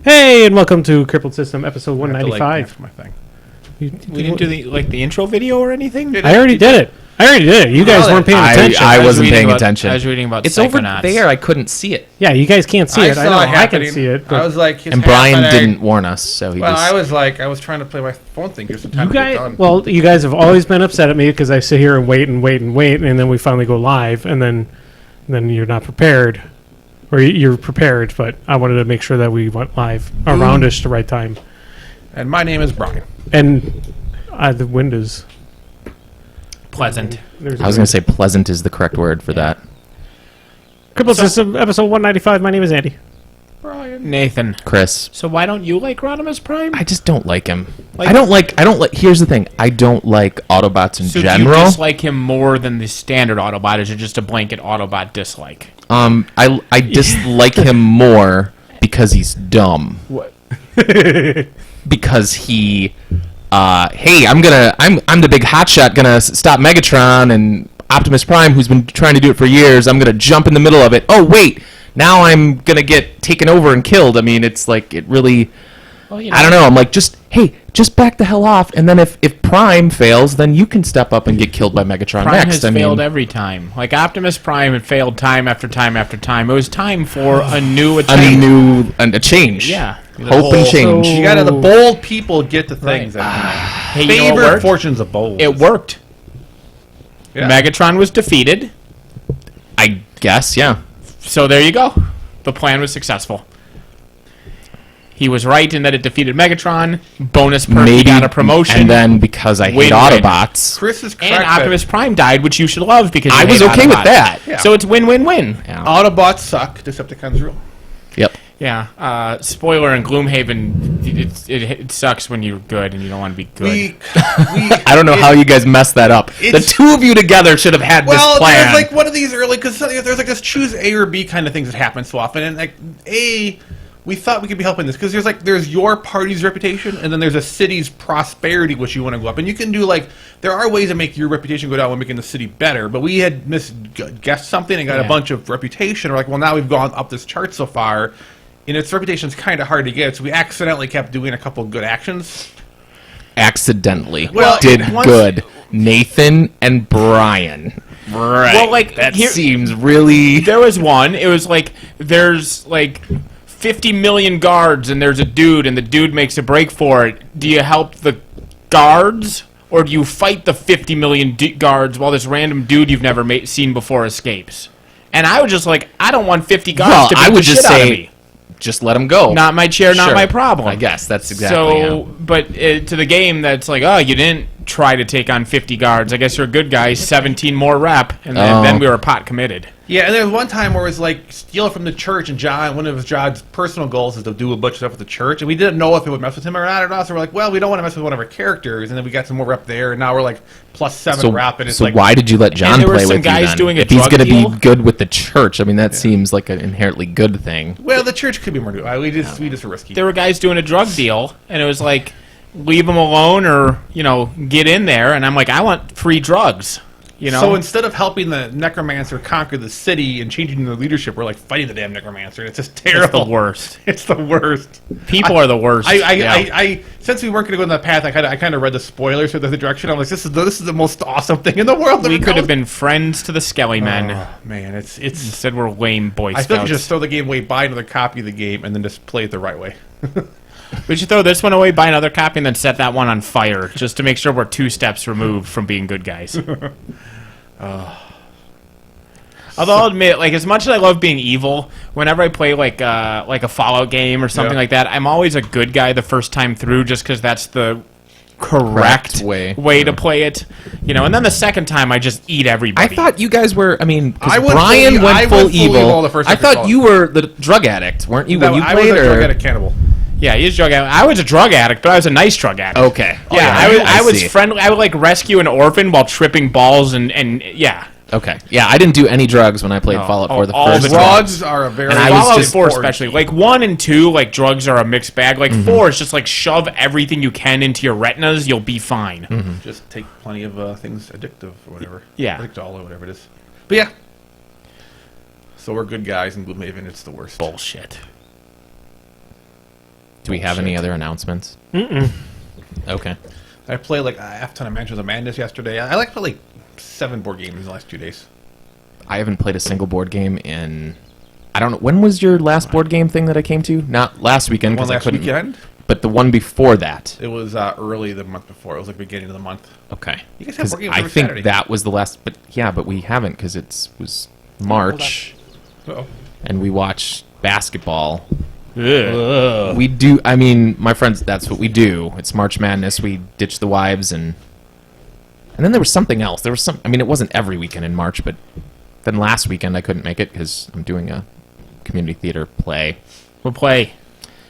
Hey, and welcome to Crippled System, episode 195. My thing. We We didn't do the intro video or anything. I already did it. You guys weren't paying attention. I wasn't paying attention. I was reading about It's over Psychonauts. there. I couldn't see it. Yeah, you guys can't see it. I know. saw it I can happening. see it. I But was like, And Brian didn't warn us, so he just... I was trying to play my phone thing just in time you to get guys, done. well, you guys have always been upset at me because I sit here and wait, and then we finally go live, and then you're not prepared, or you're prepared, but I wanted to make sure that we went live around-ish the right time. And my name is Brian. And the wind is pleasant. there's I was going to say pleasant is the correct word for that. Crippled System, episode 195. My name is Andy. Brian. Nathan. Chris. So why don't you like Rodimus Prime? I just don't like him. Like- I don't like... Here's the thing. I don't like Autobots in So general. do you dislike him more than the standard Autobot? Is it just a blanket Autobot dislike? I dislike him more because he's dumb. What? Because he... hey, I'm the big hotshot gonna stop Megatron and Optimus Prime, who's been trying to do it for years. I'm gonna jump in the middle of it. Oh wait, now I'm gonna get taken over and killed. I mean, it's like it really. Well, I don't know. I'm like, just back the hell off, and then if Prime fails, then you can step up and get killed by Megatron Prime next. has failed every time. Like Optimus Prime had failed time after time after time. It was time for a new attempt. a change. Yeah. Hope and change. So- You got to the bold people get the things. Hey, you know what Favorite worked? fortunes of bold. It worked. Yeah. Megatron was defeated. I guess, yeah. So there you go. The plan was successful. He was right in that it defeated Megatron. Bonus perk, he got a promotion. and then because I hate Win-win. Autobots, Chris is correct. And Optimus Prime died, which you should love because you I was hate okay with Autobots. that. Yeah. So it's win-win-win. Yeah. Autobots suck. Decepticons rule. Yep. Yeah. Spoiler in Gloomhaven, it sucks when you're good and you don't want to be good. I don't know how you guys messed that up. The it's- two of you together should have had Well, this plan. there's like one of these early, because there's like this choose A or B kind of things that happen so often, and like A, we thought we could be helping this because there's your party's reputation, and then there's a city's prosperity which you want to go up, and you can do there are ways to make your reputation go down when making the city better, but we had guessed something and got a bunch of reputation. We're like, well, now we've gone up this chart so far, and its reputation's kind of hard to get, so we accidentally kept doing a couple of good actions. Accidentally. Well, did once- good. Nathan and Brian. Right. Well, like, that here- seems really... There was one. It was like there's like 50 million guards and there's a dude and the dude makes a break for it. Do you help the guards or do you fight the 50 million guards while this random dude you've never seen before escapes? And I was just like, I don't want 50 guards to beat I would the just shit out of say, me. just let them go. Not my chair, not Sure. my problem. I guess that's exactly So, but to the game, that's like, oh, you didn't try to take on 50 guards. I guess you're a good guy. 17 more rep, and then we were pot committed. Yeah, and there was one time where it was like steal from the church, and one of John's personal goals is to do a bunch of stuff with the church, and we didn't know if it would mess with him or not, so we're like, well, we don't want to mess with one of our characters, and then we got some more rep there, and now we're like +7 rep, and it's so like, why did you let John there were play some with you guys then? doing a if he's drug going to deal? be good with the church, I mean, that seems like an inherently good thing. well, the church could be more good. We just were risky. There were guys doing a drug deal, and it was like, leave them alone or, get in there. And I'm like, I want free drugs, So instead of helping the necromancer conquer the city and changing the leadership, we're like fighting the damn necromancer. It's just terrible. It's the worst. It's the worst. People are the worst. I since we weren't going to go in that path, I kind of read the spoilers for the direction. I'm like, this is the most awesome thing in the world. We could have been friends to the Skelly Men. Oh, man, it's. Instead, we're lame Boy I Scouts. feel like you just throw the game away, buy another copy of the game, and then just play it the right way. We should throw this one away, buy another copy, and then set that one on fire, just to make sure we're 2 steps removed from being good guys. Although I'll admit, like, as much as I love being evil, whenever I play like a Fallout game or something like that, I'm always a good guy the first time through, just because that's the correct way to play it. And then the second time I just eat everybody. I thought you guys were, 'cause I went Brian full- I went went full full evil evil. the first I time I thought saw you were the drug addict, weren't you, when you I played? was a drug or? addict cannibal. Yeah, he's a drug addict. I was a drug addict, but I was a nice drug addict. Okay. Yeah, I was friendly. I would like rescue an orphan while tripping balls and yeah. Okay. Yeah, I didn't do any drugs when I played Fallout 4 the all first the time. Drugs are a very. And I was Fallout just 4 important. especially. Like 1 and 2, like drugs are a mixed bag. Like 4 is just like shove everything you can into your retinas, you'll be fine. Just take plenty of things addictive or whatever. Yeah. Addictol or whatever it is. But yeah. So we're good guys in Gloomhaven. It's the worst. Bullshit. Do we have any other announcements? Okay. I played like a half ton of Mansions of Madness yesterday. I like played like 7 board games in the last 2 days. I haven't played a single board game in... I don't know. When was your last board game thing that I came to? Not last weekend, One because I last couldn't... weekend. But the one before that. It was early the month before. It was like beginning of the month. Okay. You guys have 'Cause board games I every think Saturday. that was the last... But yeah, but we haven't, because it was March, Uh-oh. and we watched basketball. Ugh. We do... I mean, my friends, that's what we do. It's March Madness. We ditch the wives, and then there was something else. There was some... I mean, it wasn't every weekend in March, but then last weekend I couldn't make it, because I'm doing a community theater play. We'll play.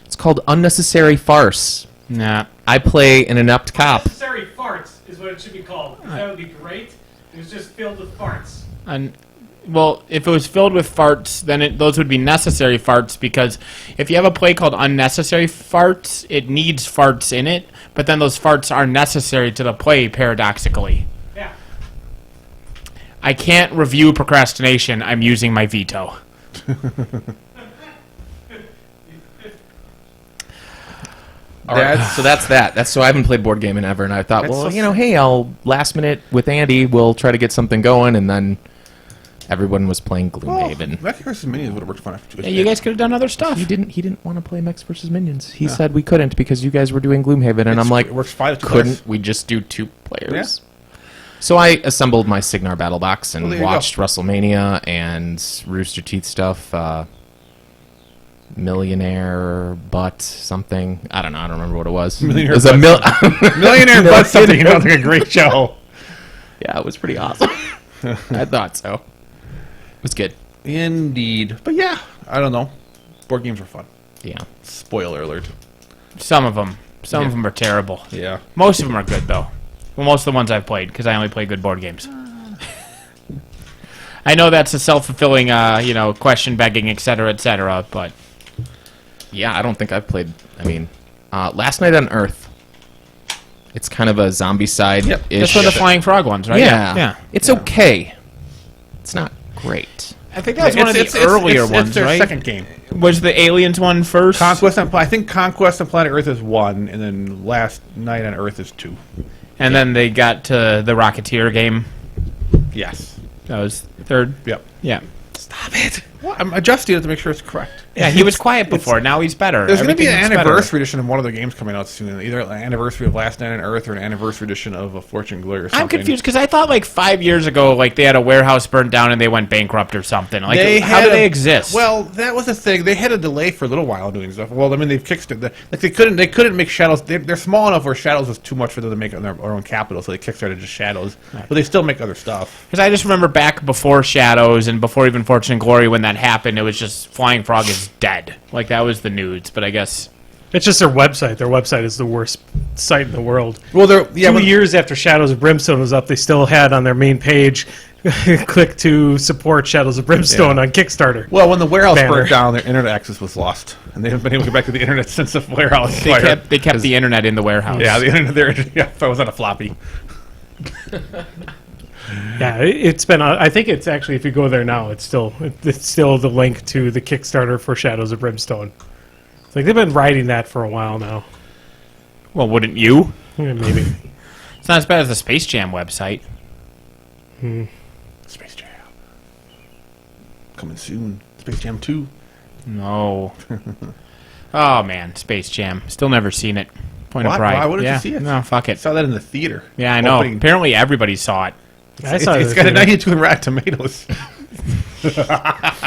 It's called Unnecessary Farce. Nah. I play an inept cop. Necessary farts is what it should be called. That would be great. It was just filled with farts. Well, if it was filled with farts, then those would be necessary farts, because if you have a play called Unnecessary Farts, it needs farts in it, but then those farts are necessary to the play, paradoxically. Yeah. I can't review procrastination. I'm using my veto. So that's that. That's so I haven't played board game in ever, and I thought, That's well, so hey, I'll last minute with Andy, we'll try to get something going, and then everyone was playing Gloomhaven. Mech vs. Minions would have worked fine after 2 Yeah, you guys could have done other stuff. He didn't want to play Mechs versus Minions. He said we couldn't because you guys were doing Gloomhaven, and I'm like, it works fine with 2 couldn't players. we just do 2 players? So I assembled my Signar battle box and Well, there you watched WrestleMania and Rooster Teeth stuff. Millionaire butt something. I don't know. I don't remember what it was. Millionaire It was a Millionaire Butt something. Sounds like a great show. Yeah, it was pretty awesome. I thought so. It was good. Indeed. But yeah, I don't know. Board games are fun. Yeah. Spoiler alert. Some of them. Some of them are terrible. Yeah. Most of them are good, though. Well, most of the ones I've played, because I only play good board games. I know that's a self-fulfilling, question begging, et cetera, but... Yeah, I don't think I've played. I mean, Last Night on Earth. It's kind of a zombie side. Yep. That's one of the flying frog ones, right? Yeah. Yeah. It's okay. It's not great. I think that was one of the earlier ones, It's their right? second game. Was the Aliens one first? I think Conquest on Planet Earth is 1, and then Last Night on Earth is 2. And then they got to the Rocketeer game. Yes. That was third. Yep. Yeah. Stop it. Well, I'm adjusting it to make sure it's correct. Yeah, he was quiet before. Now he's better. There's going to be an Everything looks anniversary edition of one of the games coming out soon. Either an anniversary of Last Night on Earth or an anniversary edition of A Fortune Glory or something. I'm confused because I thought like 5 years ago, like they had a warehouse burned down and they went bankrupt or something. Like, how do they exist? Well, that was the thing. They had a delay for a little while doing stuff. Well, I mean, they've kickstarted. Like they couldn't make Shadows. They're small enough where Shadows was too much for them to make on their own capital, so they kickstarted just Shadows. But they still make other stuff. Because I just remember back before Shadows and before even Fortune and Glory, when that happened, it was just Flying Frog is dead. Like that was the news. But I guess It's just their website. Their website is the worst site in the world. Well, 2 years after Shadows of Brimstone was up, they still had on their main page, click to support Shadows of Brimstone on Kickstarter. Well, when the warehouse Banner. burnt down, their internet access was lost, and they haven't been able to get back to the internet since the warehouse they fire. kept the internet in the warehouse. Yeah, the internet there. Yeah, it was on a floppy. Yeah, it's been. I think it's actually, if you go there now, it's still the link to the Kickstarter for Shadows of Brimstone. It's like they've been writing that for a while now. Well, wouldn't you? Yeah, maybe. It's not as bad as the Space Jam website. Space Jam coming soon. Space Jam 2. No. Oh man, Space Jam. Still never seen it. Point of Why? pride. Why wouldn't you Yeah. see it? No, fuck I it. saw that in the theater. Yeah, I know. Opening. Apparently everybody saw it. I saw It's it got a too. 92 in Rotten Tomatoes.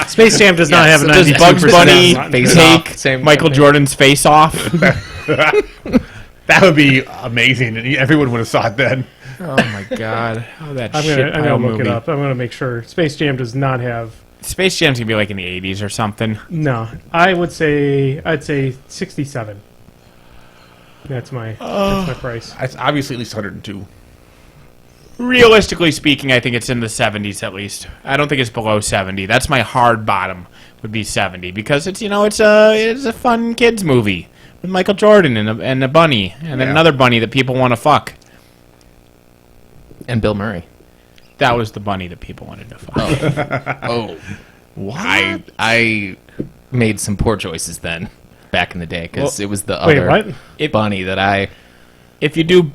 Space Jam does not have a Does 92% Bugs Bunny Rotten Face Tomatoes. Off, take same Michael thing. Jordan's face off? That would be amazing, and everyone would have saw it then. Oh my god. Oh, that I'm shit gonna pile look movie. it up. I'm gonna make sure. Space Jam does not have. Space Jam's gonna be like in the 80s or something. No, I'd say 67. That's my price. It's obviously at least 102. Realistically speaking, I think it's in the 70s at least. I don't think it's below 70. That's my hard bottom. Would be 70 because it's it's a fun kids movie with Michael Jordan and a bunny and then Yeah. another bunny that people want to fuck. And Bill Murray. That was the bunny that people wanted to fuck. Oh. I made some poor choices then. back in the day because Well, it was the Wait, other what? bunny that I. If you do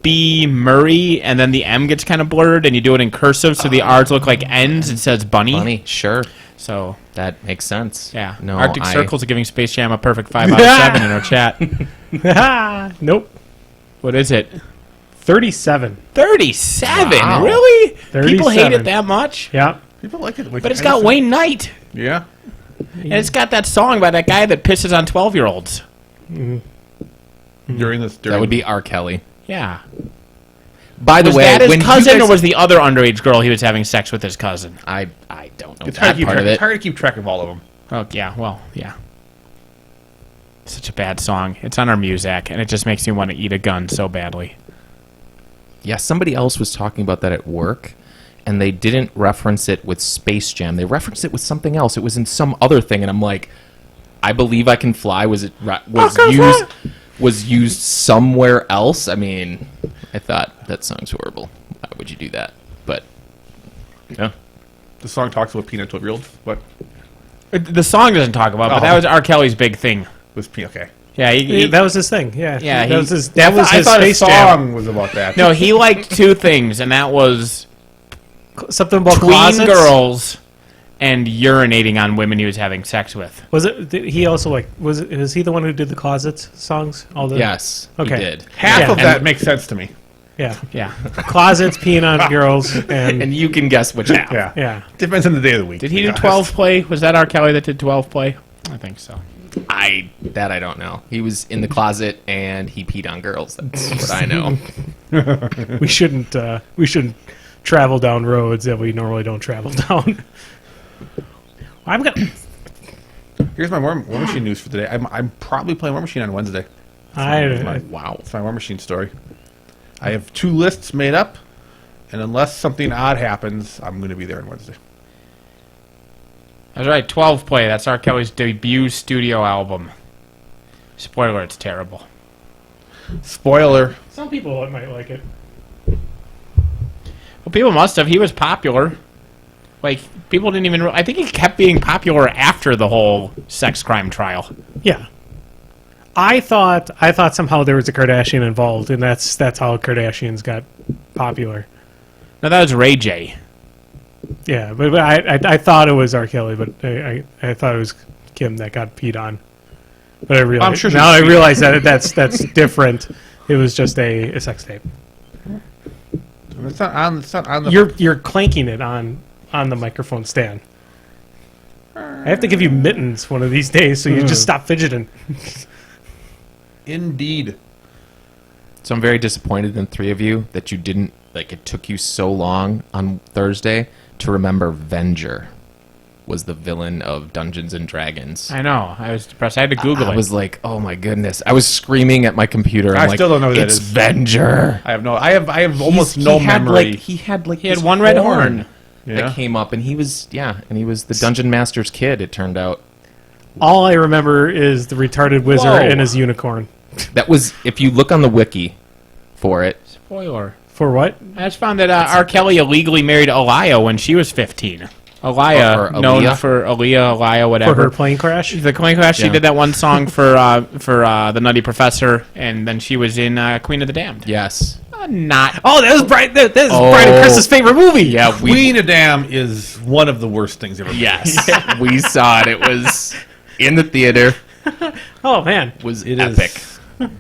B Murray and then the M gets kind of blurred and you do it in cursive so the R's look like N's and says bunny. Bunny, sure. So, That makes sense. yeah. No, Arctic I, Circle's giving Space Jam a perfect 5 out of 7 in our chat. Nope. What is it? 37. 37? Wow. Really? People hate 37. it that much? Yeah. People like it. But it's got Wayne Knight. Yeah. And it's got that song by that guy that pisses on 12-year-olds. During this, That would be R. Kelly. Yeah. By the Was way, that his when cousin you guys, or was the other underage girl he was having sex with his cousin? I don't know It's hard, that to keep part track, of it's it. hard to keep track of all of them. Oh, yeah. Well, yeah. Such a bad song. It's on our Muzak, and it just makes me want to eat a gun so badly. Yeah, somebody else was talking about that at work, and they didn't reference it with Space Jam. They referenced it with something else. It was in some other thing, and I'm like, I Believe I Can Fly was used somewhere else. I mean, I thought that song's horrible. Why would you do that? But yeah, The song talks about peanut 12-year-olds. What The song doesn't talk about it, but that was R. Kelly's big thing. was peanut? Okay. Yeah, he, That was his thing. Yeah. Yeah, That he- was his, that was I his thought Space his Jam. song was about that. no, he liked two things, and that was Something about tween closets. girls and urinating on women he was having sex with. Was it? Did he also was he the one who did the closets songs? All the yes, Okay. he did. Half Yeah. of that makes sense to me. Yeah. Yeah. Closets peeing on girls and And you can guess which half. Yeah. yeah. Depends on the day of the week. Did he to be do honest. 12 play? Was that R. Kelly that did 12 play? I think so. I don't know. He was in the closet and he peed on girls. That's what I know. We shouldn't travel down roads that we normally don't travel down. I'm gonna. Here's my War Machine news for today. I'm probably playing War Machine on Wednesday. Wow. It's my War Machine story. I have 2 lists made up, and unless something odd happens, I'm going to be there on Wednesday. That's right, 12 play. That's R. Kelly's debut studio album. Spoiler, it's terrible. Spoiler. Some people might like it. Well, people must have. He was popular. Like, people didn't even... I think he kept being popular after the whole sex crime trial. Yeah. I thought somehow there was a Kardashian involved, and that's how Kardashians got popular. No, that was Ray J. Yeah, but I thought it was R. Kelly, but I thought it was Kim that got peed on. But I realized I'm sure she now was I peed realize that that's different. It was just a sex tape. It's not on the... You're clanking it on the microphone stand. I have to give you mittens one of these days, so you just stop fidgeting. Indeed. So I'm very disappointed in 3 of you that you didn't, like, it took you so long on Thursday to remember Venger was the villain of Dungeons and Dragons. I know. I was depressed. I had to Google I it. was like, oh my goodness. I was screaming at my computer. I'm I like, still don't know who that it's is. Venger. I have almost He no had, memory. he had He this had one red horn. Yeah. that came up, and he was the Dungeon Master's kid, it turned out. All I remember is the retarded wizard Whoa. and his unicorn. That was, if you look on the wiki for it, Spoiler. For what? I just found that R. Kelly illegally married Aliyah when she was 15. Aliyah, Or known Aaliyah? for Aliyah, For whatever. her plane crash? The Plane Crash, she Yeah. did that one song for The Nutty Professor, and then she was in Queen of the Damned. yes. Not. Oh, that was Brian. That is Oh. Brian and Chris's favorite movie. Yeah, Queen of Dam is one of the worst things ever. Yes, we saw it. It was in the theater. Oh man. Was It is- epic.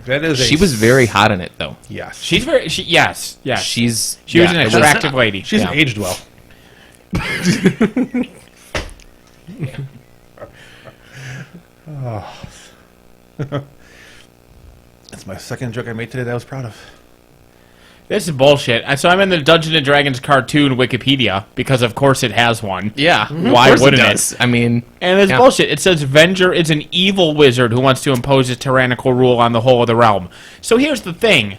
That is. She was very hot in it, though. Yes. She's very. Yes. She was an it was- attractive lady. She's Yeah. aged well. That's my second joke I made today that I was proud of. This is bullshit. So I'm in the Dungeons and Dragons cartoon Wikipedia because, of course, it has one. Yeah, Why of course wouldn't it? does. I mean, And it's yeah. bullshit. It says Venger is an evil wizard who wants to impose his tyrannical rule on the whole of the realm. So here's the thing.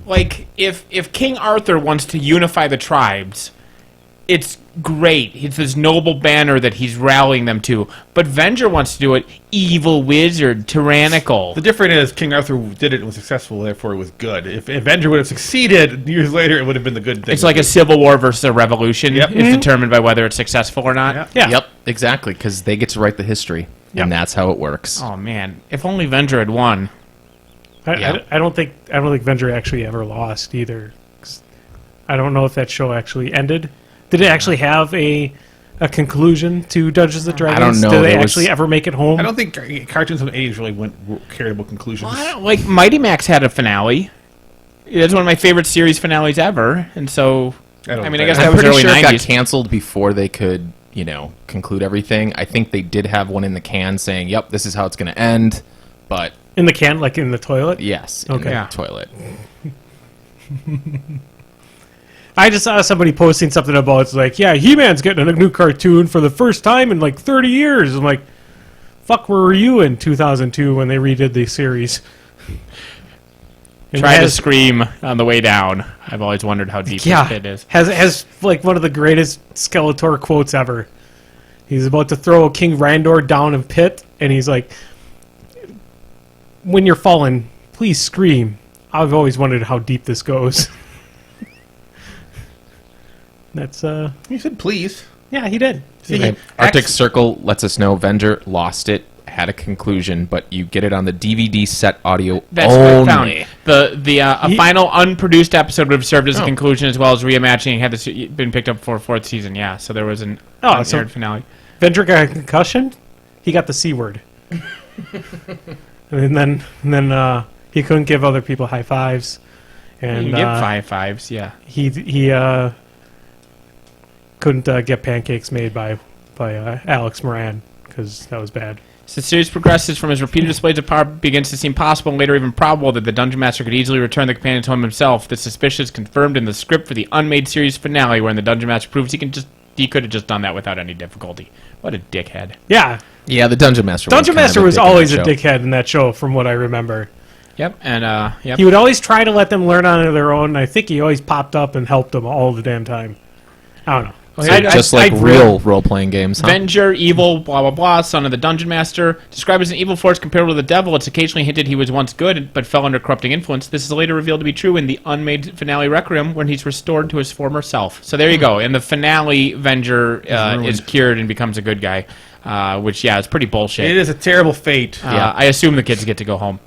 Like, if King Arthur wants to unify the tribes, it's great. It's this noble banner that he's rallying them to. But Venger wants to do it evil wizard, tyrannical. The difference is King Arthur did it and was successful, therefore it was good. If Avenger would have succeeded years later, it would have been the good thing. It's like a civil war versus a revolution. Yep. It's determined by whether it's successful or not. Yeah. Yeah. Yep, exactly, because they get to write the history. Yep. and that's how it works. Oh man, if only Venger had won. I don't think Venger actually ever lost either. 'Cause I don't know if that show actually ended. Did it actually have a conclusion to Dungeons and Dragons? know. Did they There was- actually ever make it home? I don't think cartoons of the 80s really carried about conclusions. Well, I don't, like Mighty Max had a finale. It's one of my favorite series finales ever, and so I mean, I guess that I'm was pretty early sure it got 90s. canceled before they could, conclude everything. I think they did have one in the can saying, "Yep, this is how it's going to end." But In the can, like in the toilet? yes, Okay. in Yeah. the toilet. I just saw somebody posting something about, it's like, yeah, He-Man's getting a new cartoon for the first time in like 30 years. I'm like, fuck, where were you in 2002 when they redid the series? And Try to has- scream on the way down. I've always wondered how deep Yeah, this pit is. has like one of the greatest Skeletor quotes ever. He's about to throw King Randor down a pit, and he's like, "When you're falling, please scream. I've always wondered how deep this goes." That's You said please. yeah, he did. Okay. Arctic Circle lets us know Venger lost it, had a conclusion, but you get it on the DVD set audio That's what I found. only. A final unproduced episode would have served as a Oh. conclusion, as well as reimagining had this been picked up for a fourth season. Yeah, so there was an unaired so- finale. Vendrick got a concussion. He got the C word, and then he couldn't give other people high fives, and You can get 5 5s, yeah. he couldn't get pancakes made by Alex Moran because that was bad. As the series progresses from his repeated displays of power, begins to seem possible and later even probable that the Dungeon Master could easily return the companion to him himself. This suspicion is confirmed in the script for the unmade series finale, wherein the Dungeon Master proves he could have just done that without any difficulty. What a dickhead. Yeah, Yeah, the Dungeon Master. Dungeon Master was dick in that always a show. dickhead in that show, from what I remember. Yep, and yep. He would always try to let them learn on their own. I think he always popped up and helped them all the damn time. I don't know. So just like real role-playing games, huh? Venger, evil, blah, blah, blah, son of the Dungeon Master. Described as an evil force comparable to the devil, it's occasionally hinted he was once good, but fell under corrupting influence. This is later revealed to be true in the unmade finale Requiem, when he's restored to his former self. So there you go. In the finale, Venger is cured and becomes a good guy, which, yeah, is pretty bullshit. It is a terrible fate. I assume the kids get to go home.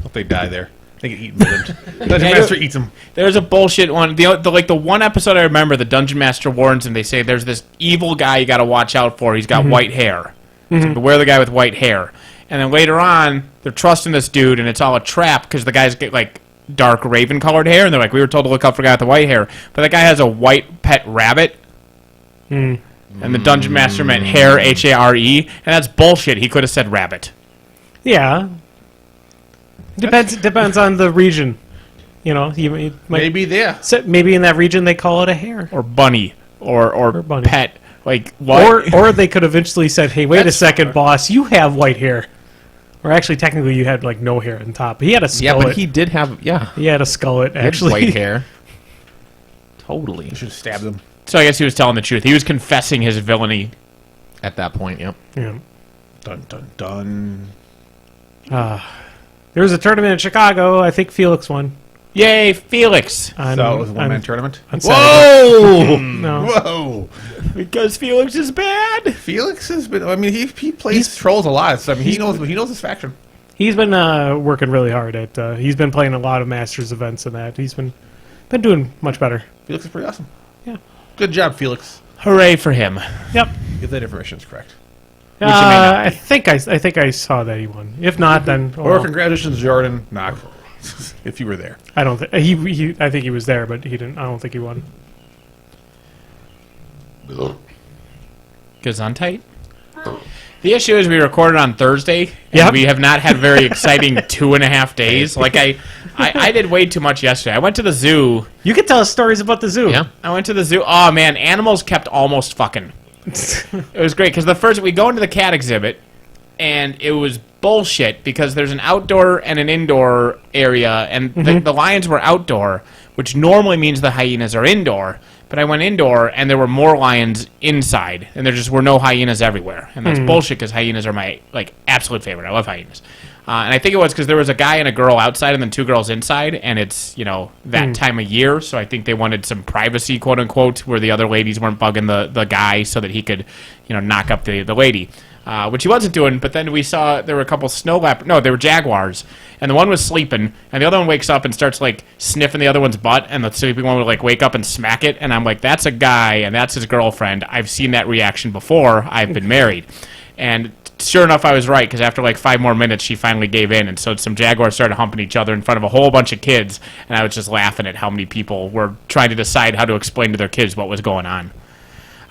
Hope they die there. They get eaten with them. Dungeon Master eats them. There's a bullshit one. The one episode I remember, the Dungeon Master warns him. They say there's this evil guy you got to watch out for. He's got white hair. So beware the guy with white hair. And then later on, they're trusting this dude, and it's all a trap because the guys get like dark raven-colored hair, and they're like, we were told to look out for the guy with the white hair, but the guy has a white pet rabbit. And the Dungeon Master meant hare, H-A-R-E, and that's bullshit. He could have said rabbit. Yeah. Depends on the region. You know, you might, Maybe there. maybe in that region they call it a hare. Or bunny. Or bunny. pet. Like, what? Or they could eventually said, "Hey, wait a second, boss, you have white hair." Or actually, technically, you had like no hair on top. He had a Yeah, skullet. but he did have he had a skullet. he had Actually, white hair. Totally. You should have stabbed them. So I guess he was telling the truth. He was confessing his villainy. At that point, yep. Yeah. Dun, dun, dun. There was a tournament in Chicago. I think Felix won. Yay, Felix! On, So it was a one-man on- tournament? on Saturday. Whoa! No. Whoa! Because Felix is bad. Felix has been... I mean, he plays trolls a lot. So, I mean, he knows his faction. He's been working really hard at. He's been playing a lot of Masters events and that. He's been doing much better. Felix is pretty awesome. Yeah. Good job, Felix. Hooray for him. Yep. If that information is correct. you may not I think I saw that he won. If not, then Or congratulations, Jordan. Knock. If you were there. I don't think he. I think he was there, but he didn't. I don't think he won. Gesundheit? The issue is we recorded on Thursday, and Yep. we have not had very exciting 2.5 days. Like, I did way too much yesterday. I went to the zoo. You could tell us stories about the zoo. Yeah. I went to the zoo. Oh, man, animals kept almost fucking. It was great, because we go into the cat exhibit, and it was bullshit, because there's an outdoor and an indoor area, and the lions were outdoor, which normally means the hyenas are indoor. But I went indoor, and there were more lions inside, and there just were no hyenas everywhere. And that's bullshit, because hyenas are my, like, absolute favorite. I love hyenas. And I think it was because there was a guy and a girl outside and then two girls inside, and it's, that time of year, so I think they wanted some privacy, quote-unquote, where the other ladies weren't bugging the guy so that he could, knock up the lady. which he wasn't doing. But then we saw there were a couple they were jaguars, and the one was sleeping, and the other one wakes up and starts like sniffing the other one's butt, and the sleeping one would like wake up and smack it, and I'm like, that's a guy, and that's his girlfriend. I've seen that reaction before. I've been married, and sure enough, I was right, because after like 5 more minutes, she finally gave in, and so some jaguars started humping each other in front of a whole bunch of kids, and I was just laughing at how many people were trying to decide how to explain to their kids what was going on.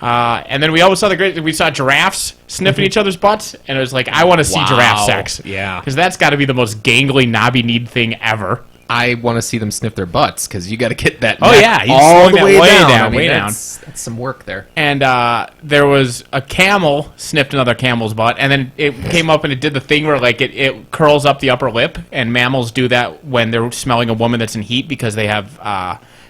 And then we always saw we saw giraffes sniffing each other's butts, and it was like, I want to see giraffe sex. Yeah. Because that's got to be the most gangly, knobby-kneed thing ever. I want to see them sniff their butts because you got to get that. Oh, neck yeah, he's all slowing the that way way down. down, I mean, way down. That's some work there. And there was a camel sniffed another camel's butt, and then it came up and it did the thing where like it curls up the upper lip, and mammals do that when they're smelling a woman that's in heat because they have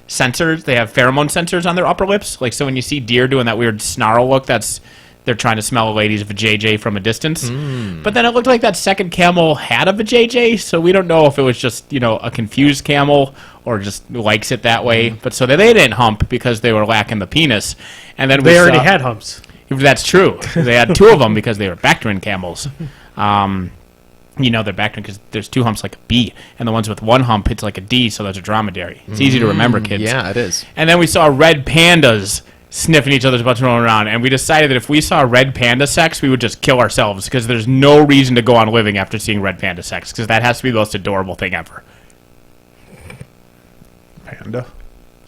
sensors. They have pheromone sensors on their upper lips. Like, so when you see deer doing that weird snarl look, they're trying to smell a lady's vajayjay from a distance. But then it looked like that second camel had a vajayjay, so we don't know if it was just, a confused camel or just likes it that way. But so they didn't hump because they were lacking the penis. And then They already had humps. That's true. They had 2 of them because they were Bactrian camels. They're Bactrian because there's 2 humps like a B, and the ones with 1 hump, it's like a D, so that's a dromedary. It's easy to remember, kids. Yeah, it is. And then we saw red pandas sniffing each other's butts rolling around, and we decided that if we saw red panda sex, we would just kill ourselves because there's no reason to go on living after seeing red panda sex, because that has to be the most adorable thing ever. Panda.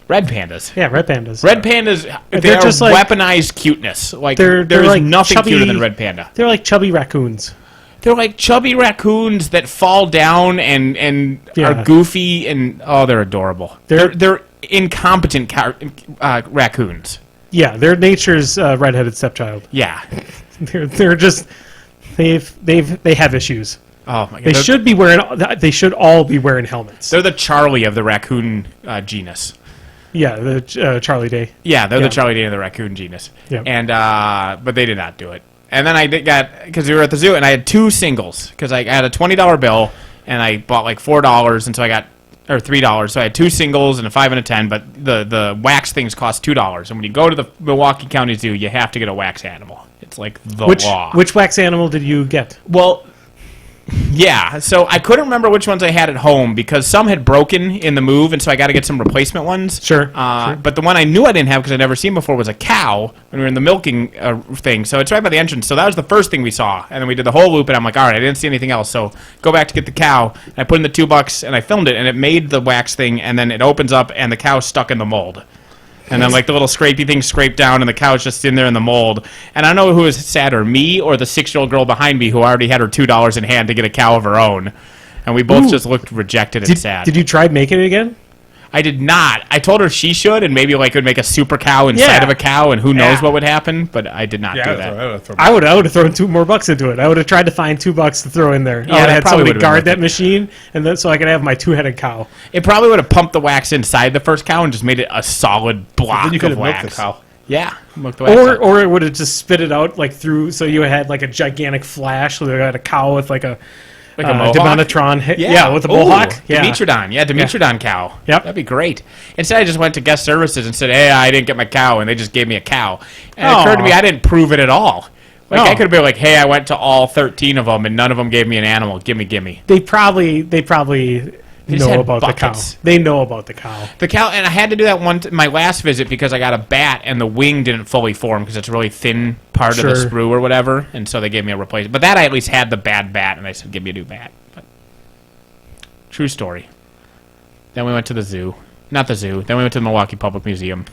Red pandas. Yeah, red pandas. Red pandas, They're they're just like- weaponized cuteness. Like, They're there's like nothing chubby- cuter than red panda. They're like chubby raccoons. They're like chubby raccoons that fall down and Yeah. are goofy, and they're adorable. They're incompetent raccoons. Yeah, they're nature's redheaded stepchild. Yeah. They're just they have issues. Oh my god. They should be wearing. They should all be wearing helmets. They're the Charlie of the raccoon genus. Yeah, the Charlie Day. Yeah, they're Yeah. the Charlie Day of the raccoon genus. Yeah. And but they did not do it. And then I because we were at the zoo, and I had 2 singles because I had a $20 bill, and I bought like $4, and so I got $3. So I had 2 singles and a 5 and a 10. But the wax things cost $2, and when you go to the Milwaukee County Zoo, you have to get a wax animal. It's like the law. Which wax animal did you get? Well, yeah, so I couldn't remember which ones I had at home because some had broken in the move, and so I got to get some replacement ones. Sure. But the one I knew I didn't have because I'd never seen before was a cow when we were in the milking thing. So it's right by the entrance. So that was the first thing we saw, and then we did the whole loop, and I'm like, all right, I didn't see anything else. So go back to get the cow. And I put in the $2, and I filmed it, and it made the wax thing, and then it opens up, and the cow's stuck in the mold. And then, like, the little scrapey thing scraped down, and the cow's just in there in the mold. And I don't know who was sadder, me or the 6-year-old girl behind me who already had her $2 in hand to get a cow of her own. And we both just looked rejected and sad. Did you try making it again? I did not. I told her she should, and maybe, like, it would make a super cow inside of a cow, and who knows what would happen, but I did not do that. I would have thrown $2 more into it. I would have tried to find $2 to throw in there. Yeah, I would that have had probably somebody would've been guard worth that it. machine, and then so I could have my 2-headed cow. It probably would have pumped the wax inside the first cow and just made it a solid block Then you could of have milked wax. the cow. Yeah, milk the wax out. Or it would have just spit it out like through, so you had like a gigantic flash. So you had a cow with like a mohawk? Demonetron. With a mohawk. Yeah. Dimetrodon. Yeah, Dimetrodon cow. Yep. That'd be great. Instead, I just went to guest services and said, hey, I didn't get my cow, and they just gave me a cow. And it occurred to me I didn't prove it at all. Like, I could have been like, hey, I went to all 13 of them, and none of them gave me an animal. Gimme. They probably just know had about buckets. the cow. They know about the cow. The cow, and I had to do that my last visit because I got a bat, and the wing didn't fully form because it's a really thin part of the Sure. sprue or whatever, and so they gave me a replacement. But that I at least had the bad bat, and I said, give me a new bat. But, true story. Then we went to the zoo. Not the zoo. Then we went to the Milwaukee Public Museum.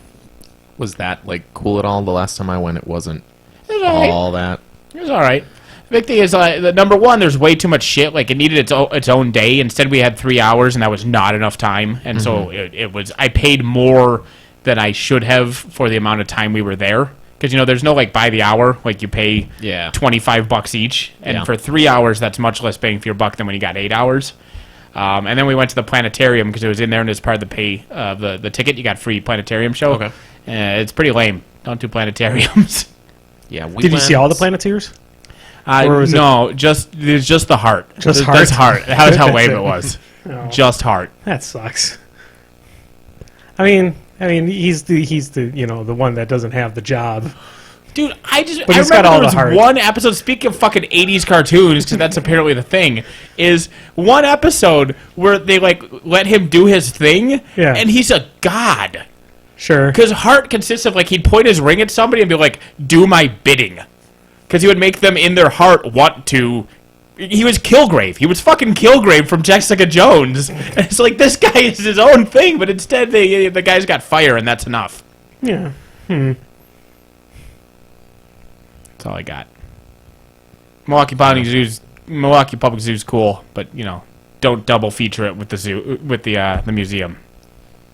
Was that like cool at all? The last time I went, it wasn't It was all right. all that. It was all right. The big thing is, the number one, there's way too much shit. Like, it needed its own day. Instead, we had 3 hours, and that was not enough time. And so it was. I paid more than I should have for the amount of time we were there. Because, there's no, like, by the hour. Like, you pay $25 each. And for 3 hours, that's much less bang for your buck than when you got 8 hours. And then we went to the planetarium because it was in there, and as part of the pay the ticket, you got free planetarium show. Okay. It's pretty lame. Don't do planetariums. Yeah. Did you see all the Planeteers? Or was there's just the heart. Just There's heart? That was how lame it was. Oh. Just heart. That sucks. I mean, he's the the one that doesn't have the job. Dude, I But he's got remember all there the was heart. one episode, speaking of fucking 80s cartoons, because that's apparently the thing, is one episode where they, like, let him do his thing, Yeah. and he's a god. Sure. Because heart consists of, like, he'd point his ring at somebody and be like, do my bidding. Because he would make them in their heart want to... He was Kilgrave. He was fucking Kilgrave from Jessica Jones. And it's like, this guy is his own thing, but instead the guy's got fire, and that's enough. Yeah. That's all I got. Milwaukee Public Zoo's cool, but you know, don't double feature it with the zoo with the museum.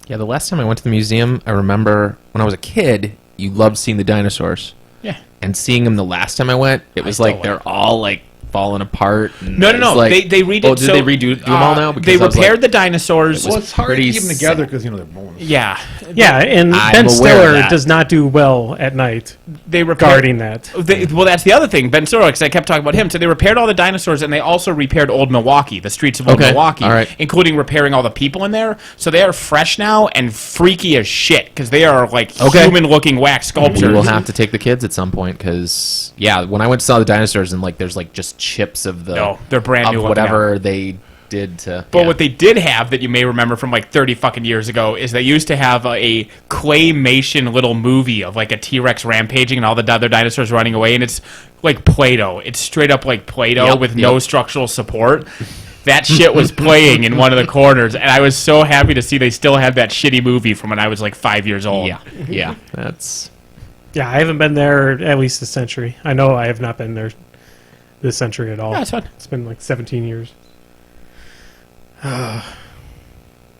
Yeah, the last time I went to the museum, I remember when I was a kid, you loved seeing the dinosaurs. Yeah. And seeing them the last time I went, it was still like like they're all like falling apart. And No. it was like- They redid. Oh, did they redo them all now? They Because I was repaired like, the dinosaurs. Well, it's hard to pretty keep them together because, you know, they're bones. Yeah. Yeah, and I'm Ben aware of Stiller that. does not do well at night They repaired. guarding that. Well, that's the other thing. Ben Stiller, because I kept talking about him. So they repaired all the dinosaurs, and they also repaired Old Milwaukee, the streets of Old Okay, Milwaukee, all right. including repairing all the people in there. So they are fresh now and freaky as shit because they are like Okay. human-looking wax sculptures. we will have to take the kids at some point because, yeah, when I went to saw the dinosaurs and like there's like just chips of the No, they're brand new of looking whatever they did to. But yeah. what they did have that you may remember from like 30 fucking years ago is they used to have a claymation little movie of like a T-Rex rampaging and all the other dinosaurs running away, and it's like Play-Doh. It's straight up like Play-Doh Yep, with no yep. structural support. That shit was playing in one of the corners, and I was so happy to see they still had that shitty movie from when I was like 5 years old. yeah, that's Yeah, I haven't been there at least a century. I know I have not been there this century at all. Yeah, it's fun. It's been like 17 years.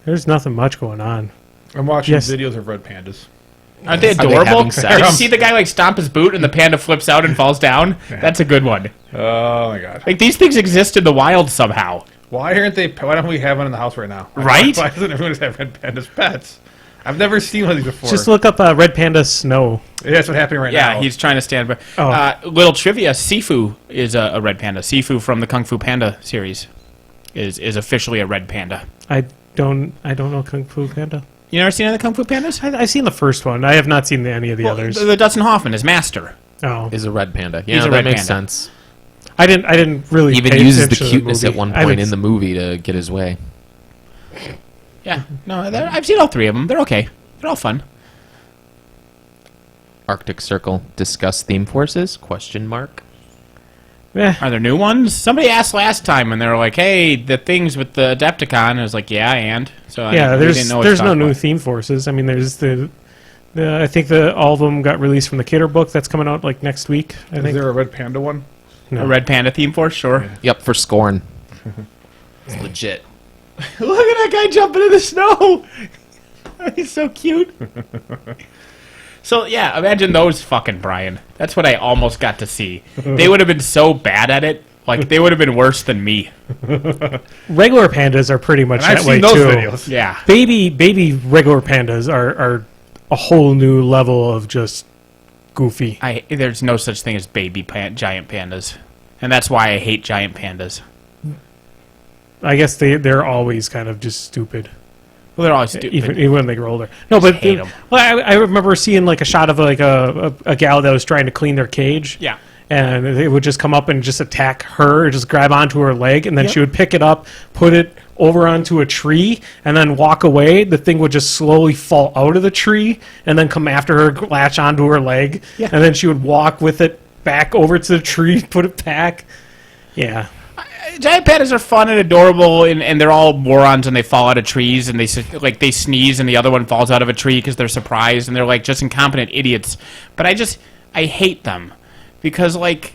There's nothing much going on. I'm watching Yes. videos of red pandas. Aren't they Are they adorable? having sex? Did you see the guy like stomp his boot and the panda flips out and falls down? That's a good one. Oh, my God. Like these things exist in the wild somehow. Why aren't they? Why don't we have one in the house right now? Right? Why doesn't everyone just have red pandas pets? I've never seen one of these before. Just look up Red Panda Snow. Yeah, that's what's happening right now. Yeah, he's trying to stand by. Oh. Little trivia: Sifu is a red panda. Sifu from the Kung Fu Panda series is officially a red panda. I don't know Kung Fu Panda. You never seen any of the Kung Fu Pandas? I've seen the first one. I have not seen any of the others. The Dustin Hoffman is Master. Oh, is a red panda. He's Yeah, a that red makes panda. sense. I didn't really Even pay uses the attention to cuteness at movie. one I haven't point in the movie to get his way. Yeah, no, I've seen all three of them. They're okay. They're all fun. Arctic Circle discuss theme forces? Question mark. Yeah. Are there new ones? Somebody asked last time, and they were like, "Hey, the things with the Adepticon." I was like, "Yeah, and so Yeah, we didn't know what to there's talk no new about. theme forces. I mean, there's the I think all of them got released from the Cater book that's coming out like next week. I Is think. there a red panda one? No. A red panda theme force, sure. Yep, for Scorn. It's legit. Look at that guy jumping in the snow. He's so cute. So, yeah, imagine those fucking Brian. That's what I almost got to see. They would have been so bad at it. Like, they would have been worse than me. Regular pandas are pretty much And I've that way seen those too. videos. Yeah. Baby regular pandas are a whole new level of just goofy. There's no such thing as baby giant pandas. And that's why I hate giant pandas. I guess they're always kind of just stupid. Well, they're always stupid. Even when they grow older. No, but hate 'em. well, I remember seeing like a shot of like a gal that was trying to clean their cage. Yeah. And it would just come up and just attack her, or just grab onto her leg, and then Yep. she would pick it up, put it over onto a tree, and then walk away. The thing would just slowly fall out of the tree, and then come after her, latch onto her leg, Yeah. and then she would walk with it back over to the tree, put it back. Yeah. Giant pandas are fun and adorable, and they're all morons, and they fall out of trees, and they sneeze, and the other one falls out of a tree because they're surprised, and they're like just incompetent idiots. But I hate them because like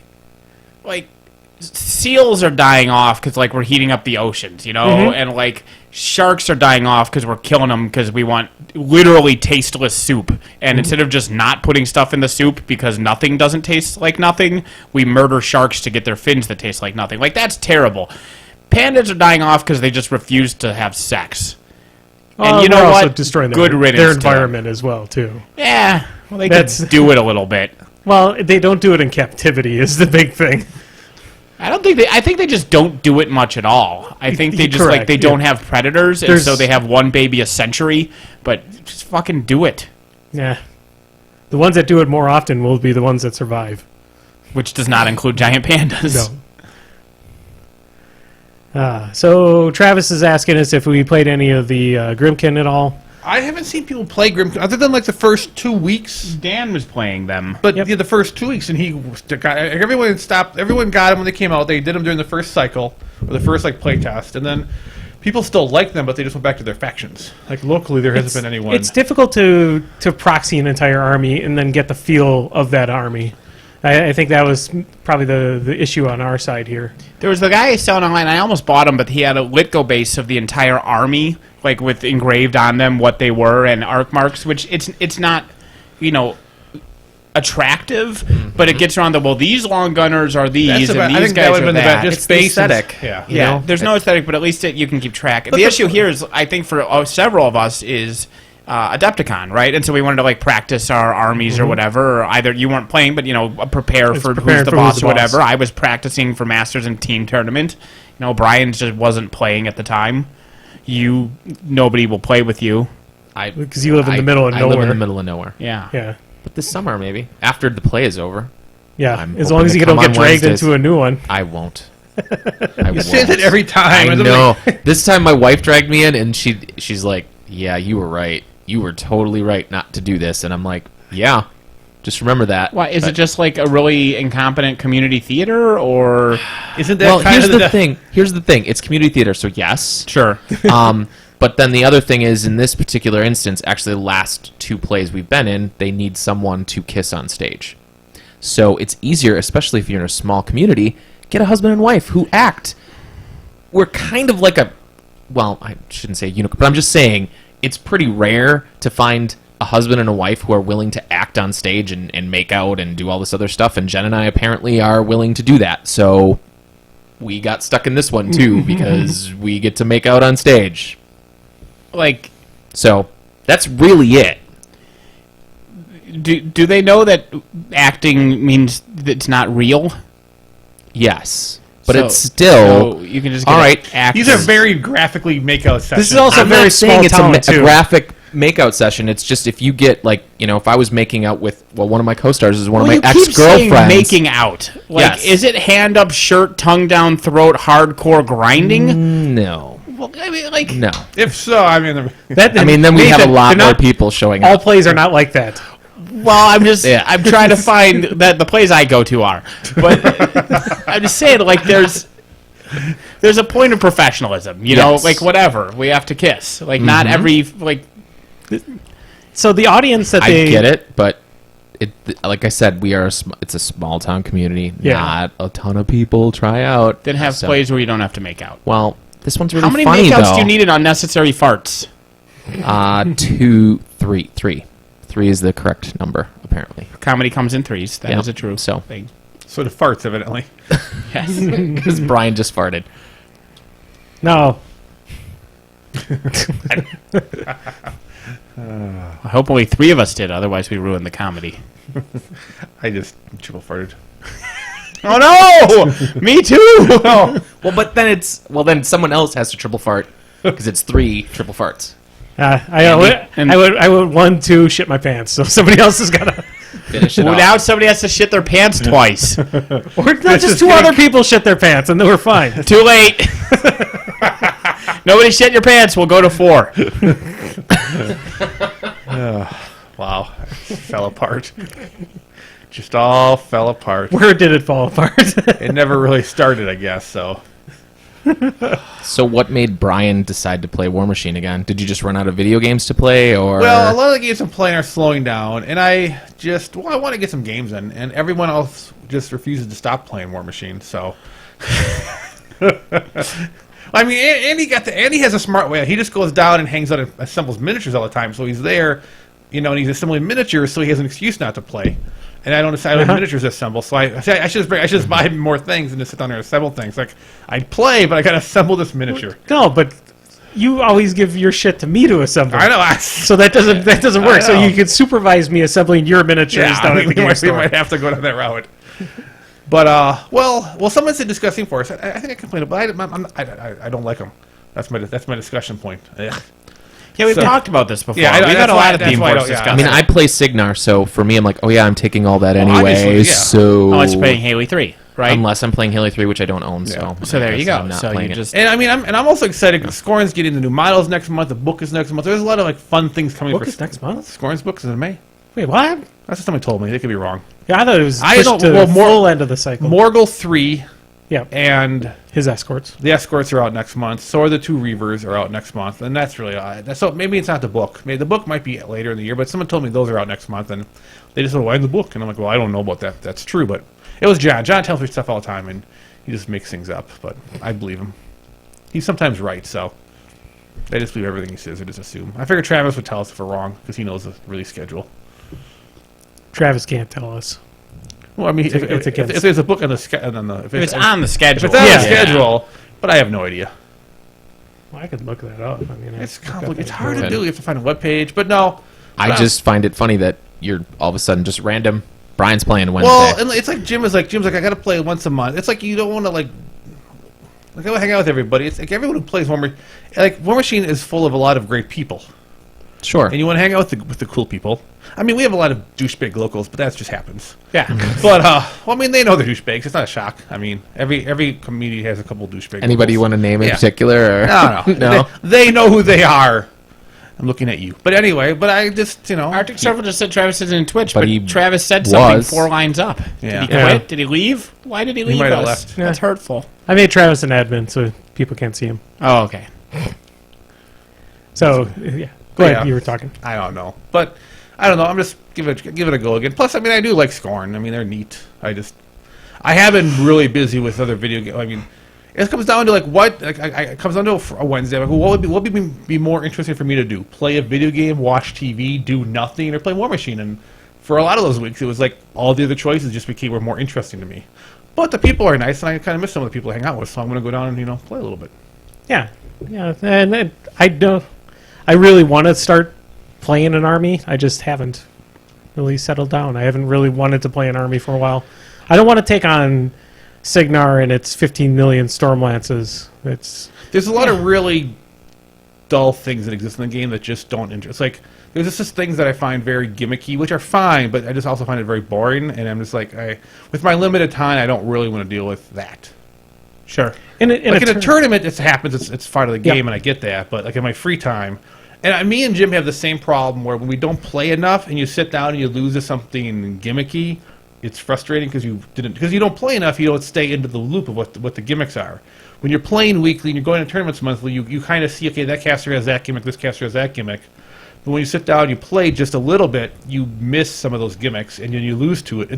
seals are dying off because like we're heating up the oceans, you know, and like sharks are dying off because we're killing them because we want literally tasteless soup. And instead of just not putting stuff in the soup because nothing doesn't taste like nothing, we murder sharks to get their fins that taste like nothing. Like that's terrible. Pandas are dying off because they just refuse to have sex. And you know we're also what? destroying Good riddance their to them. environment as well too. Yeah, well they That's- could do it a little bit. Well, they don't do it in captivity is the big thing. I think they just don't do it much at all. I think they just Correct, they don't have predators, and There's- so they have one baby a century. But just fucking do it. Yeah. The ones that do it more often will be the ones that survive. Which does not include giant pandas. No. So Travis is asking us if we played any of the Grimkin at all. I haven't seen people play Grim other than like the first 2 weeks. Dan was playing them. But Yep. yeah, the first 2 weeks, and everyone stopped. Everyone got them when they came out. They did them during the first cycle or the first like play test, and then people still like them, but they just went back to their factions. Like locally, there hasn't been anyone. It's difficult to proxy an entire army and then get the feel of that army. I think that was probably the issue on our side here. There was the guy selling online. I almost bought him, but he had a Litgo base of the entire army, like with engraved on them what they were and arc marks. Which it's not, attractive, but it gets around these long gunners are these, and these guys are that. Just It's the base aesthetic. Yeah. There's no aesthetic, but at least you can keep track. The issue here is, I think, for several of us is Adepticon, right? And so we wanted to practice our armies or whatever. Or either you weren't playing, but prepare for who's the boss or whatever. I was practicing for Masters and Team Tournament. Brian just wasn't playing at the time. Nobody will play with you. Because you live in the middle of I nowhere. live in the middle of nowhere. Yeah. But this summer, maybe after the play is over, Yeah. I'm As hoping long as to you don't come get on dragged Wednesdays. into a new one. I won't. You say that every time. I know. This time, my wife dragged me in, and she's like, "Yeah, you were right. You were totally right not to do this." And I'm like, "Yeah, just remember that." Why is it just like a really incompetent community theater, or Isn't that Well, kind here's of the thing. Here's the thing. It's community theater, so yes. sure? But then the other thing is, in this particular instance, actually the last 2 plays we've been in, they need someone to kiss on stage. So it's easier, especially if you're in a small community, get a husband and wife who act. We're kind of like I shouldn't say unicorn, but I'm just saying it's pretty rare to find a husband and a wife who are willing to act on stage and make out and do all this other stuff, and Jen and I apparently are willing to do that. So we got stuck in this one too, because we get to make out on stage. So that's really it. Do they know that acting means that it's not real? Yes, but So- it's still so you can just get all right. actors. These are very graphically makeout sessions. This is also I'm very not saying small it's town, a too. graphic makeout session. It's just if you get if I was making out with one of my co-stars is one of my you keep saying ex-girlfriends. making out. Yes. Is it hand up, shirt, tongue down, throat, hardcore grinding? No, Well, I mean, no. If so, I mean, Then we have a lot more people showing All up. plays are not like that. Well, I'm just Yeah. I'm trying to find that the plays I go to are, but I'm just saying there's a point of professionalism, Yes. whatever we have to kiss, not every So the audience that I they get it, but like I said, it's a small town community. Yeah. Not a ton of people try out. then have So- plays where you don't have to make out. Well, this one's really How many funny makeouts though. do you need in unnecessary farts? 2, 3. 3 is the correct number, apparently. Comedy comes in threes. That is Yeah. a true So. thing. so the farts, evidently. Yes. Because Brian just farted. no. Hopefully 3 of us did. Otherwise, we ruined the comedy. I just triple farted. Oh no! Me too. Well, but then then someone else has to triple fart because it's 3 triple farts. I would 1, 2 shit my pants. So somebody else has got to, Finish it Well, off. now somebody has to shit their pants twice. or not just 2 other people shit their pants, and then we're fine. Too late. Nobody shit your pants. We'll go to 4. Wow, fell apart. Just all fell apart. Where did it fall apart? It never really started, I guess. So So what made Brian decide to play War Machine again? Did you just run out of video games to play, or well, a lot of the games I'm playing are slowing down, and I want to get some games in, and everyone else just refuses to stop playing War Machine. So, I mean, Andy has a smart way. He just goes down and hangs out and assembles miniatures all the time. So he's there, and he's assembling miniatures, so he has an excuse not to play. And I don't have miniatures to assemble, so I should just buy more things and just sit down there and assemble things. Like I'd play, but I gotta assemble this miniature. No, but you always give your shit to me to assemble. I know. So that doesn't work. So know. you could supervise me assembling your miniatures down at the we game might store. have to go down that route. But well, someone said discussing force. I think I complained, but I don't like them. That's my discussion point. Ugh. Yeah, we've So- talked about this before. Yeah, I know, we've had that's a why- lot of that's theme why I force don't- yeah. I discussions. mean, I play Signar, so for me, I'm like, oh yeah, I'm taking all that anyway. obviously, yeah. So unless you're playing Haley 3, right? unless I'm playing Halo 3, which I don't own, so So I there you guess go. I'm not So you playing it. just And I mean, I'm also excited. Scorn's getting the new models next month. The book is next month. There's a lot of like fun things coming. Book for is next month? Scorn's book is in May. Wait, what? That's what somebody told me. They could be wrong. Yeah, I thought it was I pushed don't- to well, the more- full end of the cycle. Morgul 3 Yeah, and his escorts. the escorts are out next month. So are the 2 Reavers are out next month, and that's really so maybe it's not the book. Maybe the book might be later in the year, but someone told me those are out next month, and they just said, "Why in the book?" And I'm like, "Well, I don't know about that. That's true, but it was John. John tells me stuff all the time, and he just makes things up. But I believe him. He's sometimes right, so I just believe everything he says. I just assume. I figured Travis would tell us if we're wrong because he knows the release schedule. Travis can't tell us. Well, I mean, It's if against- there's a book on the if if it's on the schedule. if it's on Yeah. the schedule, but I have no idea. Well, I could look that up. I mean, It's I've got complicated. that It's hard to Good. do. You have to find a web page, but no. I just find it funny that you're all of a sudden just random. Brian's playing Wednesday. Well, and it's like Jim's like I gotta play once a month. It's like you don't want to like go hang out with everybody. It's like everyone who plays War Machine is full of a lot of great people, sure. and you want to hang out with the cool people. I mean, we have a lot of douchebag locals, but that just happens. Yeah. But well, I mean, they know they're douchebags. It's not a shock. I mean, every community has a couple of douchebags. Anybody you want to name in Yeah. particular? Or? No. no. They know who they are. I'm looking at you. But anyway, I just Arctic Surfer just said Travis isn't in Twitch, But but he Travis said something was. 4 lines up. Yeah. Did he Yeah. quit? Did he leave? Why did he leave might have us? left. That's hurtful. I made Travis an admin so people can't see him. Oh, okay. So, yeah. Go ahead. Yeah. You were talking. I don't know, but I don't know. I'm just give it a go again. Plus, I mean, I do like Scorn. I mean, they're neat. I have been really busy with other video games. I mean, it comes down to like what it comes down to a Wednesday. Like, what would be more interesting for me to do? Play a video game, watch TV, do nothing, or play War Machine? And for a lot of those weeks, it was like all the other choices just were more interesting to me. But the people are nice, and I kind of miss some of the people I hang out with. So I'm going to go down and play a little bit. Yeah. Yeah. And then I really want to start playing an army. I just haven't really settled down. I haven't really wanted to play an army for a while. I don't want to take on Signar and its 15 million Stormlances. There's a lot of really dull things that exist in the game that just don't interest. Like there's just things that I find very gimmicky, which are fine, but I just also find it very boring. And I'm just like, with my limited time, I don't really want to deal with that. Sure. In a tournament, it happens. It's part of the game, Yep. and I get that. But like in my free time, and me and Jim have the same problem where when we don't play enough, and you sit down and you lose to something gimmicky, it's frustrating because you don't play enough. You don't stay into the loop of what the gimmicks are. When you're playing weekly and you're going to tournaments monthly, you kind of see, okay, that caster has that gimmick, this caster has that gimmick. But when you sit down and you play just a little bit, you miss some of those gimmicks, and then you lose to it.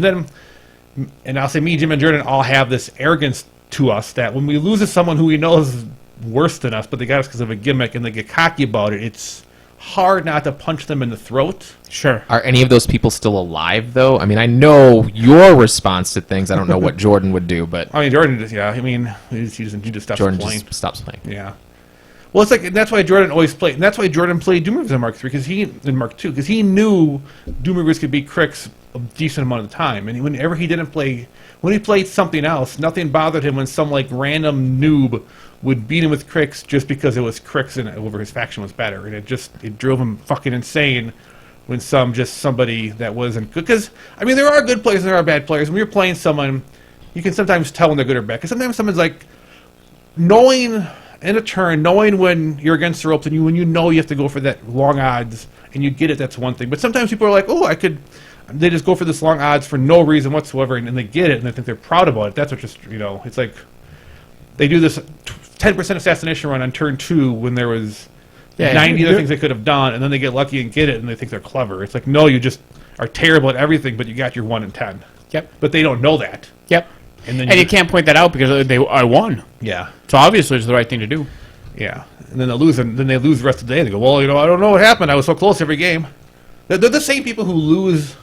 And I'll say me, Jim, and Jordan all have this arrogance to us that when we lose to someone who we know is worse than us, but they got us because of a gimmick, and they get cocky about it, it's hard not to punch them in the throat. Sure. Are any of those people still alive, though? I mean, I know your response to things. I don't know what Jordan would do, but I mean, Jordan, he just stops Jordan playing. just stops playing. Yeah. Well, it's like and that's why Jordan always played, and that's why Jordan played Doom Reavers in Mark 3 in Mark 2 because he knew Doom Reavers could beat Cricks a decent amount of the time, and whenever he didn't play, when he played something else, nothing bothered him when some like random noob would beat him with Cricks just because it was Cricks and over his faction was better, and it drove him fucking insane when somebody that wasn't good. Because I mean, there are good players and there are bad players. When you're playing someone, you can sometimes tell when they're good or bad. Because sometimes someone's like knowing in a turn, knowing when you're against the ropes, and when you know you have to go for that long odds, and you get it. That's one thing. But sometimes people are like, oh, they just go for this long odds for no reason whatsoever, and they get it, and they think they're proud about it. That's what it's like they do this 10% assassination run on turn 2 when there was 90 other things they could have done, and then they get lucky and get it, and they think they're clever. It's like, no, you just are terrible at everything, but you got your 1 in 10. Yep. But they don't know that. Yep. And then You can't point that out because I won. Yeah. So obviously it's the right thing to do. Yeah. And then they lose the rest of the day. They go, well, I don't know what happened. I was so close every game. They're the same people who lose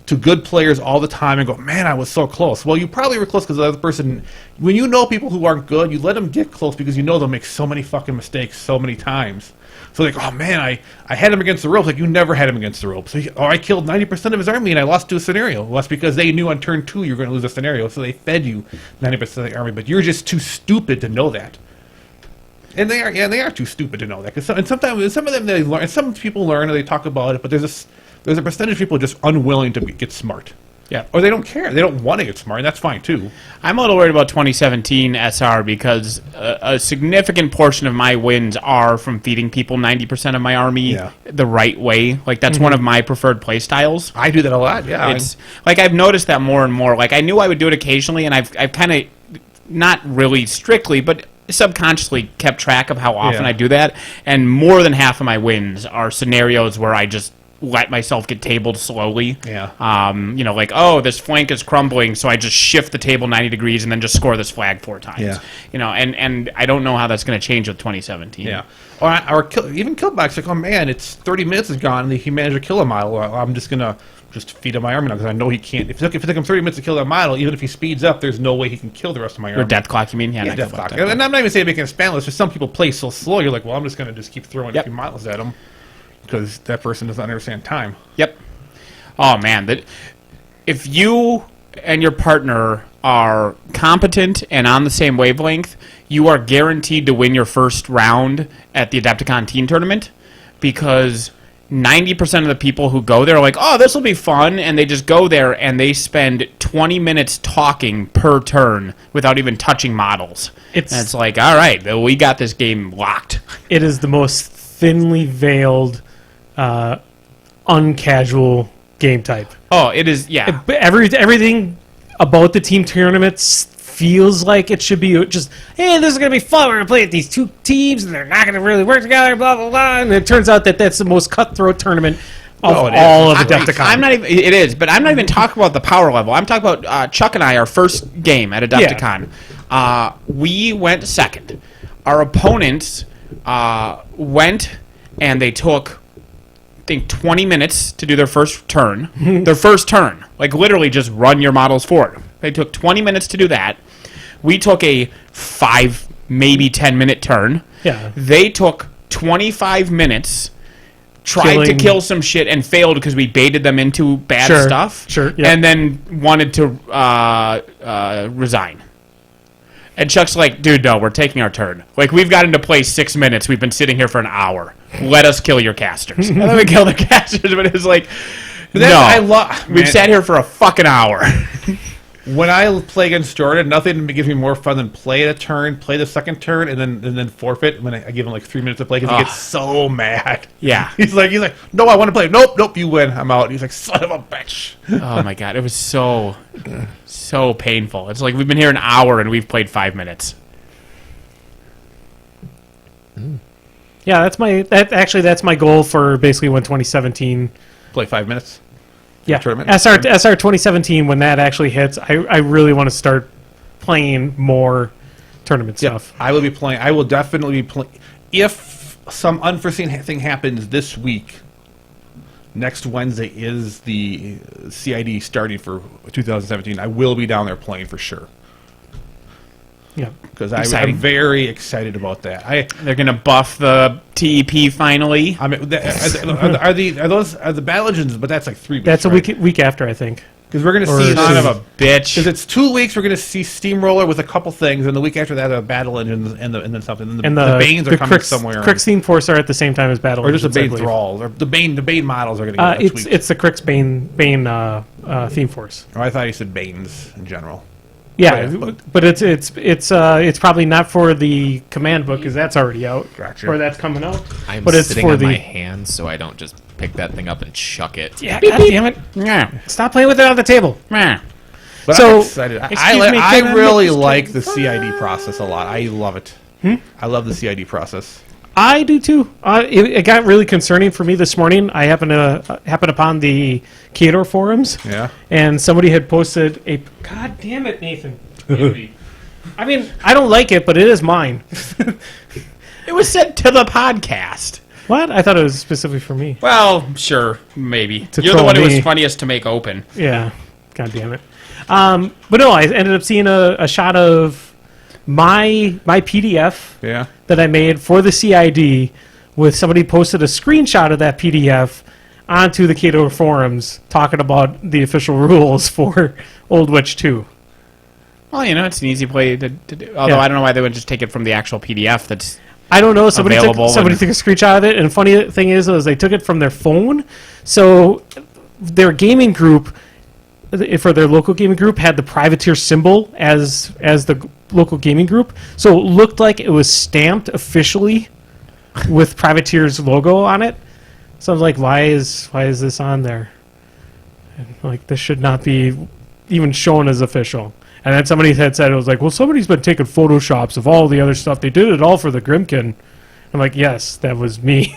to good players all the time and go, man, I was so close. Well, you probably were close because the other person, when you know people who aren't good, you let them get close because you know they'll make so many fucking mistakes so many times. So like, oh man, I had him against the ropes. Like, you never had him against the ropes. So I killed 90% of his army and I lost to a scenario. Well, that's because they knew on turn 2 you were going to lose a scenario, so they fed you 90% of the army. But you're just too stupid to know that. And they are too stupid to know that. And sometimes some of them they learn. Some people learn and they talk about it, but there's a percentage of people just unwilling to get smart. Yeah. Or they don't care. They don't want to get smart, and that's fine too. I'm a little worried about 2017 SR because a significant portion of my wins are from feeding people 90% of my army the right way. Like, that's one of my preferred play styles. I do that a lot, yeah. It's like I've noticed that more and more. Like, I knew I would do it occasionally, and I've kind of, not really strictly, but subconsciously kept track of how often I do that. And more than half of my wins are scenarios where I just let myself get tabled slowly. Yeah. You know, like, oh, this flank is crumbling, so I just shift the table 90 degrees and then just score this flag 4 times. Yeah. You know, and I don't know how that's going to change with 2017. Yeah. Or even Killbox, like, oh man, it's 30 minutes is gone, and he managed to kill a model. Well, I'm just going to feed him my army now, because I know he can't. If it took him 30 minutes to kill that model, even if he speeds up, there's no way he can kill the rest of my army. Or death clock, you mean? Yeah, death clock. And I'm not even saying making it spamless, just some people play so slow, you're like, well, I'm just going to keep throwing a few models at him, because that person doesn't understand time. Yep. Oh, man. If you and your partner are competent and on the same wavelength, you are guaranteed to win your first round at the Adepticon Teen Tournament, because 90% of the people who go there are like, oh, this will be fun, and they just go there and they spend 20 minutes talking per turn without even touching models. And it's like, all right, we got this game locked. It is the most thinly veiled, uncasual game type. Oh, it is, yeah. Everything about the team tournaments feels like it should be just, hey, this is going to be fun. We're going to play with these two teams, and they're not going to really work together, blah, blah, blah. And it turns out that that's the most cutthroat tournament of all of Adepticon. I'm not even, it is, but I'm not even talking about the power level. I'm talking about Chuck and I, our first game at Adepticon. Yeah. We went second. Our opponents went, and they took, I think, 20 minutes to do their first turn. Their first turn. Like, literally just run your models forward. They took 20 minutes to do that. We took a 5, maybe 10-minute turn. Yeah. They took 25 minutes, tried to kill some shit, and failed because we baited them into bad stuff. Sure. Yep. And then wanted to resign. And Chuck's like, dude, no, we're taking our turn. Like, we've got into play 6 minutes. We've been sitting here for an hour. Let us kill your casters. And then we kill the casters, but it's like, we've sat here for a fucking hour. When I play against Jordan, nothing gives me more fun than play a turn, play the second turn, and then forfeit when I give him like 3 minutes to play, because he gets so mad. Yeah. He's like, no, I want to play. Nope, you win. I'm out. And he's like, son of a bitch. Oh my god, it was so painful. It's like we've been here an hour and we've played 5 minutes. Yeah, that's my goal for basically when 2017. Play 5 minutes. Yeah, Tournament. SR 2017, when that actually hits, I really want to start playing more tournament stuff. I will be playing. I will definitely be playing. If some unforeseen thing happens this week, next Wednesday is the CID starting for 2017. I will be down there playing for sure. Yeah, because I'm very excited about that. They're gonna buff the TEP finally. I mean, are the battle engines? But that's like 3 weeks. That's a week after, I think. Because we're gonna see son of a bitch. Because it's 2 weeks. We're gonna see Steamroller with a couple things, and the week after that, a battle engines, and then something. And the Banes are coming somewhere. Crix Theme Force are at the same time as battle, or just engines, the Bane Thrall, or the Bane models are gonna get tweaked. It's the Crix Bane Theme Force. Oh, I thought you said Banes in general. Yeah, but it's probably not for the command book, because that's already out. Gotcha. Or that's coming out. I'm but it's sitting for on the my hands so I don't just pick that thing up and chuck it. Yeah, God damn it! Yeah. Stop playing with it on the table. Yeah. But So, I'm excited. I really like the CID process a lot. I love it. I love the CID process. I do too. It got really concerning for me this morning. I happened upon the Keator forums. Yeah. And somebody had posted a. God damn it, Nathan. I mean, I don't like it, but it is mine. It was sent to the podcast. What? I thought it was specifically for me. Well, sure, maybe. To You're the troll one who was me. funniest to make open. Yeah. God damn it. But no, I ended up seeing a shot of my PDF that I made for the CID, with somebody posted a screenshot of that PDF onto the Keator forums talking about the official rules for Old Witch 2. Well, it's an easy play to do. Although I don't know why they would just take it from the actual PDF. That's I don't know. Somebody available took a screenshot of it, and funny thing is they took it from their phone. So their gaming group, for their local gaming group, had the privateer symbol as the local gaming group. So it looked like it was stamped officially with privateer's logo on it. So I was like, why is this on there? And like, this should not be even shown as official. And then somebody had said, it was like, well, somebody's been taking photoshops of all the other stuff. They did it all for the Grimkin. I'm like, yes, that was me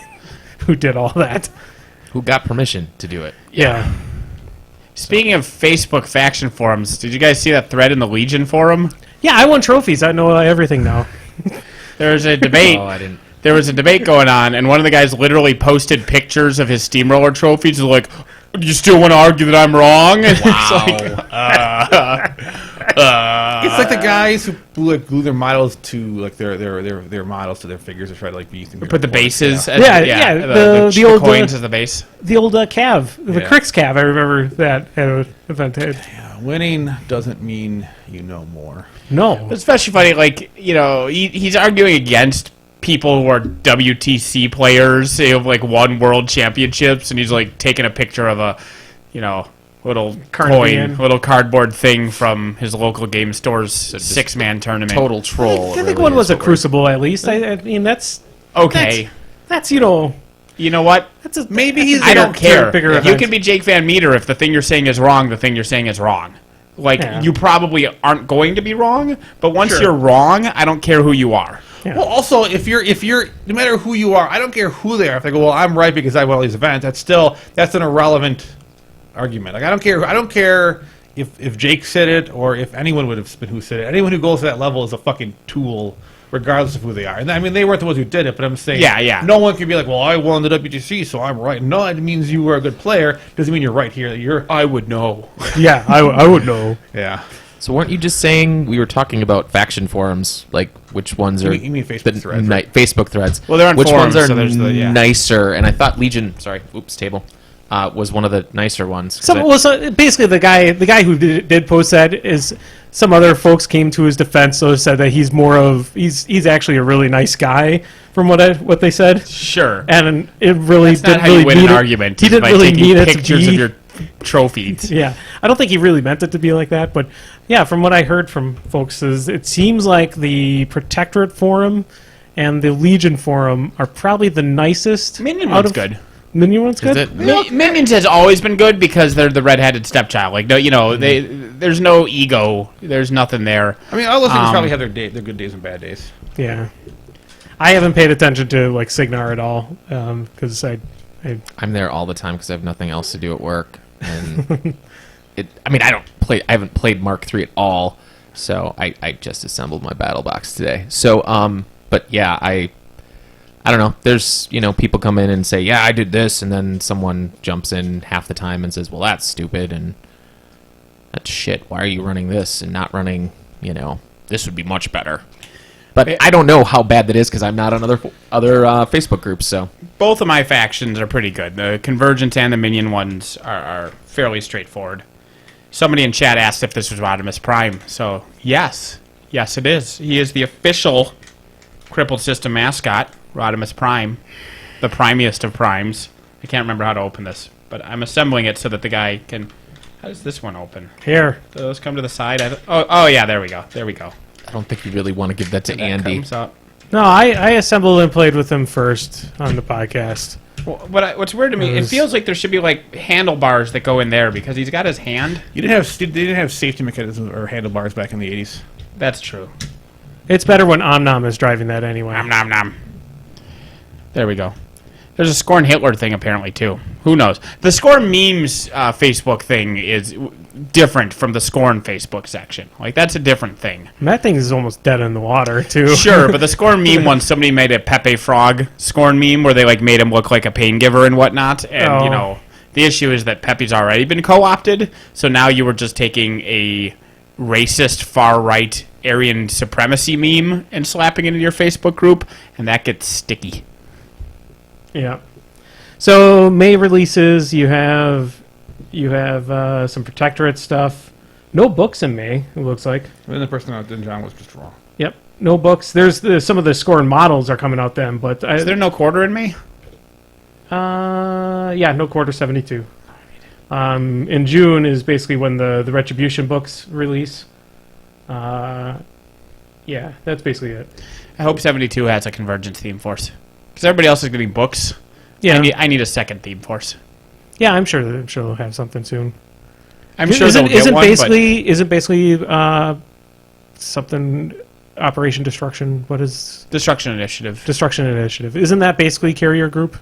who did all that. Who got permission to do it? Yeah. Speaking of Facebook faction forums, did you guys see that thread in the Legion forum? Yeah, I won trophies. I know everything now. There was a debate. Oh, I didn't. There was a debate going on, and one of the guys literally posted pictures of his steamroller trophies. He's like, "Do you still want to argue that I'm wrong?" And It's like the guys who glue their models to like their models to their figures to try to like be. put the bases. Yeah. As, the old coins as the base. The old Cav, the Yeah. Crix Cav. I remember that at an event. Winning doesn't mean you know more. No. It's especially funny, like, you know, he's arguing against people who are WTC players who have like won world championships, and he's like taking a picture of a, you know, little Caribbean. little cardboard thing from his local game store's 6-man tournament. Total troll. I think really one is was a what we're- Crucible at least. I mean, that's Okay. that's you know. You know what? That's a, Maybe he's. I don't care. bigger You event. can be Jake Van Meter if the thing you're saying is wrong, the thing you're saying is wrong. Like, Yeah. you probably aren't going to be wrong, but once Sure. you're wrong, I don't care who you are. Yeah. Well, also, if you're, no matter who you are, I don't care who they are. If they go, well, I'm right because I won all these events. That's an irrelevant argument. Like, I don't care if Jake said it or if anyone would have been who said it. Anyone who goes to that level is a fucking tool, regardless of who they are. And I mean, they weren't the ones who did it, but I'm saying, Yeah. no one can be like, well, I won the WTC, so I'm right. No, it means you were a good player. Doesn't mean you're right here. I would know. Yeah, I would know. Yeah. So weren't you just saying we were talking about faction forums, like which ones are You mean Facebook threads, right? Facebook threads? Well, they're on which forums, ones are so there's the- yeah. nicer? And I thought Legion, table, was one of the nicer ones. 'cause Basically the guy who did post that is some other folks came to his defense, so said that he's actually a really nice guy from what they said, Sure. and it really That's not didn't how really you win mean an it- argument. He is didn't by really taking mean it to pictures be. of your trophies. Yeah, I don't think he really meant it to be like that, but yeah, from what I heard from folks, is it seems like the Protectorate forum and the Legion forum are probably the nicest. Minion out one's of- good. Minion one's good. Is it? Minions has always been good because they're the redheaded stepchild. Like, no, you know, there's no ego. There's nothing there. I mean, all those things probably have their good days and bad days. Yeah, I haven't paid attention to like Signar at all because I'm there all the time because I have nothing else to do at work, and I haven't played Mark III at all, so I just assembled my battle box today. So but yeah, I don't know. There's people come in and say, yeah, I did this, and then someone jumps in half the time and says, well, that's stupid and that's shit. Why are you running this and not running? This would be much better. But I don't know how bad that is because I'm not on other Facebook groups. So Both of my factions are pretty good. The Convergence and the Minion ones are fairly straightforward. Somebody in chat asked if this was Rodimus Prime. So, yes, it is. He is the official Crippled System mascot, Rodimus Prime, the primiest of primes. I can't remember how to open this, but I'm assembling it so that the guy can... How does this one open? here. Do those come to the side? Oh, yeah, there we go. I don't think you really want to give that to That Andy. comes up. No, I assembled and played with him first on the podcast. Well, what's weird to me, it feels like there should be like handlebars that go in there because he's got his hand. They didn't have safety mechanisms or handlebars back in the 80s. That's true. It's better when Omnom is driving that anyway. Nom nom nom. There we go. There's a Scorn Hitler thing apparently too. Who knows? The Scorn memes Facebook thing is different from the Scorn Facebook section. Like that's a different thing. And that thing is almost dead in the water too. Sure, but the Scorn meme one, somebody made a Pepe Frog Scorn meme where they like made him look like a pain giver and whatnot. And Oh. the issue is that Pepe's already been co-opted. So now you were just taking a racist far right Aryan supremacy meme and slapping it into your Facebook group, and that gets sticky. Yeah. So May releases, you have some Protectorate stuff. No books in May. It looks like. And the person that did John was just wrong. Yep. No books. There's some of the score and models are coming out then, but Is there no quarter in May? yeah, no quarter 72. In June is basically when the Retribution books release. Yeah, that's basically it. I hope 72 has a Convergence theme force. Because everybody else is getting books. Yeah, I need a second theme force. yeah, I'm sure they'll have something soon. I'm sure they'll get isn't one, basically something Operation Destruction? What is but Destruction Initiative. Destruction Initiative? Isn't that basically Carrier Group?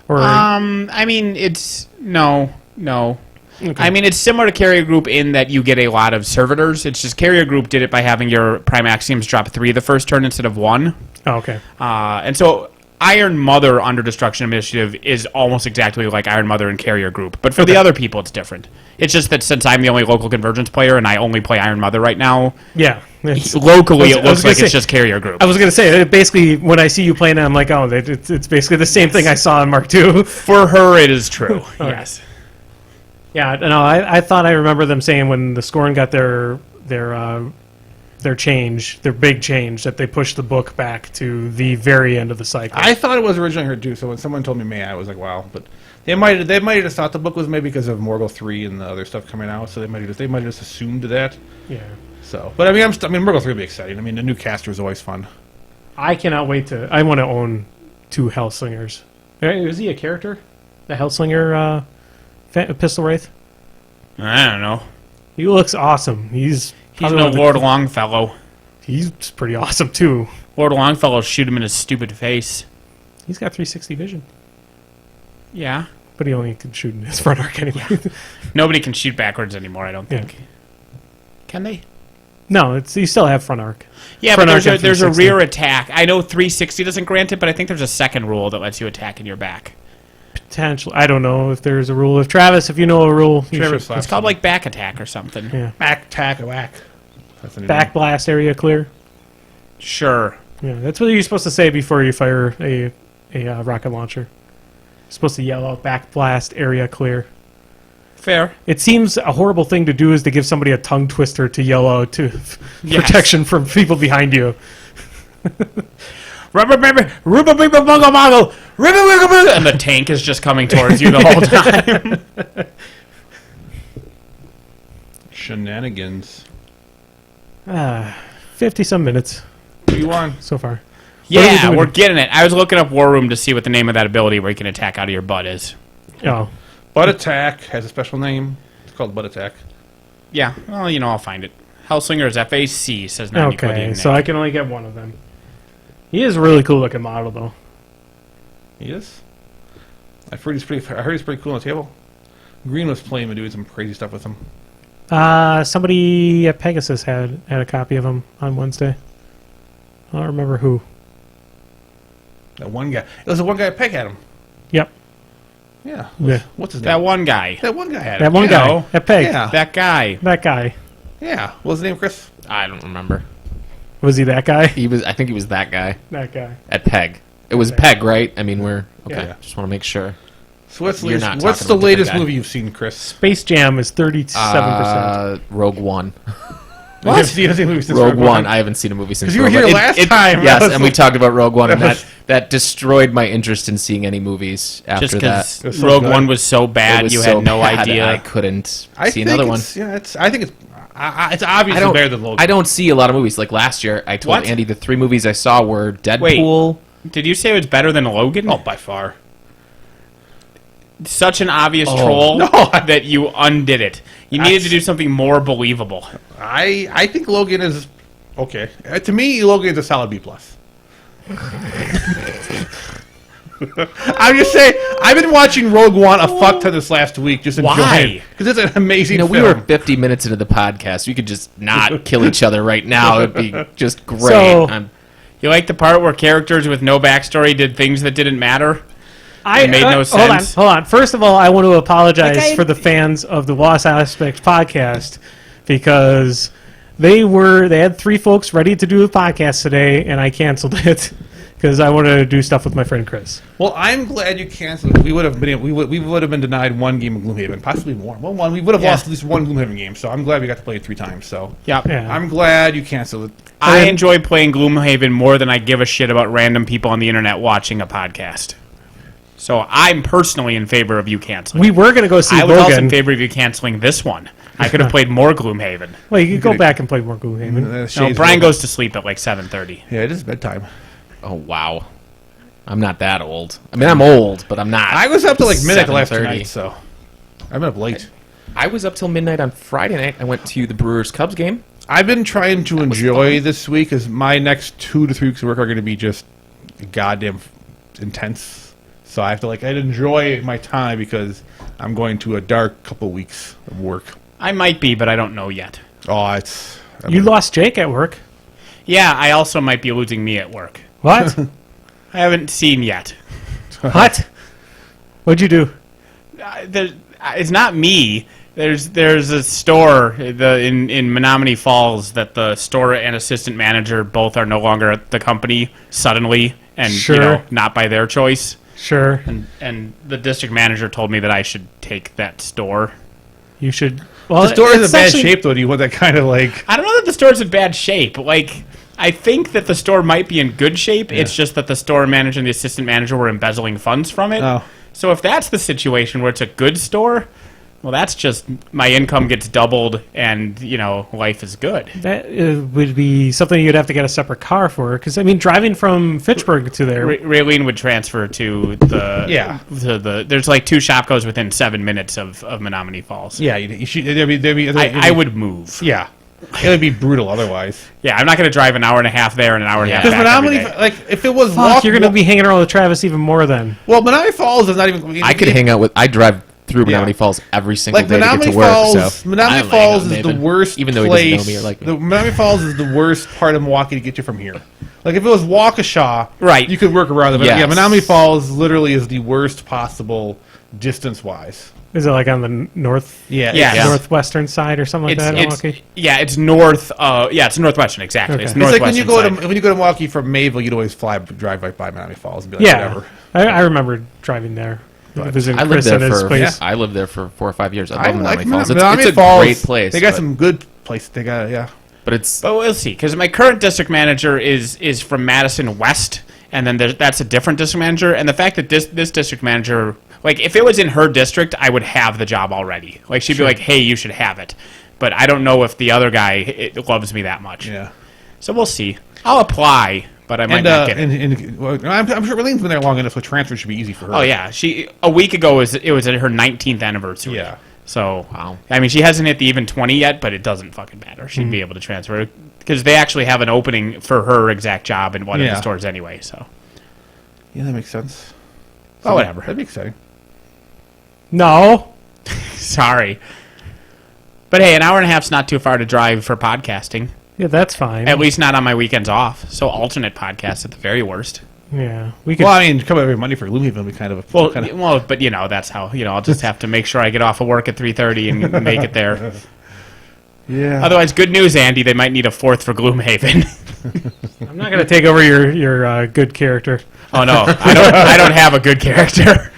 Or I mean, it's... No. okay. I mean, it's similar to Carrier Group in that you get a lot of servitors. It's just Carrier Group did it by having your Prime Axioms drop 3 the first turn instead of 1. Oh, okay. And so Iron Mother under Destruction Initiative is almost exactly like Iron Mother and Carrier Group. But for the other people, it's different. It's just that since I'm the only local Convergence player and I only play Iron Mother right now, Yeah. locally I it was looks gonna like say- it's just Carrier Group. I was going to say, basically, when I see you playing it, I'm like, oh, it's basically the same thing I saw in Mark II. For her, it is true. Yes. Yeah, no, I thought I remember them saying when the Scorn got their change, their big change, that they pushed the book back to the very end of the cycle. I thought it was originally her too. So when someone told me May, I was like, wow. But they might have just thought the book was maybe because of Morgul 3 and the other stuff coming out. So they might have just assumed that. Yeah. So, but I mean, Morgul 3 will be exciting. I mean, the new caster is always fun. I cannot wait I want to own 2 Hellslingers. Is he a character? The Hellslinger Pistol Wraith? I don't know. He looks awesome. He's probably no one of the- Lord Longfellow. He's pretty awesome too. Lord Longfellow shoot him in his stupid face. He's got 360 vision, Yeah. but he only can shoot in his front arc anyway. Nobody can shoot backwards anymore, I don't Yeah. think. Can they? No, you still have front arc. Yeah, Front but arc and there's a 360. rear attack. I know 360 doesn't grant it, but I think there's a second rule that lets you attack in your back. Potential. I don't know if there's a rule. If Travis, if you know a rule, you Travis should- slaps It's called like back attack or something. yeah. back tack whack. That's the new Back name. blast area clear. Sure. Yeah, that's what you're supposed to say before you fire a rocket launcher. You're supposed to yell out back blast area clear. Fair. It seems a horrible thing to do is to give somebody a tongue twister to yell out to Yes. protection from people behind you. Rubber baby, rubber baby, bungle bungle, rubber wiggle wiggle, and the tank is just coming towards you the whole time. Shenanigans. 50 some minutes What do you want? so far. Yeah, we're getting it. I was looking up War Room to see what the name of that ability where you can attack out of your butt is. Oh, Butt Attack has a special name. It's called Butt Attack. Yeah, well, I'll find it. Hellslinger is FAC, says 90 okay. So I can only get one of them. He is a really cool looking model, though. He is. I heard he's pretty cool on the table. Green was playing and doing some crazy stuff with him. Somebody at Pegasus had a copy of him on Wednesday. I don't remember who. That one guy. It was the one guy Peg had him. Yep. Yeah. Yeah. What's his name? That one guy. That one guy had That him. one Yeah. guy at Peg. Yeah. That guy. That guy. Yeah. What was his name, Chris? I don't remember. Was he that guy? I think he was that guy That guy. at Peg. It was Peg, right? I mean, we're okay. Yeah. Just want to make sure. So what's You're not what's talking the about latest different guy. movie you've seen, Chris? Space Jam is 37%. Rogue One. You haven't seen any movies since Rogue One. I haven't seen a movie since. 'Cause you were Rogue here One. last time. Yes, That was and we so- talked about Rogue One, and that was- that destroyed my interest in seeing any movies after Just that. because was so Rogue good. One was so It bad, was you so had no bad, idea. I couldn't I see think another one. it's, yeah, I think it's obviously better than Logan. I don't see a lot of movies. Like last year, I told What? Andy the 3 movies I saw were Deadpool. Did you say it was better than Logan? Oh, by far. Such an obvious troll No. that you undid it. You needed to do something more believable. I think Logan is okay. To me, Logan is a solid B+. I'm just saying, I've been watching Rogue One a fuck ton this last week, just Why? enjoying because it's an amazing We film. were 50 minutes into the podcast. We could just not kill each other right now. It'd be just great. So- You like the part where characters with no backstory did things that didn't matter? It made no sense. Hold on. First of all, I want to apologize Like for the fans of the Lost Aspect podcast because they had 3 folks ready to do a podcast today, and I canceled it. because I want to do stuff with my friend Chris. Well, I'm glad you canceled. We would have been denied one game of Gloomhaven, possibly more. Well, one. We would have lost at least one Gloomhaven game. So I'm glad we got to play it 3 times. So Yeah. I'm glad you canceled it. I enjoy playing Gloomhaven more than I give a shit about random people on the internet watching a podcast. So I'm personally in favor of you canceling. We were going to go see I was also in Logan. favor of you canceling this one. I could have played more Gloomhaven. Well, you could go back and play more Gloomhaven. No, Brian goes to sleep at like 7:30. Yeah, it is bedtime. Oh wow, I'm not that old. I mean, I'm old, but I'm not. I was up to like midnight last 7:30. night, so I've been up late. I was up till midnight on Friday night. I went to the Brewers Cubs game. I've been trying to enjoy this week, as my next 2 to 3 weeks of work are going to be just goddamn intense. So I have to I'd enjoy my time because I'm going to a dark couple weeks of work. I might be, but I don't know yet. Oh, You lost Jake at work. Yeah, I also might be losing me at work. What? I haven't seen yet. What? What'd you do? It's not me. There's a store in Menominee Falls that the store and assistant manager both are no longer at the company suddenly, and Sure. not by their choice. Sure. And the district manager told me that I should take that store. You should. Well, The store is in it's bad actually- shape, though. Do you want that kind of I don't know that the store's in bad shape. I think that the store might be in good shape. It's just that the store manager and the assistant manager were embezzling funds from it. Oh. So if that's the situation where it's a good store, well, that's just my income gets doubled and, life is good. That would be something you'd have to get a separate car for. Because, I mean, driving from Fitchburg to there. Raylene would transfer to the... Yeah. There's like 2 Shopkos within 7 minutes of Menominee Falls. Yeah, you should. I would move. Yeah, it would be brutal otherwise. Yeah, I'm not going to drive an hour and a half there and an hour and a half Because back every Menominee, day. if it was Fuck, you're going to be hanging around with Travis even more then. well, Menominee Falls is not even. I could hang out with. I drive through Menominee Falls every single day to get Menominee to work. Falls. So Menominee I like Falls it, is the Nathan. worst Even though he place. doesn't know me or like me. The Menominee Falls is the worst part of Milwaukee to get you from here. Like if it was Waukesha, Right. you could work around it. But Yes. yeah, Menominee Falls literally is the worst possible distance-wise. Is it like on the north, Yeah, Yeah. northwestern side or something like that? in Milwaukee? It's north. It's northwestern exactly. Okay. It's It's like northwestern when you go to Milwaukee from Mayville, you'd always drive right by Menominee Falls and be like, Yeah. whatever. I remember driving there. Visiting I lived Chris there and his for. place. I lived there for 4 or 5 years. I I love like Menominee Falls. Menominee It's a Falls. great place. They got but- some good places. They got but it's But we'll see, because my current district manager is from Madison West, and then that's a different district manager. And the fact that this district manager, if it was in her district, I would have the job already. She'd be like, "Hey, you should have it." But I don't know if the other guy loves me that much. yeah. So we'll see. I'll apply, but I might not get it. I'm sure Reline's been there long enough, so transfer should be easy for her. Oh yeah, a week ago it was her 19th anniversary. Yeah. So Wow. I mean, she hasn't hit the even 20 yet, but it doesn't fucking matter. She'd be able to transfer because they actually have an opening for her exact job in one of the Yeah. stores anyway. So Yeah, that makes sense. Oh, whatever. That'd be exciting. No. sorry, but hey, an hour and a half's not too far to drive for podcasting. Yeah, that's fine. At least not on my weekends off. So alternate podcasts at the very worst. Yeah, we could. Well, I mean, come every Monday for Gloomhaven would be kind of a But that's how I'll just have to make sure I get off of work at 3:30 and make it there. Yeah. Otherwise, good news, Andy. They might need a 4th for Gloomhaven. I'm not going to take over your good character. Oh no, I don't have a good character.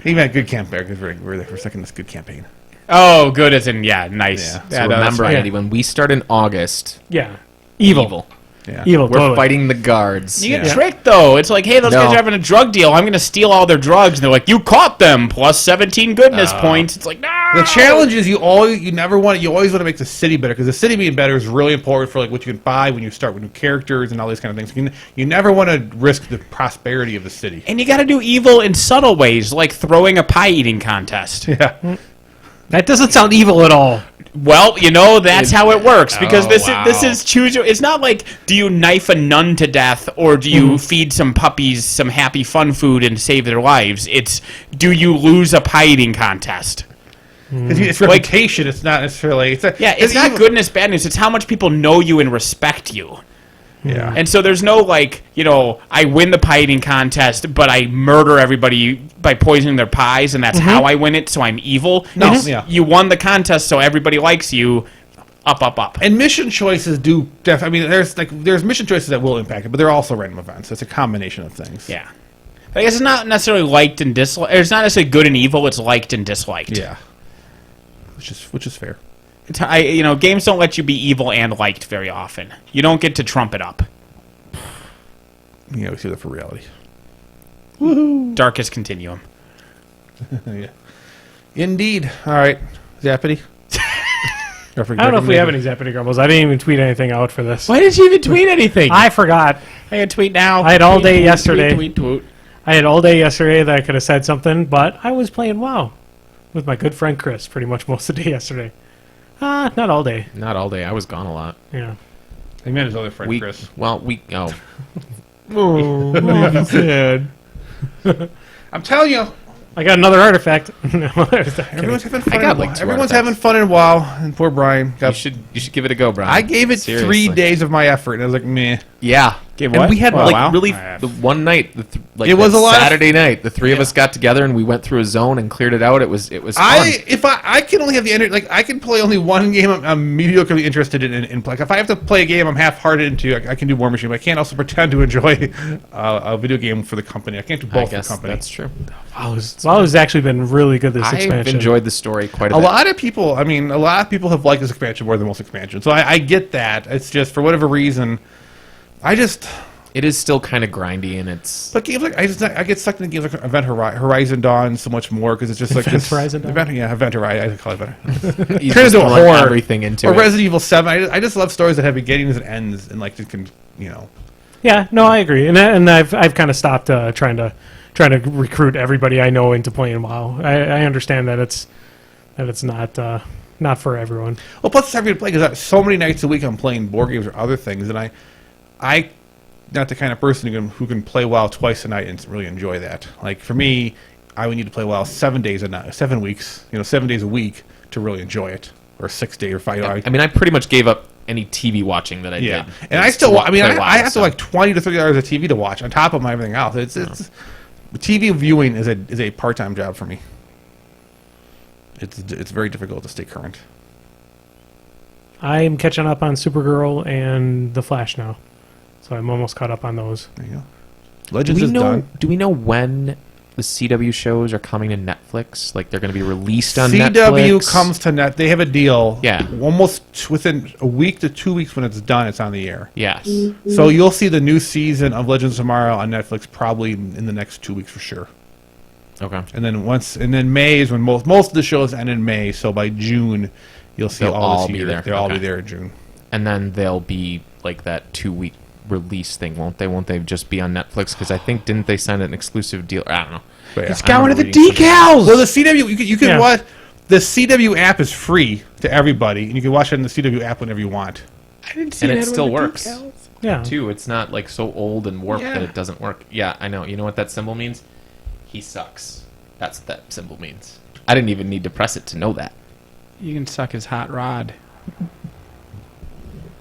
He meant good camp there because we're there for a second. This good campaign. Oh, good as in nice. Yeah. So remember, Andy, when we start in August, Yeah, evil. Yeah. Evil. we're totally. fighting the guards. You get Yeah. tricked though. It's like, hey, those No. guys are having a drug deal. I'm going to steal all their drugs. And they're like, you caught them plus 17 goodness points. It's like, no. The challenge is you always want to make the city better because the city being better is really important for what you can buy when you start with new characters and all these kind of things. You never want to risk the prosperity of the city. And you got to do evil in subtle ways, like throwing a pie eating contest. Yeah. That doesn't sound evil at all. Well, that's how it works because Oh, this wow. is choose your. It's not like do you knife a nun to death or do you feed some puppies some happy fun food and save their lives. It's do you lose a pie eating contest. It's reputation. It's not necessarily. It's not goodness, bad news. It's how much people know you and respect you. Yeah. And so there's no I win the pie eating contest, but I murder everybody by poisoning their pies, and that's how I win it. So I'm evil. No, It's, yeah. you won the contest, so everybody likes you. up. And mission choices do. I mean, there's mission choices that will impact it, but they're also random events. It's a combination of things. Yeah. I guess it's not necessarily liked and disliked. It's not necessarily good and evil. It's liked and disliked. Yeah. Which is fair. Games don't let you be evil and liked very often. You don't get to trump it up. We see that for reality. Darkest continuum. Yeah. Indeed. All right, Zappity. I don't know if we have any Zappity Grumbles. I didn't even tweet anything out for this. Why did you even tweet anything? I forgot. I had tweet now. I had all day tweet, yesterday. Tweet. I had all day yesterday that I could have said something, but I was playing WoW with my good friend Chris pretty much most of the day yesterday. Not all day. Not all day. I was gone a lot. Yeah. He meant his other friend, Chris. Oh. Oh, sad. I'm telling you. I got another artifact. No, Everyone's having fun. I got like 2 Everyone's artifacts. having fun in WoW, and poor Brian. You should give it a go, Brian. I gave it Seriously. 3 days of my effort, and I was like, meh. Yeah. Gave And what? we had Oh, wow. really I the one night, It was a lot of- Saturday night. The 3 of us got together and we went through a zone and cleared it out. It was fun. If I can only have the energy, like I can play only one game I'm mediocrely interested in play. If I have to play a game I'm half-hearted into, I can do War Machine, but I can't also pretend to enjoy a video game for the company. I can't do I both for the guess company. that's true. WoW has actually been really good this I've expansion. enjoyed the story quite a A bit. lot of people have liked this expansion more than most expansions. So I get that. It's just for whatever reason, It is still kind of grindy, and it's but games like I get sucked into games like Event Horizon Dawn so much more because it's just like Event this Horizon Dawn? Event Horizon. I call it Event. you Turn just into a run horror. everything into Or it. Resident Evil 7. I just love stories that have beginnings and ends and like you can. Yeah, no, I agree, and I've kind of stopped trying to recruit everybody I know into playing WoW. I understand that it's not for everyone. Well, plus it's hard for me to play because so many nights a week I'm playing board games or other things, and I not the kind of person who can play WoW twice a night and really enjoy that. Like for me, I would need to play WoW 7 days a night, 7 weeks, 7 days a week to really enjoy it, or 6 days or 5. I mean, I pretty much gave up any TV watching that I Yeah, did. and I still. I mean, play WoW, I have so. to like 20 to 30 hours of TV to watch on top of my everything else. It's TV viewing is a part-time job for me. It's very difficult to stay current. I'm catching up on Supergirl and The Flash now, so I'm almost caught up on those. There you go. Legends is done. Do we know when the CW shows are coming to Netflix? Like they're going to be released on CW Netflix? comes to net. They have a deal. Yeah. Almost within a week to 2 weeks when it's done, it's on the air. Yes. So you'll see the new season of Legends of Tomorrow on Netflix probably in the next 2 weeks for sure. Okay. And then May is when most of the shows end in May. So by June, you'll see They'll all all the be series. there. They'll all be Okay. there in June. And then they'll be like that 2-week release thing, won't they? Won't they just be on Netflix? Because I think didn't they sign an exclusive deal? I don't know. But yeah. It's going to the reading something. decals. Well, the CW you can Yeah. watch. The CW app is free to everybody, and you can watch it in the CW app whenever you want. I didn't see And that it with still the works. decals. Yeah, Too, it's not like so old and warped Yeah. that it doesn't work. Yeah, I know. You know what that symbol means? He sucks. That's what that symbol means. I didn't even need to press it to know that. You can suck his hot rod.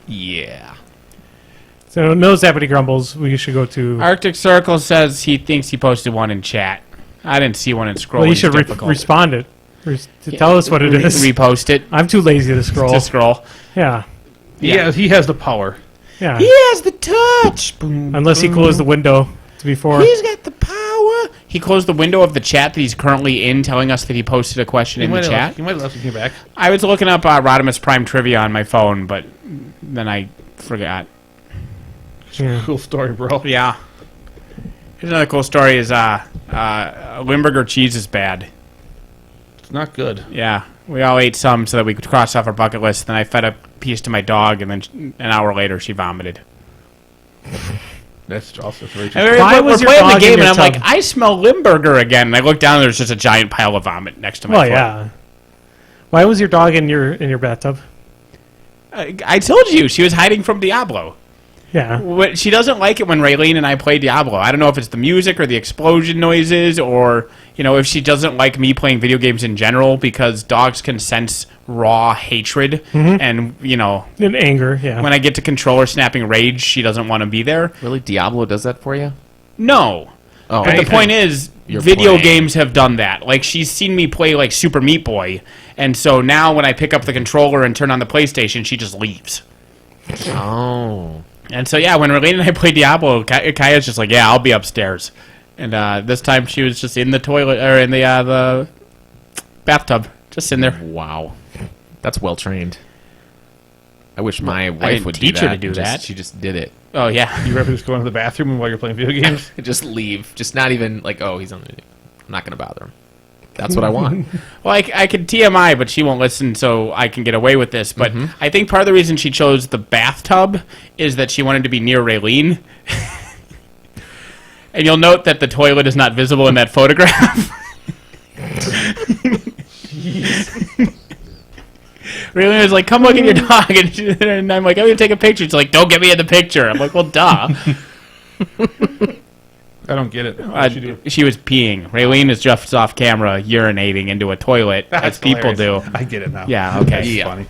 Yeah. so no Zappity Grumbles. We should go to. Arctic Circle says he thinks he posted one in chat. I didn't see one in scroll. Well, you should respond it. To tell us what it is. Repost it. I'm too lazy to scroll. To scroll. Yeah, Yeah. He has the power. yeah. He has the touch. Boom, Unless he closed the window before. He's got the power. He closed the window of the chat that he's currently in, telling us that he posted a question in the chat. You might have left him back. I was looking up Rodimus Prime trivia on my phone, but then I forgot. Yeah. Cool story, bro. Yeah. Here's another cool story: is Limburger cheese is bad. It's not good. Yeah, we all ate some so that we could cross off our bucket list. Then I fed a piece to my dog, and then an hour later she vomited. That's also very And true. Why we're was your playing the dog in game, your and I'm like, tub? I smell Limburger again. And I look down, and there's just a giant pile of vomit next to my Well, foot. yeah. Why was your dog in your bathtub? I told you she was hiding from Diablo. Yeah. She doesn't like it when Raylene and I play Diablo. I don't know if it's the music or the explosion noises, or if she doesn't like me playing video games in general, because dogs can sense raw hatred, and In anger. Yeah. when I get to control her snapping rage, she doesn't want to be there. Really? Diablo does that for you? No. Oh, But okay. the point is, video playing. games have done that. Like, she's seen me play, like, Super Meat Boy, and so now when I pick up the controller and turn on the PlayStation, she just leaves. Oh. And so, yeah, when Raylene and I played Diablo, Kaya's just like, yeah, I'll be upstairs. And this time she was just in the toilet, or in the bathtub, just in there. Wow. That's well trained. I wish my wife didn't would teach her to do that. She just did it. Oh, yeah. You ever just go into the bathroom while you're playing video games? Just leave. Just not even like, oh, he's on the... I'm not going to bother him. That's what I want. Well, I could TMI, but she won't listen, so I can get away with this. But I think part of the reason she chose the bathtub is that she wanted to be near Raylene. And you'll note that the toilet is not visible in that photograph. Raylene was like, come look at your dog. And I'm like, I'm going to take a picture. She's like, don't get me in the picture. I'm like, well, duh. I don't get it. What'd you do? She was peeing. Raylene is just off camera urinating into a toilet, as people do. I get it now. Yeah, okay. That's Yeah. funny.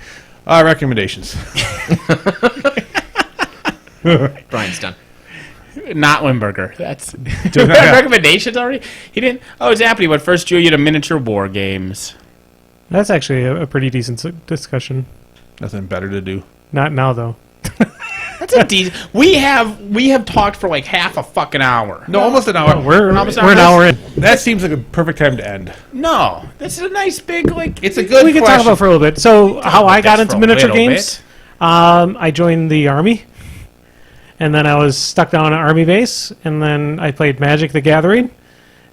Recommendations. Brian's done. Not Limburger. That's do we have recommendations already. He didn't. Oh, Zappity, what first drew you to miniature war games? That's actually a pretty decent discussion. Nothing better to do. Not now, though. That's a decent. We have talked for like half a fucking hour. No, almost an hour. We're almost an hour in. That seems like a perfect time to end. No, this is a nice big like. It's a good We can talk question. about for a little bit. So, how about I got this into for a miniature little games, I joined the Army, and then I was stuck down an Army base, and then I played Magic the Gathering,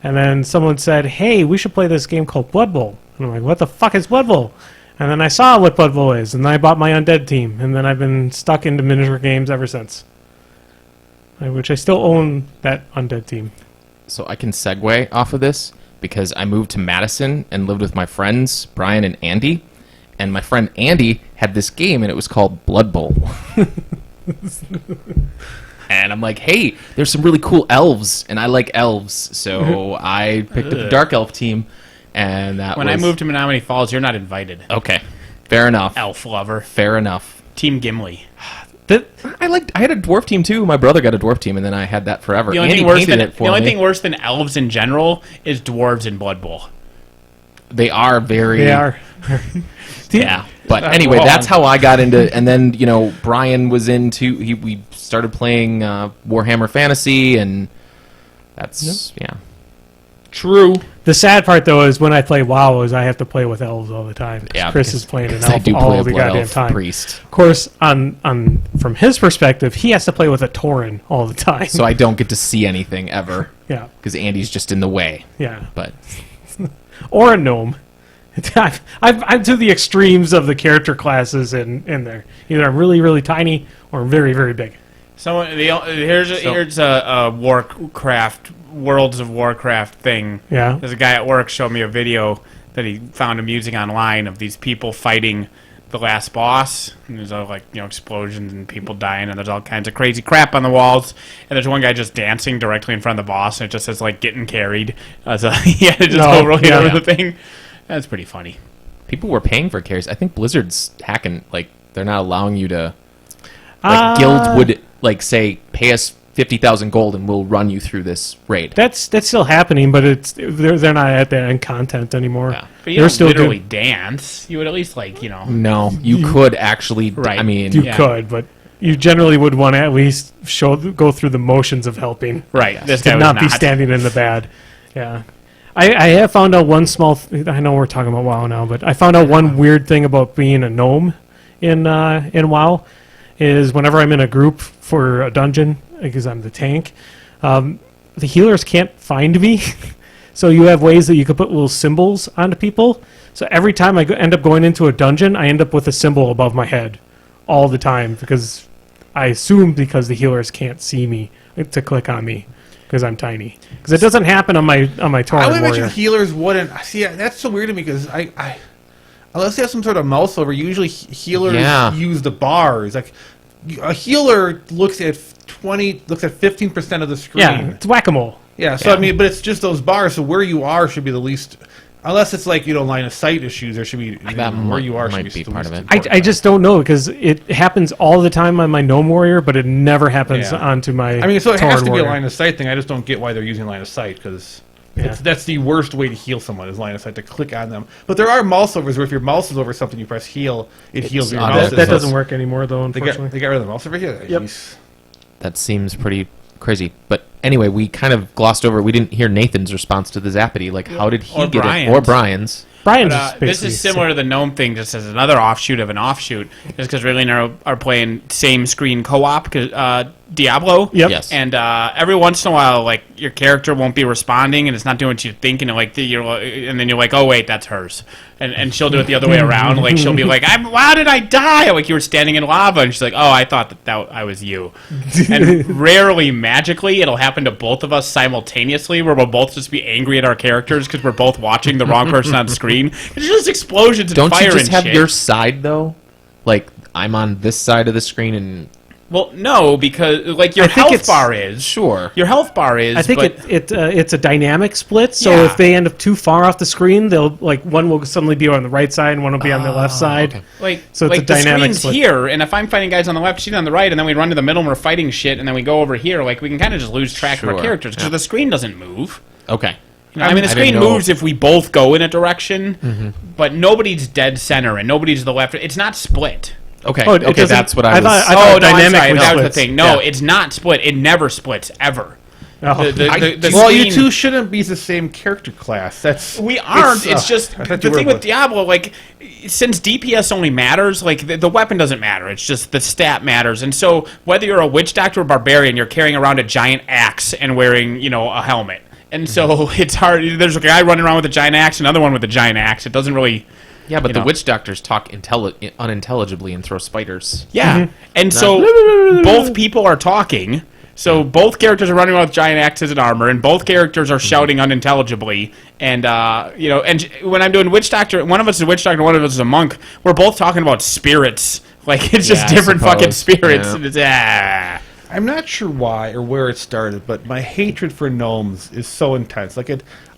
and then someone said, hey, we should play this game called Blood Bowl. And I'm like, what the fuck is Blood Bowl? And then I saw what Blood Bowl is, and then I bought my Undead team, and then I've been stuck into miniature games ever since. Which I still own that Undead team. So I can segue off of this because I moved to Madison and lived with my friends, Brian and Andy. And my friend Andy had this game, and it was called Blood Bowl. And I'm like, hey, there's some really cool elves, and I like elves. So I picked up the Dark Elf team, and that When was... I moved to Menominee Falls, you're not invited. Okay, fair enough. Elf lover. Fair enough. Team Gimli. I had a dwarf team too. My brother got a dwarf team, and then I had that forever. The only Andy thing worse painted than it for the only me. thing worse than elves in general is dwarves in Blood Bowl. They are very... They are. Yeah, but Not anyway, wrong. that's how I got into. And then Brian was into. We started playing Warhammer Fantasy, and that's yeah. True. The sad part, though, is when I play WoW, is I have to play with elves all the time. Yeah, Chris because- is playing an because I elf do play all a the blood goddamn elf time. priest, Of course, on from his perspective, he has to play with a Tauren all the time. so I don't get to see anything ever yeah, because Andy's just in the way. yeah, But or a gnome. I'm to the extremes of the character classes in there. Either I'm really, really tiny or very, very big. So here's a Warcraft Worlds of Warcraft thing. Yeah. There's a guy at work showed me a video that he found amusing online of these people fighting the last boss. And there's all explosions and people dying, and there's all kinds of crazy crap on the walls. And there's one guy just dancing directly in front of the boss, and it just says getting carried. So he had to just go really over the thing. That's pretty funny. people were paying for carries. I think Blizzard's hacking. Like they're not allowing you to. Like guild would say pay us 50,000 gold and we'll run you through this raid. That's still happening, but they're not at that end content anymore. Yeah. But you They're don't still literally doing- dance. You would at least No, you could actually. Right. I mean, You Yeah. could, but you generally would want to at least go through the motions of helping. right. This guy To was not be standing in the bad. Yeah. I have found out one small... I know we're talking about WoW now, but I found out one weird thing about being a gnome in WoW is whenever I'm in a group for a dungeon, because I'm the tank, the healers can't find me. So you have ways that you could put little symbols onto people. So every time I end up going into a dungeon, I end up with a symbol above my head all the time because I assume because the healers can't see me to click on me because I'm tiny. Because it doesn't happen on my Tauren I would imagine warrior. healers wouldn't. See, that's so weird to me because unless they have some sort of mouse over, usually healers use the bars. Like a healer looks at 15% of the screen. Yeah, it's whack-a-mole. Yeah, so I mean, but it's just those bars. So where you are should be the least, unless it's like line of sight issues. There should be where you are might should be the part of least it. important. I just don't know because it happens all the time on my gnome warrior, but it never happens Yeah. onto my I mean, so it Tauren has to be warrior. a line of sight thing. I just don't get why they're using line of sight because That's the worst way to heal someone is line of sight, to click on them. But there are mouse overs where if your mouse is over something, you press heal, it heals your mouse. That doesn't work anymore, though, unfortunately. They got rid of the mouse over here? Yep. Jeez. That seems pretty crazy. But anyway, we kind of glossed over. We didn't hear Nathan's response to the Zappity. Like, how did he Or get Brian's. it? Or Brian's. Brian's This is similar to the gnome thing, just as another offshoot of an offshoot. Just because Ridley and I are playing same screen co-op, Diablo. Yep. Yes. And every once in a while, like, your character won't be responding, and it's not doing what you think, and and then you're like, oh wait, that's hers, and she'll do it the other way around. Like, she'll be like, how did I die? Like, you were standing in lava, and she's like, oh, I thought that I was you. And rarely, magically, it'll happen to both of us simultaneously, where we'll both just be angry at our characters because we're both watching the wrong person on screen. It's just explosions and Don't fire you just and have shit. your side, though? Like, I'm on this side of the screen and... Well, no, because like your I think health it's- bar is Sure. Your health bar is. I think but it's a dynamic split. So Yeah. if they end up too far off the screen, they'll like one will suddenly be on the right side and one will be on the left side. okay. like So it's like a the dynamic screen's split. here, and if I'm fighting guys on the left, she's on the right, and then we run to the middle and we're fighting shit, and then we go over here. Like we can kind of just lose track of our Sure. characters because Yeah. the screen doesn't move. Okay. You know, I mean, the I screen didn't know- moves if we both go in a direction, but nobody's dead center and nobody's to the left. It's not split. Okay. Oh, it Okay, doesn't- that's what I I was... thought- I Oh, no, I'm dynamic sorry. was That was the splits. thing. No, Yeah. it's not split. It never splits, ever. Oh. The Well, you screen- two shouldn't be the same character class. That's We aren't. It's I just thought the you thing were, with Diablo. Like, since DPS only matters, like the weapon doesn't matter. It's just the stat matters. And so, whether you're a witch doctor or barbarian, you're carrying around a giant axe and wearing, a helmet. And so it's hard. There's a guy running around with a giant axe, another one with a giant axe. It doesn't really. Yeah, but you the know. witch doctors talk unintelligibly and throw spiders. Yeah. And so both people are talking. So both characters are running around with giant axes and armor, and both characters are shouting unintelligibly. And and when I'm doing witch doctor, one of us is a witch doctor, one of us is a monk. We're both talking about spirits. Like it's just Yeah, I different fucking suppose. spirits. Yeah. And it's, I'm not sure why or where it started, but my hatred for gnomes is so intense. Like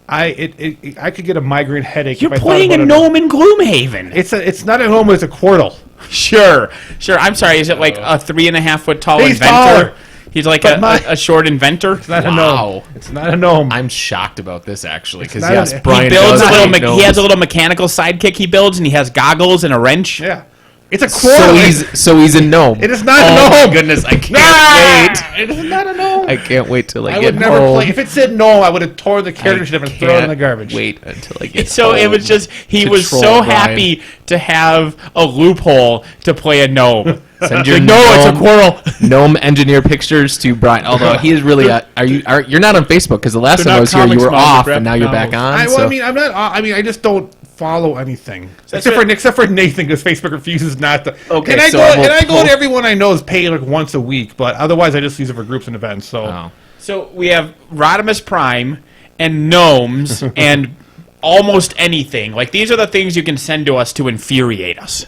I could get a migraine headache. You're if I thought playing a about gnome in Gloomhaven. It's not a gnome. It's a quartal. Sure. I'm sorry. Is it like a 3.5 foot tall He's inventor? taller. He's like But a short inventor. It's not a Wow. gnome. It's not a gnome. I'm shocked about this, actually, because not yes, an- Brian He builds does a little. hate He has gnomes. a little mechanical sidekick he builds, and he has goggles and a wrench. Yeah, it's a quartal. So he's a gnome. It is not oh a gnome. my goodness, I can't Ah! It is not a gnome. wait. I can't wait till I, I get would never home. play. If it said gnome, I would have torn the I character sheet up and thrown it in the can't garbage. Wait until I get So home it was just he to was troll so Brian. happy to have a loophole to play a gnome. Send your Like, no, it's a gnome- quarrel. gnome engineer pictures to Brian. Although he is really, you're not on Facebook because the last They're time I not was here, you comics were novels, off, they're and now you're back novels. on. Well, so- I mean, I'm not. I mean, I just don't follow anything That's except for Nathan because Facebook refuses not to. Okay, and I so go I will and I go post- to everyone I know is paid like once a week, but otherwise I just use it for groups and events. So Oh. So we have Rodimus Prime and gnomes and almost anything. Like these are the things you can send to us to infuriate us.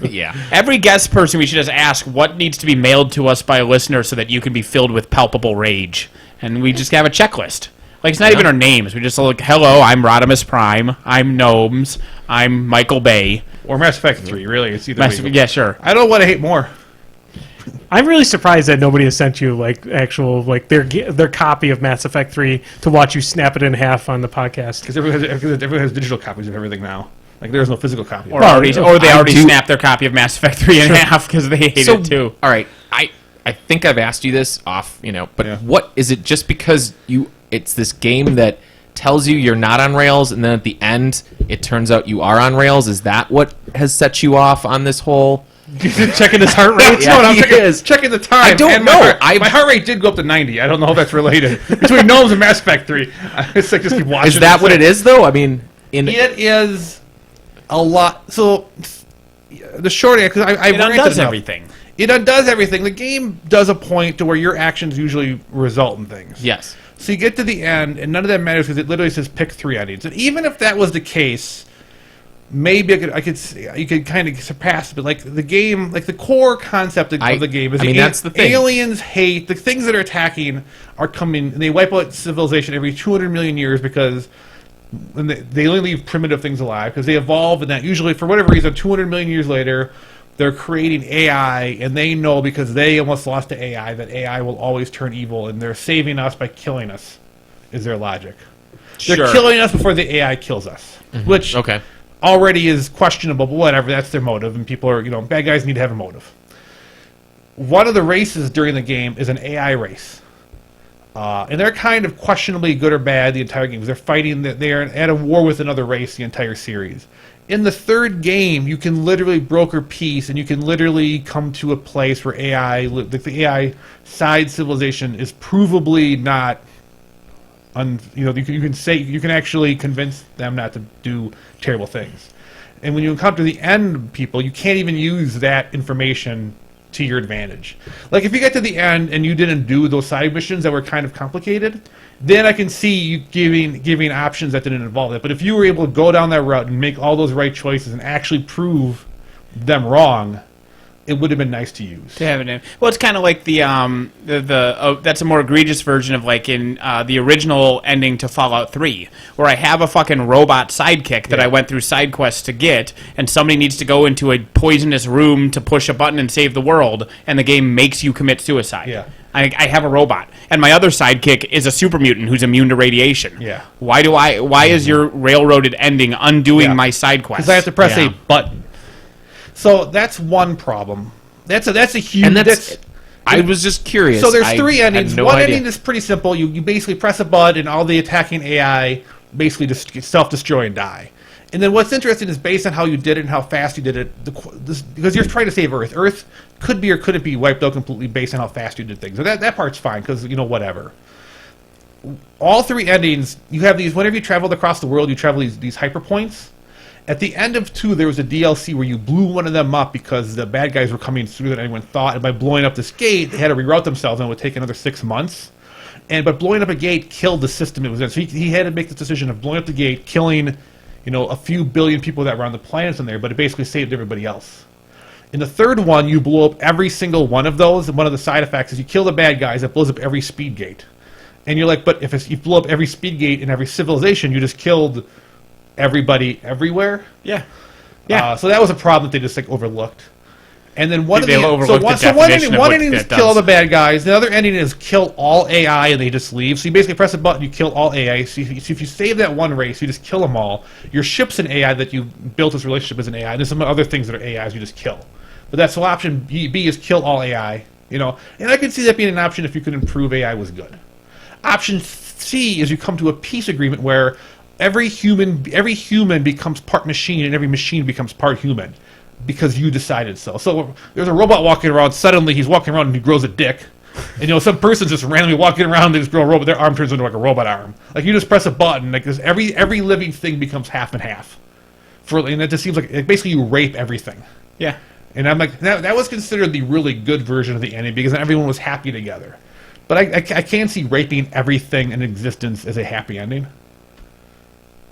yeah. Every guest person, we should just ask what needs to be mailed to us by a listener so that you can be filled with palpable rage, and we just have a checklist. Like it's not even our names. We just look. Hello, I'm Rodimus Prime. I'm Gnomes. I'm Michael Bay. or Mass Effect 3, really. It's either way. Yeah, sure. I don't want to hate more. I'm really surprised that nobody has sent you like actual like their copy of Mass Effect 3 to watch you snap it in half on the podcast. Because everyone has digital copies of everything now. Like there's no physical copy. Or they I already do- snapped their copy of Mass Effect 3 in half because they hate it too. All right, I think I've asked you this off, but Yeah. what is it? Just because it's this game that tells you you're not on rails, and then at the end it turns out you are on rails. Is that what has set you off on this whole? Checking his heart rate. Yeah, No, I'm he checking, is. checking the time. I don't and know. My heart rate did go up to 90. I don't know if that's related. Between Gnomes and Mass Effect 3. It's like just keep watching. Is that what it is, though? I mean, It is a lot. So the short answer, because I It ranted undoes enough. everything. It undoes everything. The game does a point to where your actions usually result in things. yes. So you get to the end, and none of that matters because it literally says pick 3 onions. And even if that was the case, maybe you could kind of surpass it. But like the game, like the core concept of the game is that's the thing. aliens hate the things that are attacking are coming, and they wipe out civilization every 200 million years because. And they only leave primitive things alive because they evolve, and that usually, for whatever reason, 200 million years later, they're creating AI, and they know because they almost lost to AI that AI will always turn evil, and they're saving us by killing us, is their logic. They're Sure. killing us before the AI kills us, which Okay. already is questionable, but whatever, that's their motive, and people are, bad guys need to have a motive. One of the races during the game is an AI race. And they're kind of questionably good or bad the entire game, because they're fighting, they're at a war with another race the entire series. In the third game, you can literally broker peace, and you can literally come to a place where the AI side civilization is provably not, you can actually convince them not to do terrible things. And when you encounter the end people, you can't even use that information to your advantage. Like if you get to the end and you didn't do those side missions that were kind of complicated, then I can see you giving options that didn't involve it. But if you were able to go down that route and make all those right choices and actually prove them wrong, it would have been nice to use. To have it in. Well, it's kind of like the that's a more egregious version of like in the original ending to Fallout 3, where I have a fucking robot sidekick that I went through side quests to get, and somebody needs to go into a poisonous room to push a button and save the world, and the game makes you commit suicide. Yeah. I have a robot, and my other sidekick is a super mutant who's immune to radiation. Yeah. Why is your railroaded ending undoing my side quest? Because I have to press Yeah. a button. So that's one problem. That's a huge. And I was just curious. So there's I three had endings. no One idea. ending is pretty simple. You basically press a button, and all the attacking AI basically just self-destroy and die. And then what's interesting is based on how you did it and how fast you did it, because you're trying to save Earth. Earth could be or couldn't be wiped out completely based on how fast you did things. So that part's fine because whatever. All three endings, you have these. Whenever you traveled across the world, you travel these hyper points. At the end of 2, there was a DLC where you blew one of them up because the bad guys were coming through than anyone thought, and by blowing up this gate, they had to reroute themselves, and it would take another 6 months. But blowing up a gate killed the system it was in. So he had to make the decision of blowing up the gate, killing, a few billion people that were on the planets in there, but it basically saved everybody else. In the third one, you blow up every single one of those, and one of the side effects is you kill the bad guys, it blows up every speed gate. And you're like, but if you blow up every speed gate in every civilization, you just killed everybody everywhere. Yeah. So that was a problem that they just overlooked. And then one They overlooked the one definition of one what ending is that kill does. all the bad guys. The other ending is kill all AI and they just leave. So you basically press a button, you kill all AI. So if you save that one race, you just kill them all. Your ship's an AI that you built this relationship as an AI. And there's some other things that are AIs you just kill. But that's so option B is kill all AI. And I could see that being an option if you could improve AI was good. Option C is you come to a peace agreement where every human becomes part machine and every machine becomes part human because you decided so. So there's a robot walking around, suddenly he's walking around and he grows a dick. And some person's just randomly walking around, they just grow a robot, their arm turns into like a robot arm. Like you just press a button, like this, every living thing becomes half and half. And it just seems like basically you rape everything. Yeah. And I'm like, that was considered the really good version of the ending because everyone was happy together. But I can't see raping everything in existence as a happy ending.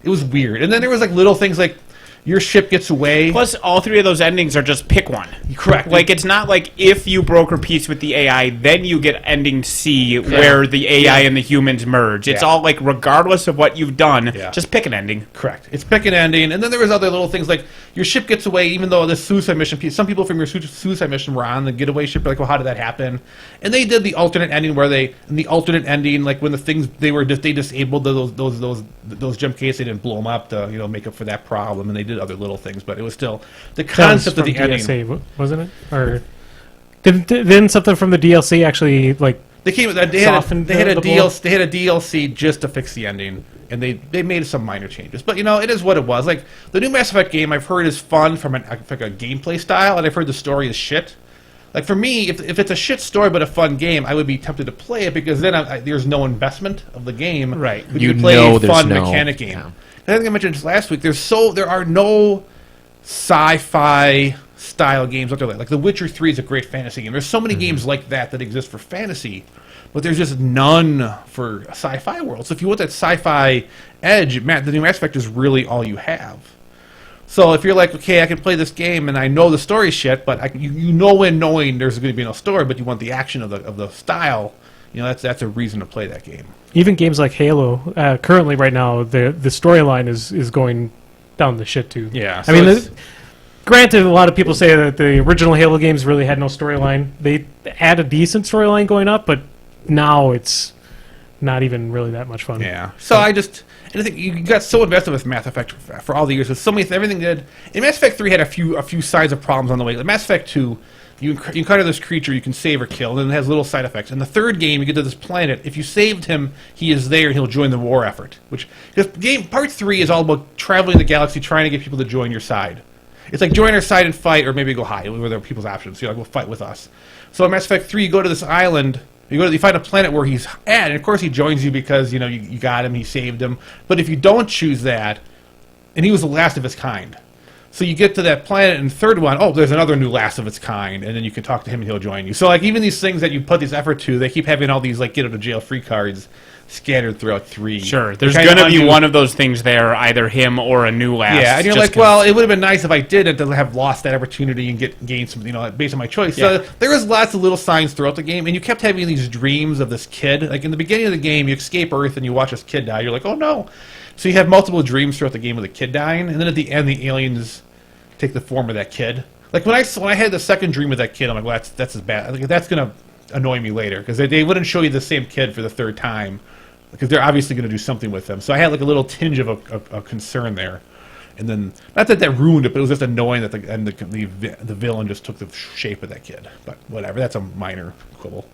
It was weird. And then there was like little things like your ship gets away. Plus, all three of those endings are just pick one. Correct. Like, it's not like if you broker peace with the AI, then you get ending C where the AI and the humans merge. It's all like, regardless of what you've done, just pick an ending. Correct. It's pick an ending. And then there was other little things like your ship gets away, even though the suicide mission, some people from your suicide mission were on the getaway ship. Like, well, how did that happen? And they did the alternate ending where like when the things they disabled those jump cases, they didn't blow them up to make up for that problem, and they did other little things, but it was still the concept of the ending. DSA, wasn't it? Or didn't something from the DLC actually like They had a DLC just to fix the ending, and they made some minor changes. But it is what it was. Like the new Mass Effect game, I've heard is fun from like a gameplay style, and I've heard the story is shit. Like for me, if it's a shit story but a fun game, I would be tempted to play it because then there's no investment of the game. Right. But you play a there's fun no mechanic game. yeah. I think I mentioned this last week. There are no sci-fi style games out there. Like The Witcher 3 is a great fantasy game. There's so many games like that exist for fantasy, but there's just none for a sci-fi world. So if you want that sci-fi edge, the new Mass Effect is really all you have. So if you're like, okay, I can play this game and I know the story shit, but knowing there's going to be no story, but you want the action of the style, that's a reason to play that game. even games like Halo, currently right now the storyline is going down the shit too. Yeah, I mean, granted, a lot of people say that the original Halo games really had no storyline. They had a decent storyline going up, but now it's not even really that much fun. Yeah. So I think you got so invested with Mass Effect for all the years. With so many everything did. In Mass Effect 3 had a few sides of problems on the way. Like Mass Effect 2, you encounter this creature you can save or kill, and it has little side effects. In the third game, you get to this planet. If you saved him, he is there, and he'll join the war effort. Because part 3 is all about traveling the galaxy, trying to get people to join your side. It's like join our side and fight, or maybe go hide, where there are people's options. So you're like, well, fight with us. So in Mass Effect 3, you go to this island. You find a planet where he's at, and of course he joins you because you got him, he saved him. But if you don't choose that, and he was the last of his kind. So you get to that planet, and the third one, oh, there's another new last of its kind, and then you can talk to him, and he'll join you. So, like, even these things that you put this effort to, they keep having all these, like, get-out-of-jail-free cards scattered throughout 3. Sure, there's going to be one of those things there, either him or a new last. Yeah, and you're like, well, it would have been nice if I didn't to have lost that opportunity and gain some, based on my choice. Yeah. So there was lots of little signs throughout the game, and you kept having these dreams of this kid. Like, in the beginning of the game, you escape Earth, and you watch this kid die. You're like, oh, no. So you have multiple dreams throughout the game of the kid dying, and then at the end, the aliens take the form of that kid. Like when I had the second dream of that kid, I'm like, well, that's as bad. Like, that's gonna annoy me later because they wouldn't show you the same kid for the third time because they're obviously going to do something with them. So I had like a little tinge of a concern there, and then not that ruined it, but it was just annoying that the villain just took the shape of that kid. But whatever, that's a minor quibble.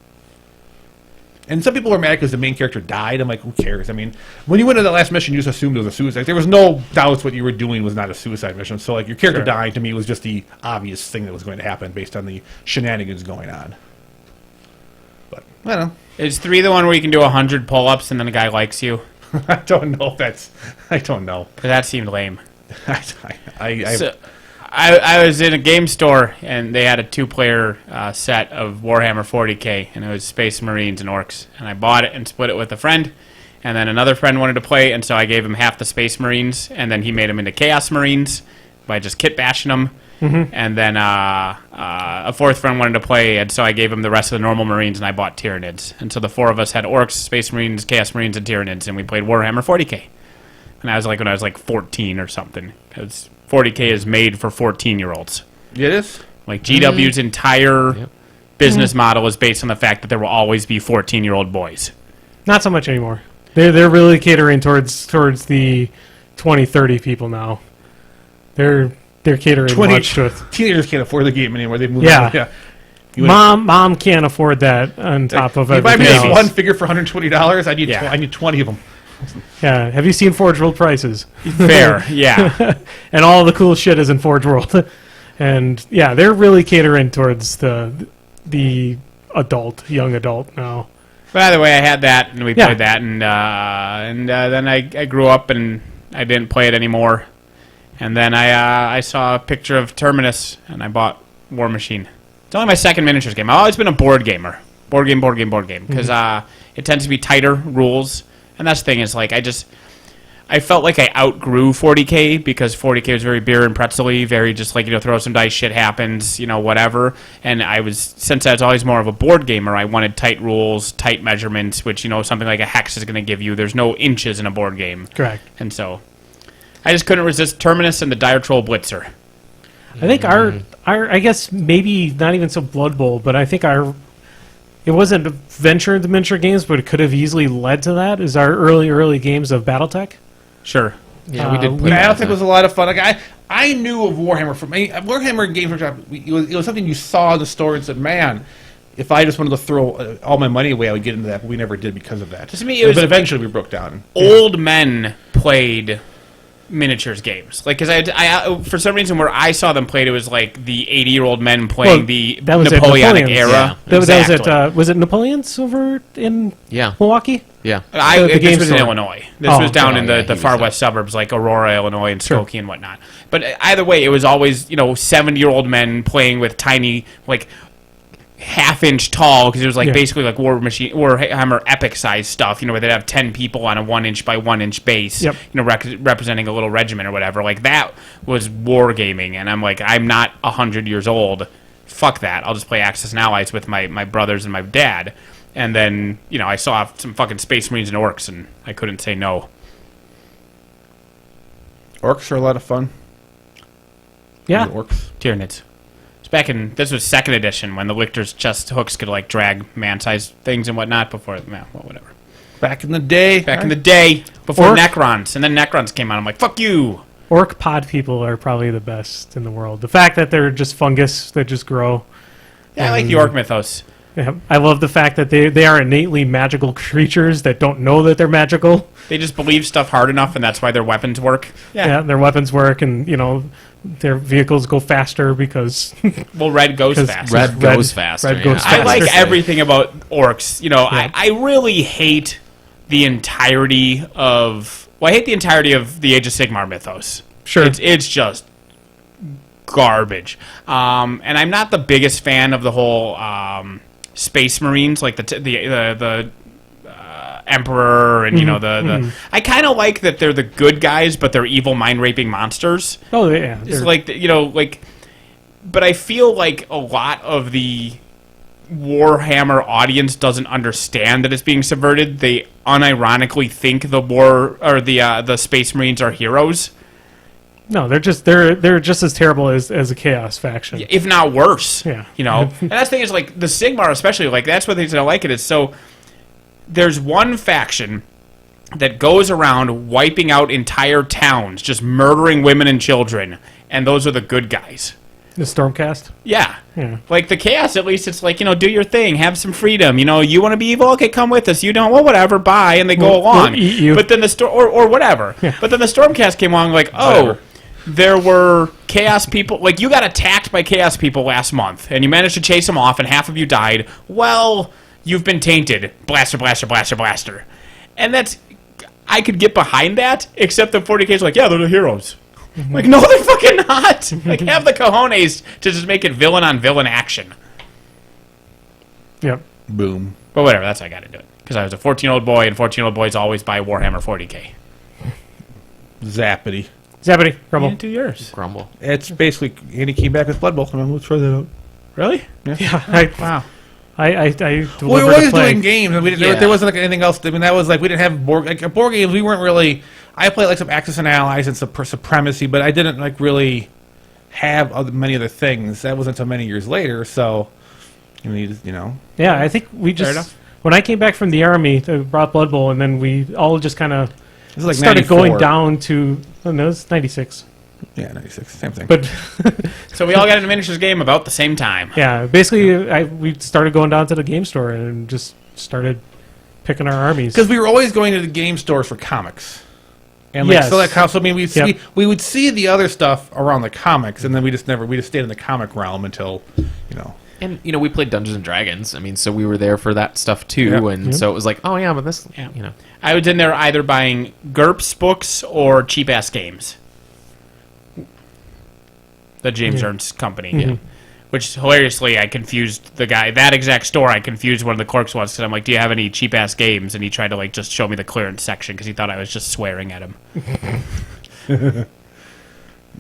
And some people were mad because the main character died. I'm like, who cares? I mean, when you went to the last mission, you just assumed it was a suicide. There was no doubts what you were doing was not a suicide mission. So, like, your character dying to me was just the obvious thing that was going to happen based on the shenanigans going on. But, I don't know. Is 3 the one where you can do 100 pull-ups and then a guy likes you? I don't know if that's... I don't know. 'Cause that seemed lame. I I was in a game store, and they had a 2-player set of Warhammer 40K, and it was Space Marines and Orcs. And I bought it and split it with a friend, and then another friend wanted to play, and so I gave him half the Space Marines, and then he made them into Chaos Marines by just kit bashing them. Mm-hmm. And then a fourth friend wanted to play, and so I gave him the rest of the normal Marines, and I bought Tyranids. And so the 4 of us had Orcs, Space Marines, Chaos Marines, and Tyranids, and we played Warhammer 40K. And I was like when I was like 14 or something, because 40K is made for 14-year-olds. it is? Like GW's entire business model is based on the fact that there will always be 14-year-old boys. Not so much anymore. They're really catering towards the 20, 30 people now. They're catering much to it. Teenagers can't afford the game anymore. They've moved Yeah. on. Yeah. Mom can't afford that on top of if I everything make else. one figure for $120, I need 20 of them. Yeah. Have you seen Forge World prices? Fair, yeah. And all the cool shit is in Forge World. And yeah, they're really catering towards the young adult now. By the way, I had that, and we Yeah. played that, and then I grew up, and I didn't play it anymore. And then I saw a picture of Terminus, and I bought War Machine. It's only my second miniatures game. I've always been a board gamer. Board game, because it tends to be tighter rules. And that's the thing is, like, I felt like I outgrew 40K because 40K was very beer and pretzel-y, very just like, throw some dice, shit happens, whatever. And since I was always more of a board gamer, I wanted tight rules, tight measurements, which, something like a hex is going to give you. There's no inches in a board game. Correct. And so I just couldn't resist Terminus and the Dire Troll Blitzer. I think our I guess maybe not even so Blood Bowl, but I think it wasn't a venture into miniature games, but it could have easily led to that. Is our early games of BattleTech? Sure. Yeah, we did play BattleTech was a lot of fun. Like I knew of Warhammer from Warhammer Games Workshop. It was something you saw in the store and said, "Man, if I just wanted to throw all my money away, I would get into that." But we never did because of that. To me, it was but eventually we broke down. Old men played miniatures games, like, because I for some reason where I saw them played, it was like the 80-year-old men playing the that was Napoleonic at era. Yeah. That Exactly. was it Napoleon's over in Yeah. Milwaukee? Yeah. The This game was in store. Illinois. This was down in yeah, the he far was west suburbs, like Aurora, Illinois, and Sure. Skokie and whatnot. But either way, it was always 70-year-old men playing with tiny, like, half-inch tall, because it was like basically like Warhammer epic size stuff, where they'd have 10 people on a 1-inch by 1-inch base, Yep. representing a little regiment or whatever. Like, that was wargaming, and I'm like, I'm not 100 years old. Fuck that. I'll just play Axis and Allies with my brothers and my dad. And then, I saw some fucking Space Marines and Orcs, and I couldn't say no. Orcs are a lot of fun. Yeah. The orcs. Tyranids. This was 2nd edition, when the Lictor's chest hooks could, like, drag man-sized things and whatnot before, well, whatever. Back in the day. Back in the day, before Orc. Necrons. And then Necrons came out. I'm like, fuck you. Orc pod people are probably the best in the world. The fact that they're just fungus that just grow. Yeah, I like the Orc mythos. Yeah, I love the fact that they are innately magical creatures that don't know that they're magical. They just believe stuff hard enough, and that's why their weapons work. Yeah, their weapons work, and their vehicles go faster because Well, red goes 'Cause fast. Red goes faster. Red goes yeah. I like faster. everything about orcs. I really hate the entirety of... Well, I hate the entirety of the Age of Sigmar mythos. Sure. It's just garbage. And I'm not the biggest fan of the whole Space Marines, like the Emperor, and the. I kind of like that they're the good guys, but they're evil, mind-raping monsters. oh yeah, It's like, but I feel like a lot of the Warhammer audience doesn't understand that it's being subverted. They unironically think the Space Marines are heroes, no, they're just as terrible as a chaos faction. if not worse. Yeah. And that's the thing is, like, the Sigmar especially, like, that's what the reason I like it is, so there's one faction that goes around wiping out entire towns, just murdering women and children, and those are the good guys. The Stormcast. Yeah. Yeah. Like the Chaos, at least it's like, do your thing, have some freedom. You want to be evil? Okay, come with us. You don't? Well, whatever, bye. And they go along. We'll eat you. But then or whatever. Yeah. But then the Stormcast came along like, Whatever. there were Chaos people. Like, you got attacked by Chaos people last month, and you managed to chase them off, and half of you died. Well, you've been tainted. Blaster, blaster, blaster, blaster. And that's... I could get behind that, except the 40K's like, yeah, they're the heroes. Like, no, they're fucking not. Like, have the cojones to just make it villain on villain action. Yep. Boom. But whatever, that's how I got to do it. Because I was a 14-year-old boy, and 14-year-old boys always buy Warhammer 40K. Zappity. Zappity Grumble. Into yours. Grumble. It's basically, and he came back with Blood Bowl. Come on, let's try that out. Really? Yeah. Wow. I Well, we were delivered always a plague. doing games, and Yeah. there wasn't like anything else. I mean, that was like we didn't have board games. We weren't really. I played like some Axis and Allies and some Supremacy, but I didn't like really have many other things. That wasn't until many years later. So, Yeah, I think we Fair just enough. when I came back from the army, they brought Blood Bowl, and then we all just kind of this is like started 94. going down to. Oh, no, it's 96. Yeah, 96, same thing. But So we all got into miniatures game about the same time. yeah, basically, we started going down to the game store and just started picking our armies. Because we were always going to the game stores for comics. And like, Yes. so I mean, Yep. we would see the other stuff around the comics, and then we just stayed in the comic realm until, And we played Dungeons and Dragons. I mean, so we were there for that stuff too. Yeah. And so it was like, oh yeah, but this, Yeah. I was in there either buying GURPS books or cheap-ass games. The James Ernst Company. Mhm. Which, hilariously, I confused the guy. That exact store, I confused one of the clerks once, because I'm like, do you have any cheap-ass games? And he tried to, like, just show me the clearance section, because he thought I was just swearing at him.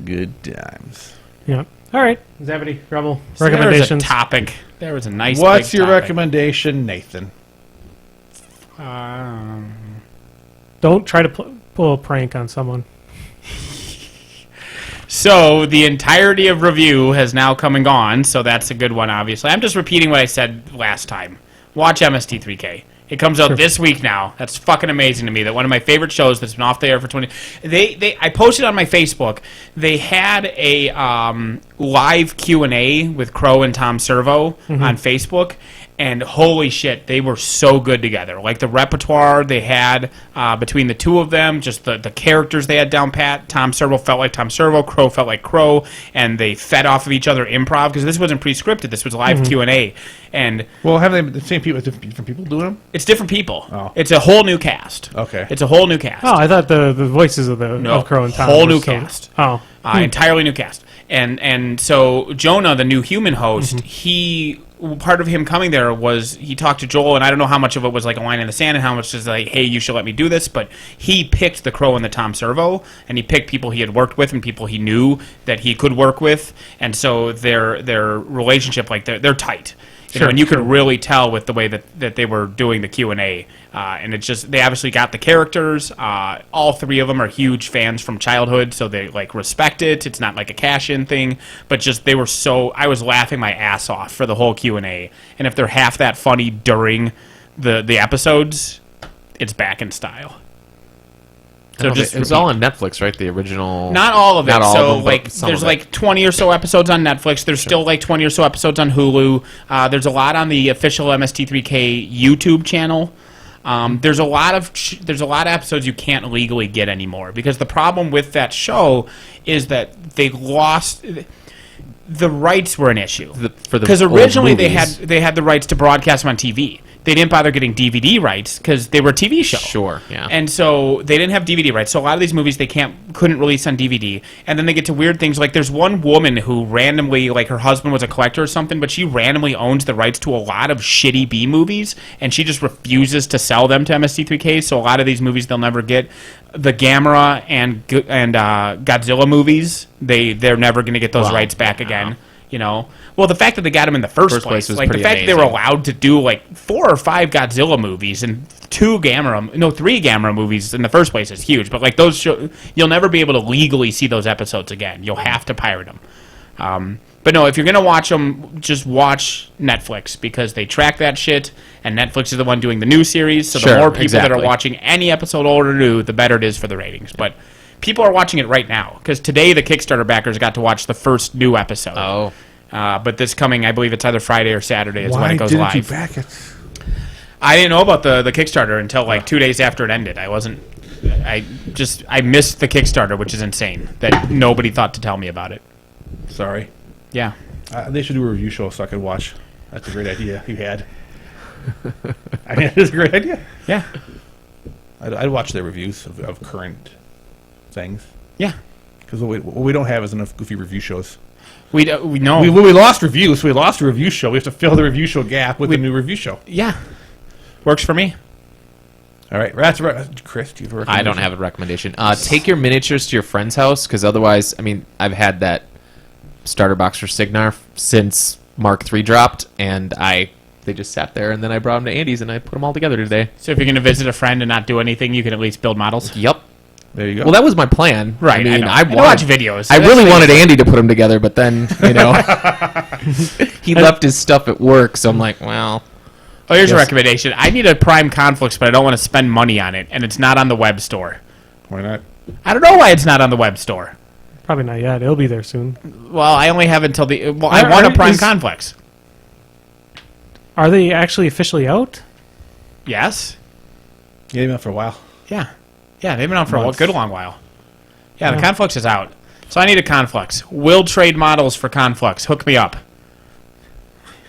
good times. Yeah. All right, Zappity Grumble So there was a recommendations. topic. There was a nice What's big your topic. recommendation, Nathan? Don't try to pull a prank on someone. So, the entirety of review has now come and gone, so that's a good one, obviously. I'm just repeating what I said last time. Watch MST3K. It comes out this week now. That's fucking amazing to me. That one of my favorite shows that's been off the air for 20... I posted on my Facebook, they had a live Q&A with Crow and Tom Servo on Facebook, and holy shit, they were so good together. Like, the repertoire they had between the two of them, just the characters they had down pat. Tom Servo felt like Tom Servo, Crow felt like Crow, and they fed off of each other improv, because this wasn't pre-scripted. This was live Q&A. And Well, have they the same people, different people doing them? it's different people. Oh. It's a whole new cast. Okay. It's a whole new cast. Oh, I thought the voices of No, of Crow and Tom. whole were new so- cast. Oh, Entirely new cast. And so Jonah, the new human host, part of him coming there was he talked to Joel, and I don't know how much of it was like a line in the sand and how much is like, hey, you should let me do this, but he picked the Crow and the Tom Servo, and he picked people he had worked with and people he knew that he could work with, and so their relationship, like they're tight. And you could really tell with the way that they were doing the Q&A. And it's just, they obviously got the characters. All three of them are huge fans from childhood, so they, like, respect it. It's not like a cash-in thing. But just, they were so, I was laughing my ass off for the whole Q&A. And if they're half that funny during the episodes, it's back in style. So just it was all on Netflix, right? The original. not all of it. Not all So of them, but like, some there's of it. like 20 or so episodes on Netflix. There's still like 20 or so episodes on Hulu. There's a lot on the official MST3K YouTube channel. There's a lot of episodes you can't legally get anymore because the problem with that show is that they lost. The rights were an issue because originally they had the rights to broadcast them on TV. They didn't bother getting DVD rights because they were a TV show. Sure, yeah. And so they didn't have DVD rights. So a lot of these movies they couldn't release on DVD. And then they get to weird things like there's one woman who randomly, like her husband was a collector or something, but she randomly owns the rights to a lot of shitty B movies, and she just refuses to sell them to MST3K. So a lot of these movies they'll never get. The Gamera and Godzilla movies, they're never going to get those rights back again. You know, well, the fact that they got them in the first place was like the fact that they were allowed to do like 4 or 5 Godzilla movies and 3 Gamera movies in the first place is huge. But like those you'll never be able to legally see those episodes again. You'll have to pirate them. But no, if you're gonna watch them, just watch Netflix because they track that shit, and Netflix is the one doing the new series. So the more people that are watching any episode old or new, the better it is for the ratings. But people are watching it right now because today the Kickstarter backers got to watch the first new episode. Oh. But this coming, I believe it's either Friday or Saturday is when it goes Why live. didn't you back it? I didn't know about the Kickstarter until like 2 days after it ended. I missed the Kickstarter, which is insane that nobody thought to tell me about it. Sorry. Yeah. They should do a review show so I could watch. That's a great idea you had. I mean, it's a great idea. Yeah. I'd watch their reviews of current things. Yeah. Because what we don't have is enough goofy review shows. We know. We lost reviews, so we lost a review show. We have to fill the review show gap with a new review show. Yeah. Works for me. All right. That's right. Chris, do you have a recommendation? I don't have a recommendation. Take your miniatures to your friend's house because otherwise, I mean, I've had that starter box for Signar since Mark III dropped, and they just sat there, and then I brought them to Andy's, and I put them all together today. So if you're going to visit a friend and not do anything, you can at least build models? Yep. There you go. Well, that was my plan. Right. I mean, I watch videos. I really wanted Andy to put them together, but then, he left his stuff at work, so I'm like, well. Oh, here's a recommendation. I need a Prime Conflicts, but I don't want to spend money on it, and it's not on the web store. Why not? I don't know why it's not on the web store. Probably not yet. It'll be there soon. Well, I only have until the... Well, I want a Prime Conflicts. Are they actually officially out? Yes. Yeah, they've been out for a while. Yeah. Yeah, they've been out for a good long while. Yeah, the Conflux is out. So I need a Conflux. Will trade models for Conflux. Hook me up.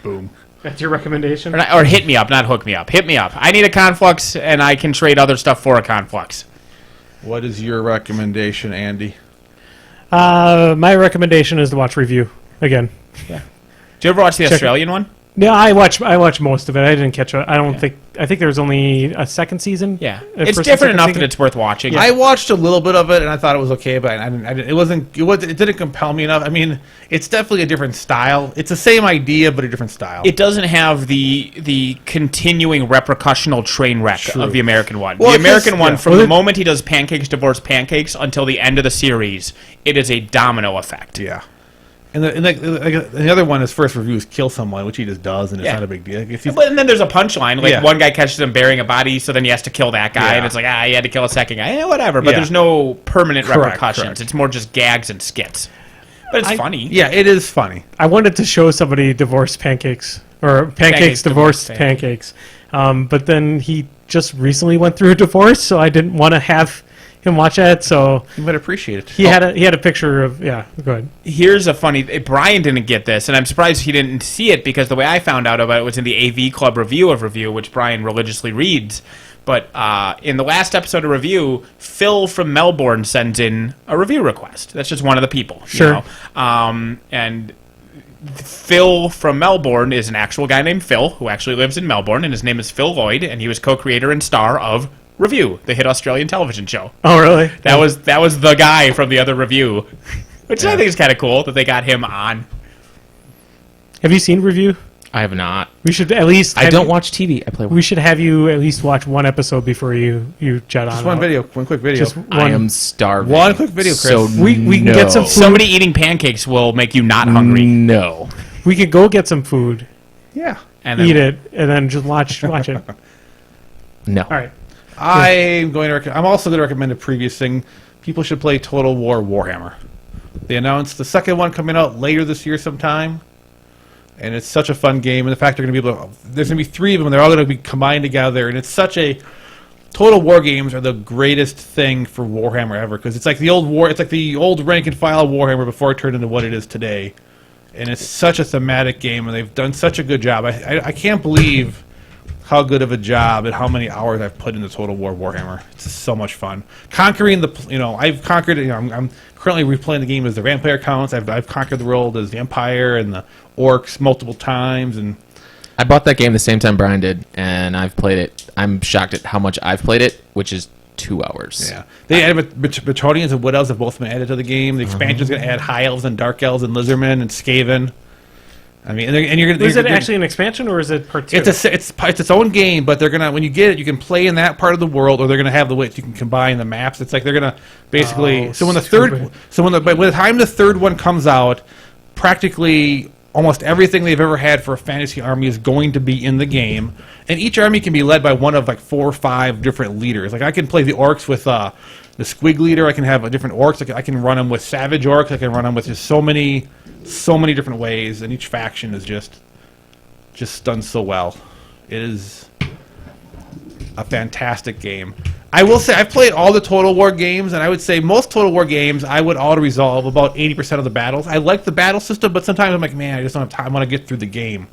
Boom. That's your recommendation? Or hit me up, not hook me up. Hit me up. I need a Conflux, and I can trade other stuff for a Conflux. What is your recommendation, Andy? My recommendation is to watch Review again. Yeah. Did you ever watch the Australian one? Yeah, I watched most of it. I didn't catch it. I think there was only a second season. Yeah, it's different enough that it's worth watching. I watched a little bit of it and I thought it was okay, but it didn't compel me enough. I mean, it's definitely a different style. It's the same idea, but a different style. It doesn't have the continuing repercussional train wreck of the American one. Well, the American one, from the moment he does Pancakes Divorce Pancakes until the end of the series, it is a domino effect. Yeah. And the other one, his first review is kill someone, which he just does, and it's not a big deal. But and then there's a punchline. Like, one guy catches him burying a body, so then he has to kill that guy, and it's like, he had to kill a second guy. Whatever. But there's no permanent repercussions. Correct. It's more just gags and skits. But it's funny. Yeah, it is funny. I wanted to show somebody divorced pancakes, or pancakes divorced pancakes. But then he just recently went through a divorce, so I didn't want to have him watch it, so you might appreciate it. He had a picture of go ahead. Here's a funny. Brian didn't get this, and I'm surprised he didn't see it because the way I found out about it was in the AV Club review of Review, which Brian religiously reads. But in the last episode of Review, Phil from Melbourne sends in a review request. That's just one of the people, sure. And Phil from Melbourne is an actual guy named Phil who actually lives in Melbourne, and his name is Phil Lloyd, and he was co-creator and star of Review, the hit Australian television show. Oh, really? That was the guy from the other Review, which I think is kind of cool that they got him on. Have you seen Review? I have not. We should at least. I don't watch TV. I play. We should have you at least watch one episode before you jet on. Just one quick video. Just one. I am starving. One quick video, Chris. So we can get some food. Somebody eating pancakes will make you not hungry. No. We could go get some food. Yeah. And then eat it and then just watch it. No. All right. I'm also going to recommend a previous thing. People should play Total War Warhammer. They announced the second one coming out later this year sometime, and it's such a fun game. And the fact there's going to be 3 of them, and they're all going to be combined together, and it's such a Total War games are the greatest thing for Warhammer ever, because it's like the old rank and file Warhammer before it turned into what it is today, and it's such a thematic game, and they've done such a good job. I can't believe how good of a job and how many hours I've put into Total War Warhammer. It's just so much fun. Conquering I've conquered. I'm currently replaying the game as the Vampire counts. I've conquered the world as the Empire and the Orcs multiple times, and I bought that game the same time Brian did, and I've played it. I'm shocked at how much I've played it, which is 2 hours. Yeah, they added Bretonnians and Wood Elves have both been added to the game. The expansion's going to add High Elves and Dark Elves and Lizardmen and Skaven. I mean, is it actually an expansion or is it part 2? It's its own game, but they're gonna when you get it, you can play in that part of the world, or they're gonna have the way you can combine the maps. It's like they're gonna basically. By the time the third one comes out, practically almost everything they've ever had for a fantasy army is going to be in the game, and each army can be led by one of like 4 or 5 different leaders. Like I can play the orcs with the squig leader. I can have different orcs. I can run them with savage orcs. I can run them with just so many different ways, and each faction is just done so well. It is a fantastic game. I will say I've played all the Total War games, and I would say most Total War games I would auto-resolve about 80% of the battles. I like the battle system, but sometimes I'm like, man, I just don't have time. I want to get through the game.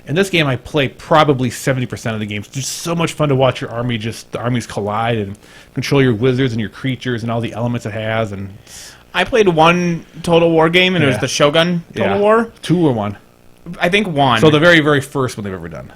In this game, I play probably 70% of the games. It's just so much fun to watch your army the armies collide and control your wizards and your creatures and all the elements it has. And I played one Total War game, and it was the Shogun Total War. 2 or 1? I think 1. So the very, very first one they've ever done.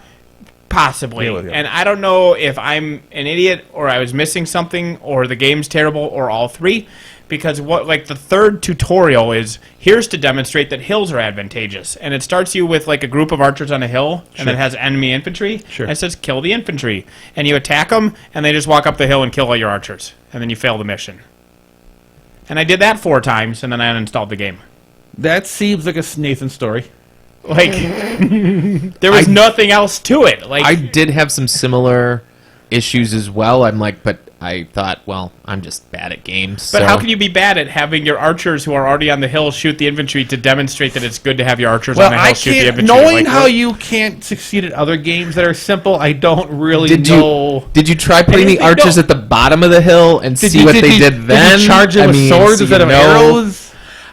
Possibly. Yeah. And I don't know if I'm an idiot or I was missing something or the game's terrible or all 3. Because the third tutorial is, here's to demonstrate that hills are advantageous. And it starts you with like a group of archers on a hill, and it has enemy infantry. Sure. And it says, kill the infantry. And you attack them, and they just walk up the hill and kill all your archers. And then you fail the mission. And I did that 4 times, and then I uninstalled the game. That seems like a Nathan story. Like, there was nothing else to it. Like, I did have some similar issues as well. But I thought, well, I'm just bad at games. But how can you be bad at having your archers who are already on the hill shoot the infantry to demonstrate that it's good to have your archers on the hill shoot the infantry? Knowing how you can't succeed at other games that are simple, I don't really know. Did you try putting the archers at the bottom of the hill and see what they did then? Did you charge them with swords instead of arrows?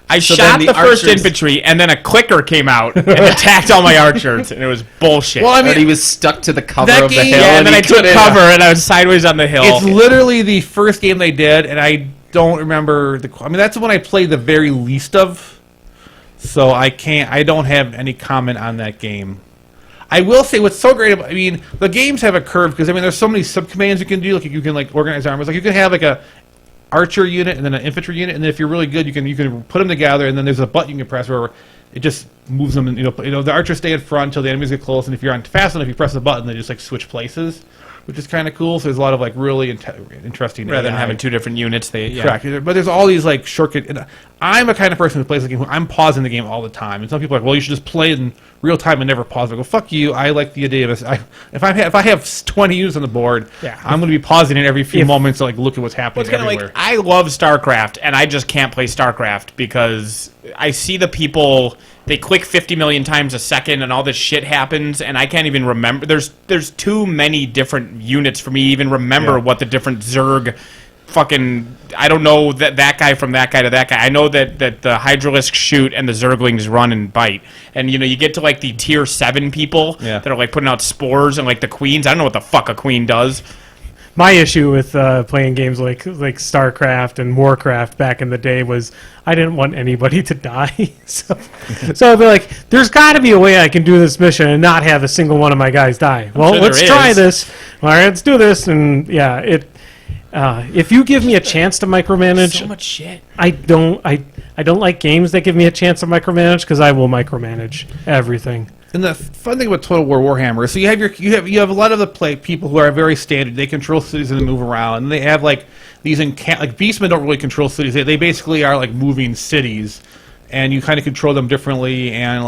I shot the first infantry, and then a clicker came out and attacked all my archers, and it was bullshit. Well, I mean, he was stuck to the cover of the hill. Yeah, and then I took cover, and I was sideways on the hill. It's literally the first game they did, and I don't remember that's the one I played the very least of, so I don't have any comment on that game. I will say what's so great about, the games have a curve, because, there's so many subcommands you can do. Like, you can, organize armies. Like, you can have, a archer unit and then an infantry unit, and then if you're really good, you can put them together, and then there's a button you can press where it just moves them. And, the archers stay in front until the enemies get close, and if you're on fast enough, you press the button, they just switch places, which is kind of cool. So there's a lot of really interesting. Rather than having 2 different units, correct. But there's all these shortcut. I'm a kind of person who plays the game. I'm pausing the game all the time, and some people are like, well, you should just play it in real time and never pause. I go, fuck you. I like the idea of this. If I have 20 units on the board, I'm going to be pausing it every few moments to look at what's happening everywhere. I love StarCraft, and I just can't play StarCraft because I see the people. They click 50 million times a second, and all this shit happens, and I can't even remember. There's too many different units for me to even remember what the different Zerg fucking... I don't know that guy from that guy to that guy. I know that the Hydralisks shoot and the Zerglings run and bite. And, you get to, the tier 7 people that are, putting out spores and, the queens. I don't know what the fuck a queen does. My issue with playing games like StarCraft and Warcraft back in the day was I didn't want anybody to die. so I'd be like, there's got to be a way I can do this mission and not have a single one of my guys die. Well, sure let's try this. All right, let's do this. And if you give me a chance to micromanage, so much shit. I don't like games that give me a chance to micromanage because I will micromanage everything. And the fun thing about Total War Warhammer is, so you have a lot of the people who are very standard. They control cities and they move around, and they have these beastmen don't really control cities. They basically are moving cities, and you kind of control them differently. And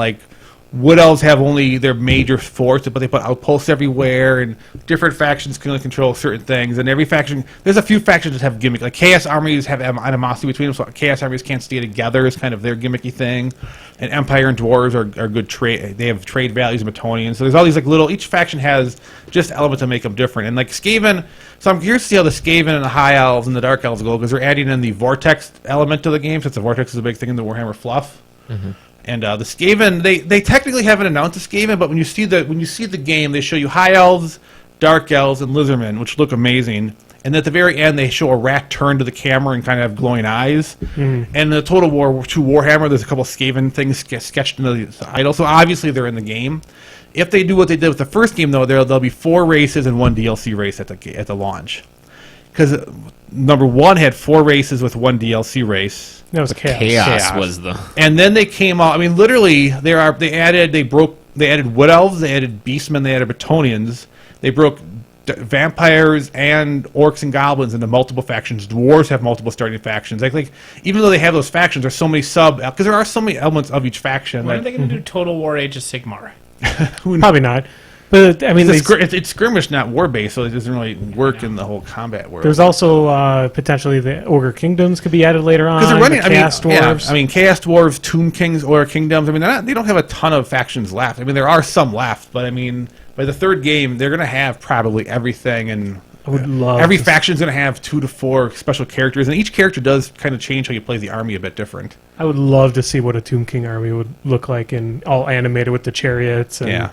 Wood Elves have only their major forts, but they put outposts everywhere, and different factions can only control certain things. And every faction, there's a few factions that have gimmick. Like Chaos Armies have animosity between them, so Chaos Armies can't stay together is kind of their gimmicky thing. And Empire and Dwarves are good trade. They have trade values and Battonians. So there's all these like little. Each faction has just elements that make them different. And like Skaven, so I'm curious to see how the Skaven and the High Elves and the Dark Elves go because they're adding in the Vortex element to the game, since the Vortex is a big thing in the Warhammer fluff. Mm-hmm. And the Skaven, they technically haven't announced the Skaven, but when you see the game, they show you High Elves, Dark Elves, and Lizardmen, which look amazing. And at the very end, they show a rat turn to the camera and kind of have glowing eyes. Mm. And in the Total War 2 Warhammer, there's a couple Skaven things sketched into the idol, so obviously they're in the game. If they do what they did with the first game, though, there'll be 4 races and 1 DLC race at the launch. Because number 1 had 4 races with 1 DLC race. That was Chaos was the. And then they came out. I mean, literally, they added Wood Elves, they added Beastmen, they added Battonians. They broke vampires and orcs and goblins into multiple factions. Dwarves have multiple starting factions. Like even though they have those factions, there's so many because there are so many elements of each faction. When are they going to do Total War Age of Sigmar? Probably not. But I mean, it's skirmish, not war based, so it doesn't really work in the whole combat world. There's also potentially the Ogre Kingdoms could be added later on. Because they're running Chaos Dwarves. Yeah, I mean, Chaos Dwarves, Tomb Kings, Ogre Kingdoms. I mean, they don't have a ton of factions left. I mean, there are some left, but I mean, by the third game, they're going to have probably everything, and I would love every faction's going to have 2 to 4 special characters, and each character does kind of change how you play the army a bit different. I would love to see what a Tomb King army would look like, and all animated with the chariots and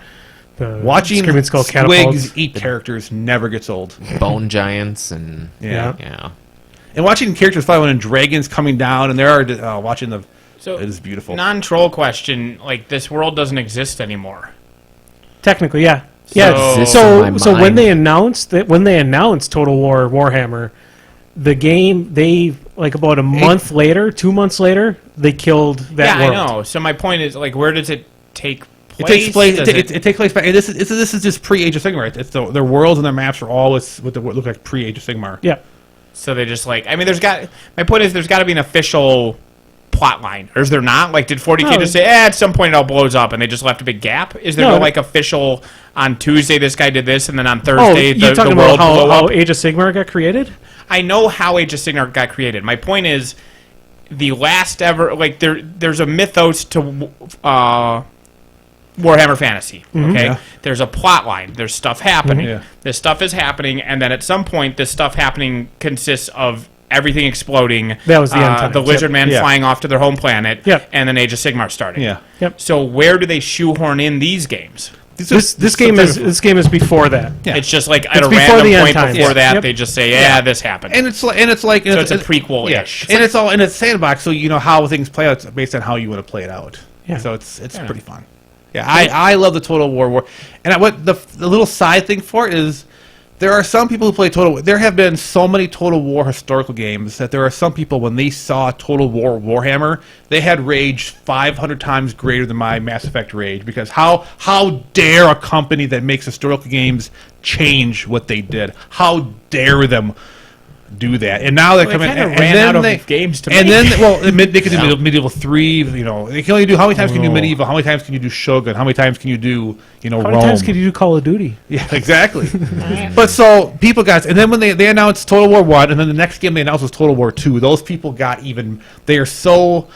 watching Screaming Skull catapults. eat characters never gets old. Bone giants and yeah. And watching characters fly and dragons coming down, and there are watching the. So it is beautiful. Non-troll question: like this world doesn't exist anymore. Technically, yeah. Yeah. So when they announced Total War Warhammer, the game like about a month later, 2 months later, they killed that world. Yeah, I know. So my point is, like, where does it take place? It takes place. It takes place back. And this is just pre-Age of Sigmar. It's their worlds and their maps are all what look like pre-Age of Sigmar. Yeah. So they just like. I mean, my point is, there's got to be an official plot line, or is there not? Like, did 40K just say, at some point it all blows up, and they just left a big gap? Is there no like official? On Tuesday, this guy did this, and then on Thursday, you're talking about how Age of Sigmar got created? I know how Age of Sigmar got created. My point is, the last ever like there's a mythos to Warhammer Fantasy. Okay, Yeah. There's a plot line. There's stuff happening. Yeah. This stuff is happening, and then at some point, this stuff happening consists of everything exploding. That was the end times. The Lizard Man Yeah. flying off to their home planet. Yep. And then Age of Sigmar starting. Yeah. Yep. So where do they shoehorn in these games? This game is before that. Yeah. It's just like It's at a before random the end point times. before that, Yep. they just say, this happened. And it's like so it's a prequel-ish. and it's all in a sandbox, so you know how things play out based on how you want to play it out. Yeah. So it's pretty fun. Yeah, I love the Total War. And what the little side thing for it is, there are some people who play Total War. There have been so many Total War historical games that there are some people, when they saw Total War Warhammer, they had rage 500 times greater than my Mass Effect rage, because how dare a company that makes historical games change what they did? How dare them do that? And now they come in and ran then out they of games to and make. then they can do Medieval 3. You know, they can only do how many times can you do Medieval? How many times can you do Shogun? How many times can you do How Rome? many times can you do Call of Duty? Yeah, exactly. But so people got, and then when they announced Total War 1, and then the next game they announced was Total War 2, those people got even, they are so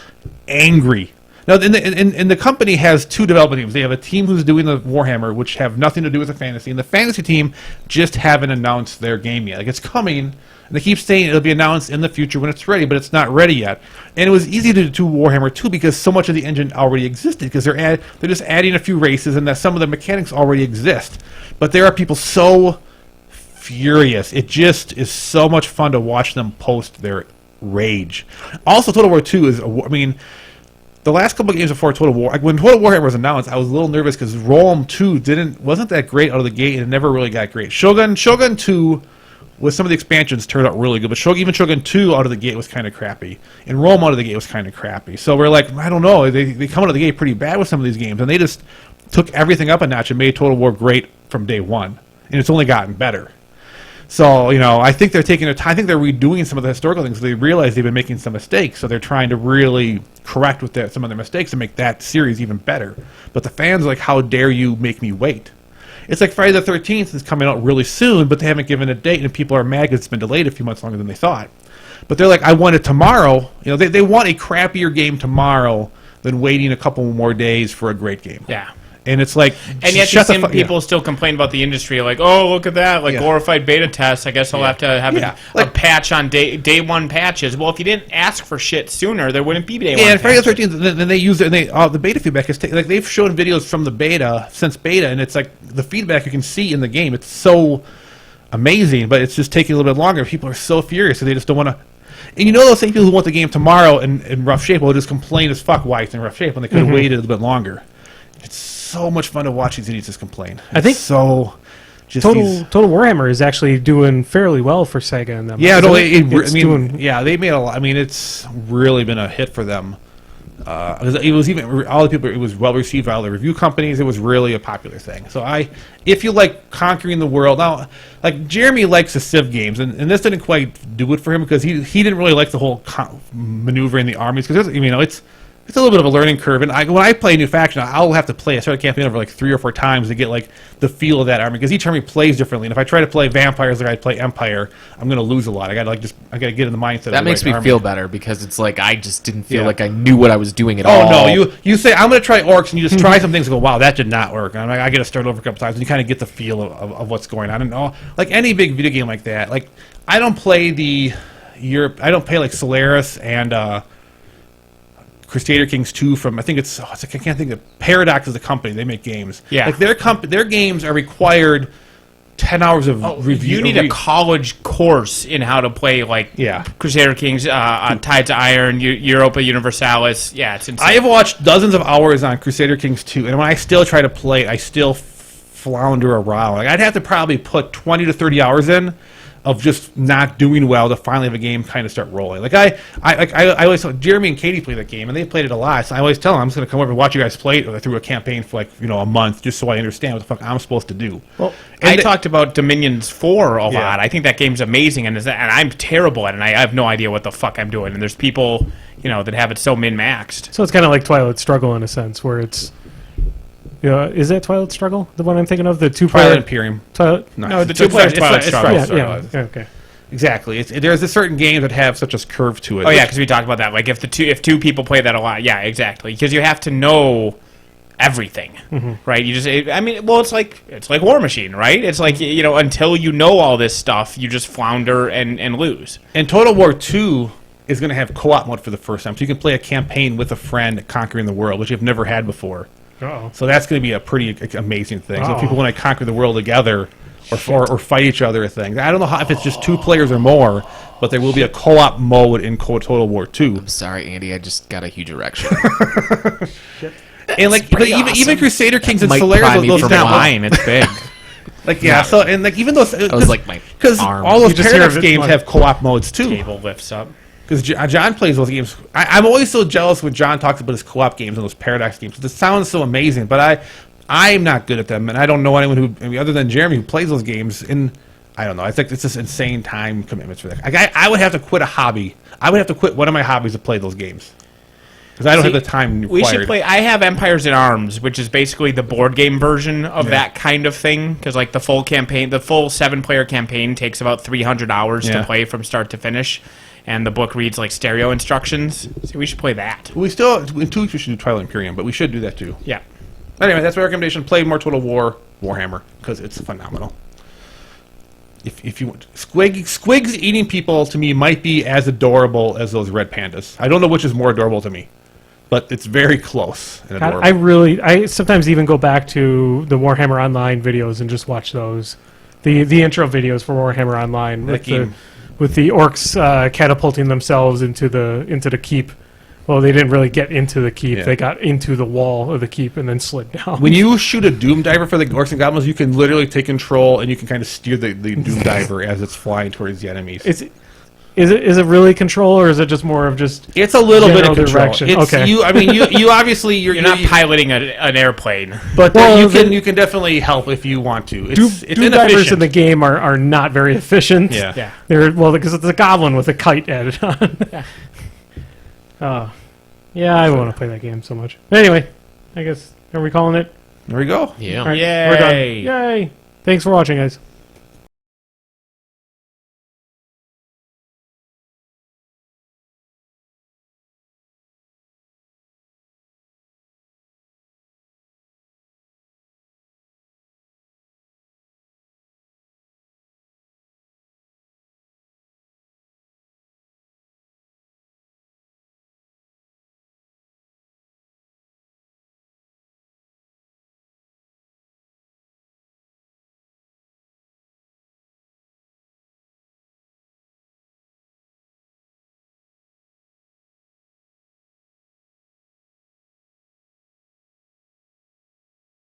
angry. Now, the company has 2 development teams. They have a team who's doing the Warhammer, which have nothing to do with the fantasy, and the fantasy team just haven't announced their game yet. Like, it's coming, and they keep saying it'll be announced in the future when it's ready, but it's not ready yet. And it was easy to do Warhammer 2 because so much of the engine already existed, because they're just adding a few races, and that some of the mechanics already exist. But there are people so furious. It just is so much fun to watch them post their rage. Also, Total War 2 is, the last couple of games before Total War, like when Total Warhammer was announced, I was a little nervous because Rome 2 wasn't that great out of the gate, and it never really got great. Shogun 2, with some of the expansions, turned out really good, but even Shogun 2 out of the gate was kind of crappy, and Rome out of the gate was kind of crappy. So we're like, I don't know, they come out of the gate pretty bad with some of these games, and they just took everything up a notch and made Total War great from day one, and it's only gotten better. So, I think they're taking their time. I think they're redoing some of the historical things. They realize they've been making some mistakes, so they're trying to really correct with some of their mistakes and make that series even better. But the fans are like, how dare you make me wait? It's like Friday the 13th is coming out really soon, but they haven't given a date, and people are mad because it's been delayed a few months longer than they thought. But they're like, I want it tomorrow. They want a crappier game tomorrow than waiting a couple more days for a great game. Yeah. And it's like, and yet the same people still complain about the industry, like, oh, look at that, like glorified beta tests. I guess I'll have to have a patch on day one patches. Well, if you didn't ask for shit sooner, there wouldn't be day one. And Friday the 13th, then they use it, and the beta feedback is like they've shown videos from the beta since beta, and it's like the feedback you can see in the game. It's so amazing, but it's just taking a little bit longer. People are so furious, so they just don't want to. And those same people who want the game tomorrow in rough shape will just complain as fuck why it's in rough shape when they could have waited a little bit longer. It's so much fun to watch these idiots just complain. I think so. Total Warhammer is actually doing fairly well for Sega and them. Yeah, no, they made a lot. I mean, it's really been a hit for them. It was even all the people. It was well received by all the review companies. It was really a popular thing. So if you like conquering the world, now like Jeremy likes the Civ games, and this didn't quite do it for him because he didn't really like the whole maneuvering the armies because it's a little bit of a learning curve. And when I play a new faction, I'll have to play a started campaign over like 3 or 4 times to get like the feel of that army because each army plays differently. And if I try to play vampires like I play Empire, I'm going to lose a lot. I got to get in the mindset. That makes me feel better because it's like I just didn't feel like I knew what I was doing at all. Oh no, you say I'm going to try orcs, and you just try some things and go, wow, that did not work. And I got to start over a couple times, and you kind of get the feel of what's going on. And like any big video game like that, like I don't play like Solaris and. Crusader Kings 2 from I can't think of Paradox is the company they make games. Yeah, like their games are required 10 hours of review. You need a college course in how to play Crusader Kings, Tides of Iron, Europa Universalis. Yeah, it's insane. I have watched dozens of hours on Crusader Kings 2, and when I still try to play it, I still flounder around. Like I'd have to probably put 20 to 30 hours in of just not doing well to finally have a game kind of start rolling. Like I always tell Jeremy and Katie play that game, and they played it a lot. So I always tell them I'm just going to come over and watch you guys play it through a campaign for a month, just so I understand what the fuck I'm supposed to do. Well, I talked about Dominions 4 a lot. I think that game's amazing, and I'm terrible at it. And I have no idea what the fuck I'm doing. And there's people that have it so min-maxed. So it's kind of like Twilight Struggle in a sense, where it's. Is that Twilight Struggle the one I'm thinking of? The two-player Twilight Imperium. No, the two-player Twilight Struggle. Yeah, okay. Exactly. There's a certain games that have such a curve to it. Oh yeah, because we talked about that. Like if two people play that a lot, yeah, exactly. Because you have to know everything, right? It's like War Machine, right? It's like until you know all this stuff, you just flounder and lose. And Total War 2 is going to have co-op mode for the first time, so you can play a campaign with a friend conquering the world, which you've never had before. Uh-oh. So that's going to be a pretty amazing thing. So people want to conquer the world together or fight each other at things. I don't know if it's just 2 players or more, but there will be a co-op mode in Total War 2. I'm sorry, Andy. I just got a huge erection. And even Crusader Kings and Solaris, those mine, it's big. Even those that was like my because arm. all those Paradox games have co-op modes too. Table lifts up. Because John plays those games. I'm always so jealous when John talks about his co-op games and those Paradox games. It sounds so amazing, but I'm not good at them, and I don't know anyone other than Jeremy who plays those games. And I don't know. I think it's just insane time commitments for that. I would have to quit a hobby. I would have to quit one of my hobbies to play those games because I don't have the time required. We should play. I have Empires in Arms, which is basically the board game version of that kind of thing. Because the full campaign, the full 7-player campaign, takes about 300 hours to play from start to finish. And the book reads like stereo instructions. So we should play that. In 2 weeks we should do Twilight Imperium, but we should do that too. Yeah. Anyway, that's my recommendation. Play more Total War Warhammer because it's phenomenal. If you want, Squigs eating people to me might be as adorable as those red pandas. I don't know which is more adorable to me, but it's very close and adorable. I sometimes even go back to the Warhammer Online videos and just watch those, the intro videos for Warhammer Online with the orcs catapulting themselves into the keep. Well, they didn't really get into the keep. Yeah. They got into the wall of the keep and then slid down. When you shoot a Doom Diver for the Orcs and Goblins, you can literally take control and you can kind of steer the Doom Diver as it's flying towards the enemies. Is it really control, or is it just more of just? It's a little bit of General control. direction. It's, Okay. you obviously You're not piloting an airplane. but Well, you can definitely help if you want to. It's Dude divers inefficient. in the game are not very efficient. Yeah. Yeah. They're because it's a goblin with a kite added on. Yeah, I want to play that game so much. Anyway, I guess are we calling it? There we go. Yeah. All right, Yay. we're done. Yay! Thanks for watching, guys.